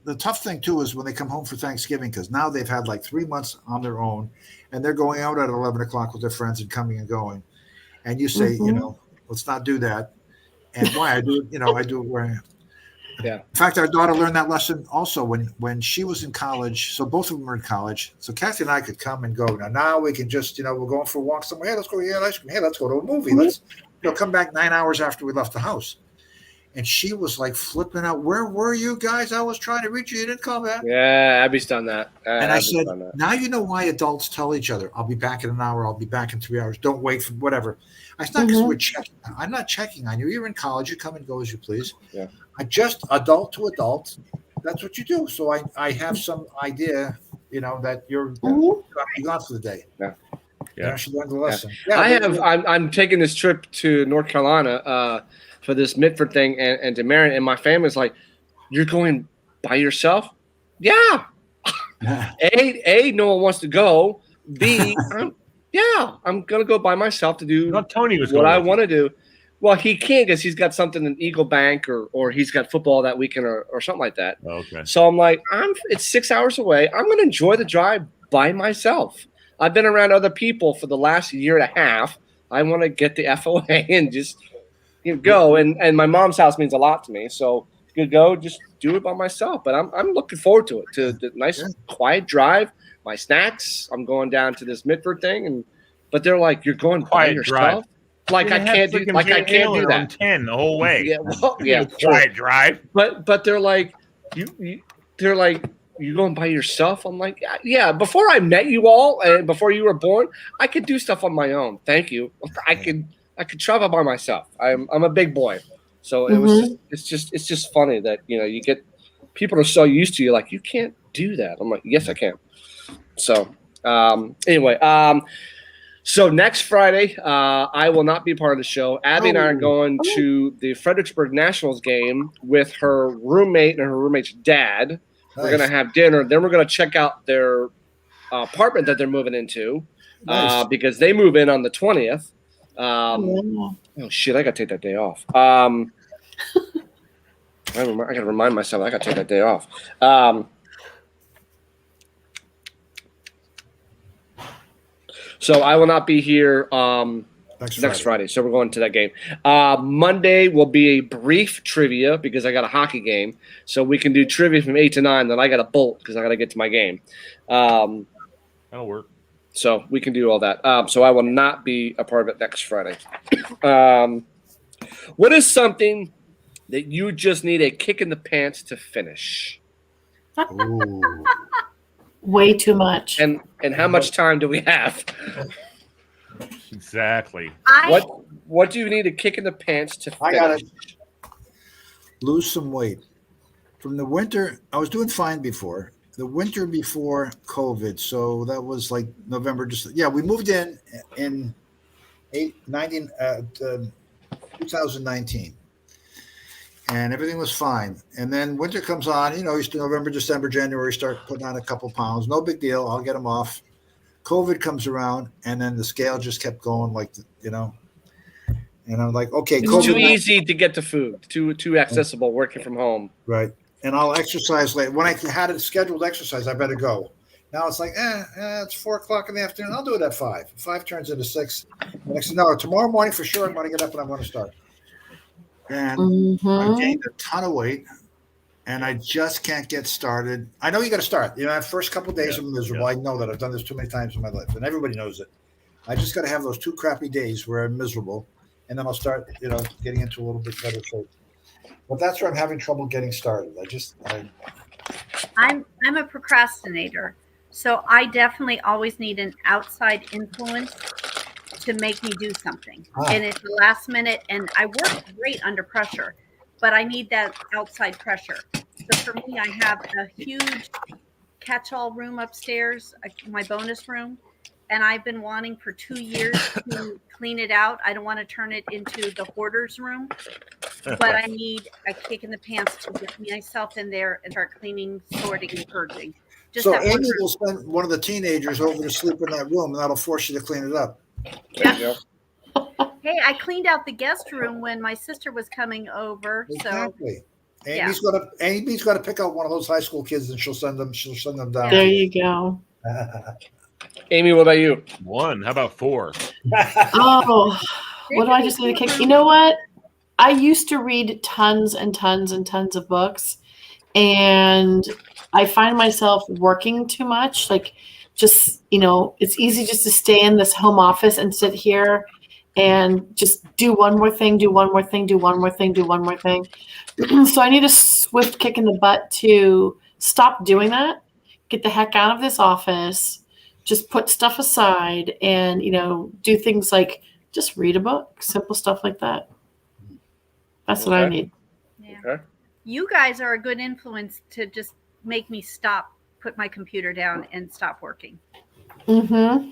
The tough thing too is when they come home for Thanksgiving, because now they've had like 3 months on their own, and they're going out at 11 o'clock with their friends and coming and going. And you say, Mhm. let's not do that. And why I do it, I do it where. Yeah. In fact, our daughter learned that lesson also when she was in college. So both of them were in college. So Kathy and I could come and go. Now we can just, we're going for a walk somewhere. Hey, let's go get ice cream. Hey, let's go to a movie. Let's come back 9 hours after we left the house. And she was like flipping out. Where were you guys? I was trying to reach you. You didn't come back. Yeah, Abby's done that. And I Abby's said, done that. now you know why adults tell each other, I'll be back in an hour. I'll be back in 3 hours. Don't wait for whatever. It's not because we're checking. I'm not checking on you. You're in college. You come and go as you please. Yeah. I just adult to adult. That's what you do. So I have some idea, that you're gone for the day. Yeah. She learned the lesson. I'm taking this trip to North Carolina for this Mitford thing and to Marion, and my family's like, you're going by yourself? Yeah. A, no one wants to go. B, I'm gonna go by myself to do Tony was what going I with want to do. Well, he can't because he's got something in Eagle Bank or he's got football that weekend or something like that. you. Okay. So I'm like, it's 6 hours away. I'm gonna enjoy the drive by myself. I've been around other people for the last year and a half. I want to get the F away and just go. And my mom's house means a lot to me. So you go, just do it by myself. But I'm looking forward to it, to the nice quiet drive, my snacks. I'm going down to this Mitford thing, but they're like, you're going by Quiet yourself. drive. Like I can't do that. 10 the whole way. Yeah, well, yeah. Quiet drive. But they're like, they're like, you going by yourself? I'm like, yeah. Before I met you all and before you were born, I could do stuff on my own. Thank you. I could travel by myself. I'm a big boy, so it's just funny that you get people are so used to you, like you can't do that. I'm like, yes, I can. So anyway, so next Friday, I will not be part of the show. Abby and I are going to the Fredericksburg Nationals game with her roommate and her roommate's dad. Nice. We're going to have dinner. Then we're going to check out their apartment that they're moving into because they move in on the 20th. Oh, shit, I got to take that day off. I got to remind myself I got to take that day off. So I will not be here next Friday. So we're going to that game. Monday will be a brief trivia because I got a hockey game. So we can do trivia from 8 to 9. Then I got to bolt because I got to get to my game. That'll work. So we can do all that. So I will not be a part of it next Friday. What is something that you just need a kick in the pants to finish? Way too much. And how much time do we have? Exactly. What do you need a kick in the pants to finish? I gotta lose some weight. From the winter, I was doing fine before. The winter before COVID, so that was like November. We moved in 2019. And everything was fine. And then winter comes on, Easter, November, December, January, start putting on a couple pounds. No big deal. I'll get them off. COVID comes around, and then the scale just kept going and I'm like, okay. It's too easy to get to food, too accessible working from home. Right. and I'll exercise late. When I had a scheduled exercise, I better go. Now it's like, it's 4:00 in the afternoon. I'll do it at 5. 5 turns into 6. The next thing, no, tomorrow morning for sure I'm going to get up and I'm going to start. And I gained a ton of weight, and I just can't get started. I know you got to start. You know, the first couple of days I'm miserable. I know that. I've done this too many times in my life, and everybody knows it. I just got to have those 2 crappy days where I'm miserable, and then I'll start, getting into a little bit better shape. But that's where I'm having trouble getting started. I'm a procrastinator, so I definitely always need an outside influence to make me do something. And it's the last minute, and I work great under pressure, but I need that outside pressure. So for me, I have a huge catch-all room upstairs, my bonus room, and I've been wanting for 2 years to clean it out. I don't want to turn it into the hoarder's room, but I need a kick in the pants to get myself in there and start cleaning, sorting, and purging. So Amy will send one of the teenagers over to sleep in that room, and that'll force you to clean it up. There you go. Hey, I cleaned out the guest room when my sister was coming over. Exactly. Amy's got to pick out one of those high school kids, and she'll send them down. There you go. Amy, what about you? 1. How about 4? Oh, what do I just need to kick? You know what? I used to read tons and tons and tons of books, and I find myself working too much. Like, just, it's easy just to stay in this home office and sit here and just do one more thing, do one more thing, do one more thing, do one more thing. So I need a swift kick in the butt to stop doing that, get the heck out of this office, just put stuff aside and, do things like just read a book, simple stuff like that. That's what I need. Yeah. Okay. You guys are a good influence to just make me put my computer down and stop working. Mm-hmm.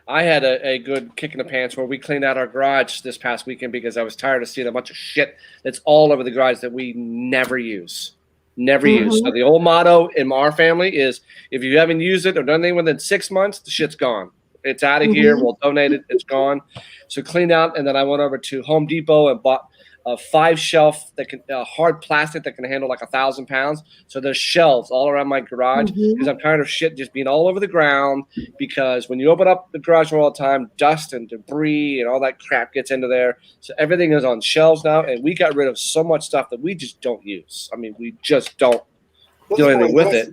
I had a good kick in the pants where we cleaned out our garage this past weekend because I was tired of seeing a bunch of shit that's all over the garage that we never use. Never use. So the old motto in our family is if you haven't used it or done anything within 6 months, the shit's gone. It's out of here. We'll donate it. It's gone. So cleaned out, and then I went over to Home Depot and bought a 5-shelf that can hard plastic that can handle like 1,000 pounds. So there's shelves all around my garage because I'm tired of shit just being all over the ground. Because when you open up the garage door all the time, dust and debris and all that crap gets into there. So everything is on shelves now, and we got rid of so much stuff that we just don't use. I mean, we just don't do anything with it.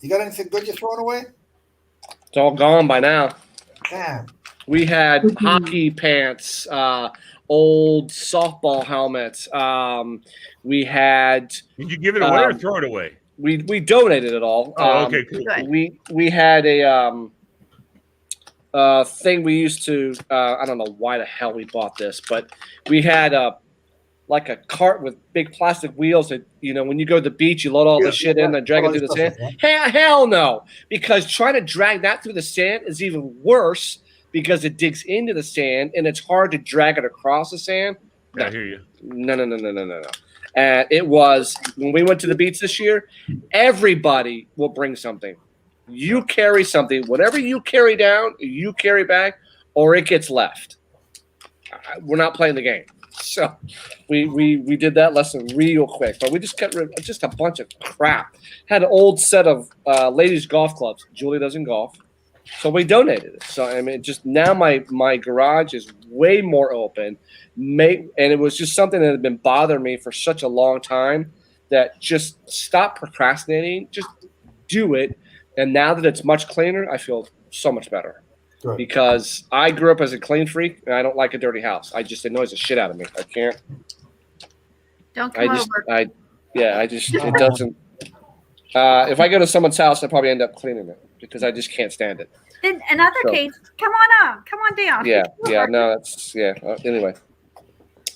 You got anything good you're throwing away? It's all gone by now. Damn. We had hockey pants, old softball helmets. We had. Did you give it away or throw it away? We donated it all. Oh, okay, cool. We had a thing we used to. I don't know why the hell we bought this, but we had like a cart with big plastic wheels that, when you go to the beach, you load all the shit in and drag it through the sand. Hell no, because trying to drag that through the sand is even worse. Because it digs into the sand and it's hard to drag it across the sand. I hear you. No. And it was when we went to the beach this year, everybody will bring something. You carry something, whatever you carry down, you carry back, or it gets left. We're not playing the game. So we did that lesson real quick, but we just got rid of just a bunch of crap. Had an old set of ladies' golf clubs. Julie doesn't golf. So we donated it. So I mean, just now my garage is way more open. And it was just something that had been bothering me for such a long time that just stop procrastinating, just do it. And now that it's much cleaner, I feel so much better. Good. Because I grew up as a clean freak and I don't like a dirty house. It annoys the shit out of me. I can't. Don't come over. It doesn't. If I go to someone's house, I probably end up cleaning it because I just can't stand it. In another case, come on up, come on down. Anyway.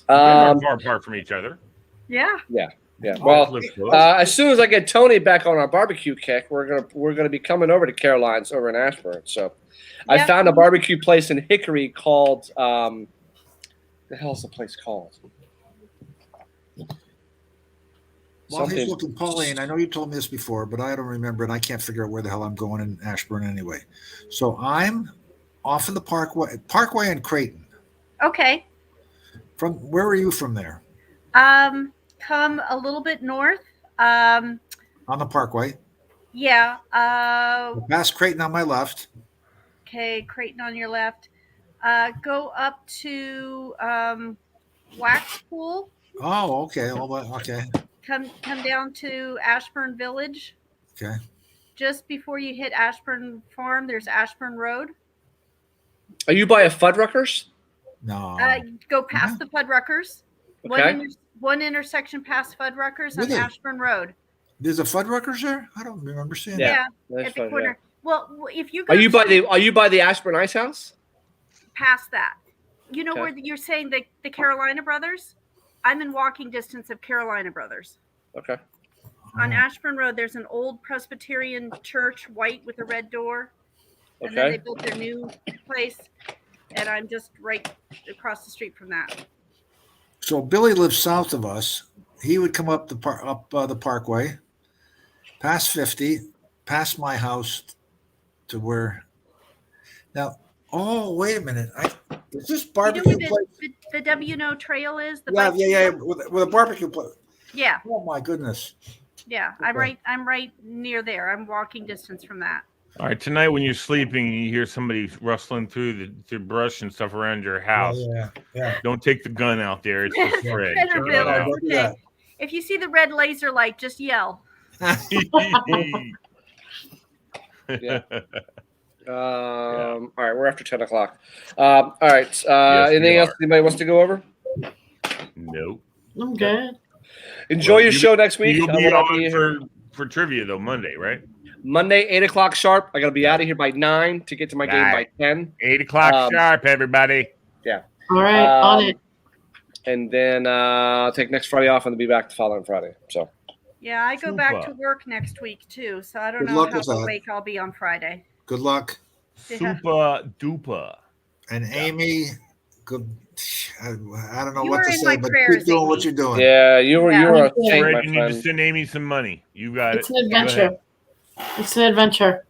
Far apart from each other. Yeah. Well, as soon as I get Tony back on our barbecue kick, we're gonna be coming over to Caroline's over in Ashburn. So, I found a barbecue place in Hickory called the hell's the place called? While he's looking, Pauline, I know you told me this before, but I don't remember, and I can't figure out where the hell I'm going in Ashburn anyway. So I'm off in the Parkway in Creighton. Okay. From where are you from there? Come a little bit north. on the Parkway. Yeah. Past Creighton on my left. Okay, Creighton on your left. Go up to Wax Pool. Oh, okay. Okay. Come down to Ashburn Village. Okay. Just before you hit Ashburn Farm, there's Ashburn Road. Are you by a Fuddruckers? No. Go past the Fuddruckers. Okay. One intersection past Fuddruckers on Really? Ashburn Road. There's a Fuddruckers there? I don't remember seeing Yeah, That's at the fine, corner. Well, if you go Are you by the Ashburn Ice House? past that, you know Okay. where you're saying the Carolina Brothers? I'm in walking distance of Carolina Brothers. Okay. On Oh. Ashburn Road, there's an old Presbyterian church, white with a red door. And then Okay. they built their new place. And I'm just right across the street from that. So Billy lives south of us. He would come up the Parkway, past 50, past my house to where. Now, oh wait a minute! Is this You know barbecue where place? the W&O trail is? The Yeah, bike yeah, trail? with a barbecue place. Yeah, Oh my goodness! yeah. Okay. I'm right near there. I'm walking distance from that. All right, tonight when you're sleeping, you hear somebody rustling through the brush and stuff around your house. Yeah. Don't take the gun out there. It's just Fred. Better Turn it Bill, out. Don't do that. If you see the red laser light, just yell. Yeah. All right, we're after 10 o'clock. All right. Yes, we Anything else are. anybody wants to go over? Nope. I'm good. Enjoy Well, your show next week. You'll I be will not on be here. for trivia though Monday, right? Monday, 8 o'clock sharp. I got to be out of here by 9 to get to my game by 10. 8 o'clock sharp, everybody. All right, on it. And then I'll take next Friday off and then be back the following Friday. So, Yeah, I go back to Super. work next week too, so I don't Good know luck how with that. awake I'll be on Friday. Good luck, Yeah. Super duper. and Amy. Good. I don't know You what were to in say, my but prayers, keep doing what Amy. you're doing. yeah, you were a Yeah. saint, Fred, my you need to friend. send Amy some money. You got It's it. an adventure. It's an adventure.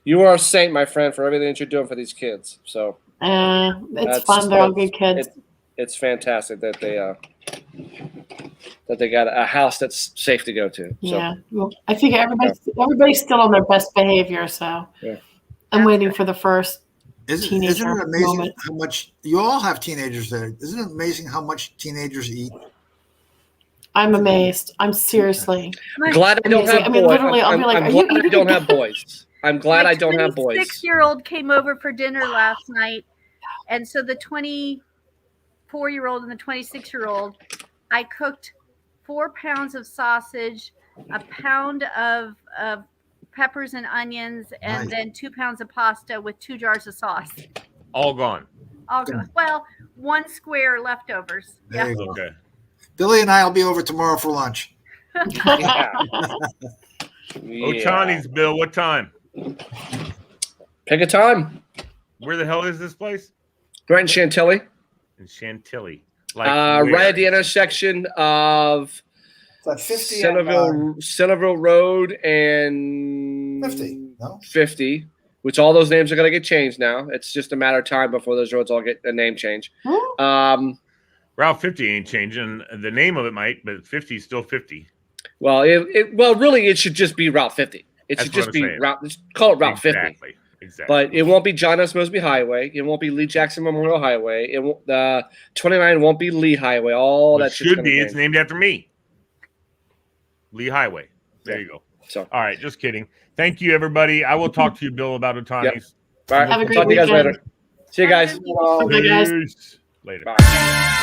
You are a saint, my friend, for everything that you're doing for these kids. So It's That's- fun. They're all good kids. it's fantastic that they got a house that's safe to go to. So Yeah. Well, I think everybody's still on their best behavior, so Yeah. I'm waiting for the first. Isn't Teenager it amazing moment. how much you all have teenagers there? Isn't it amazing how much teenagers eat? I'm amazed. I'm seriously. glad I don't Amazing. have I mean, boys. literally, I'll be like, I'm "Are you glad I eating?" don't have boys. I'm glad I don't have boys. 6-year-old came over for dinner last night, and so the 24-year-old and the 26-year-old, I cooked 4 pounds of sausage, a pound of peppers and onions, and Nice. then 2 pounds of pasta with 2 jars of sauce. All gone. Well, 1 square leftovers. There Yeah. you go. Okay. Billy and I will be over tomorrow for lunch. Yeah. Otani's Bill, what time? Pick a time. Where the hell is this place? Right in Chantilly. In Chantilly. Like Right where? at the intersection of It's at 50 Centerville Road and 50, no? 50, which all those names are going to get changed now. It's just a matter of time before those roads all get a name change. Route 50 ain't changing. The name of it might, but 50 is still 50. Well, really, it should just be Route 50. It That's should what just I'm be saying. just call it Route 50. Exactly. But it won't be John S. Mosby Highway. It won't be Lee Jackson Memorial Highway. It won't. The 29 won't be Lee Highway. All It that shit's should gonna be. change. It's named after me. Lee Highway. There you go. So, All right, just kidding. Thank you, everybody. I will talk to you, Bill, about Otani's. all right. Have a great Talk to you guys weekend. later. See you guys. Bye, guys. Peace. Later. Bye.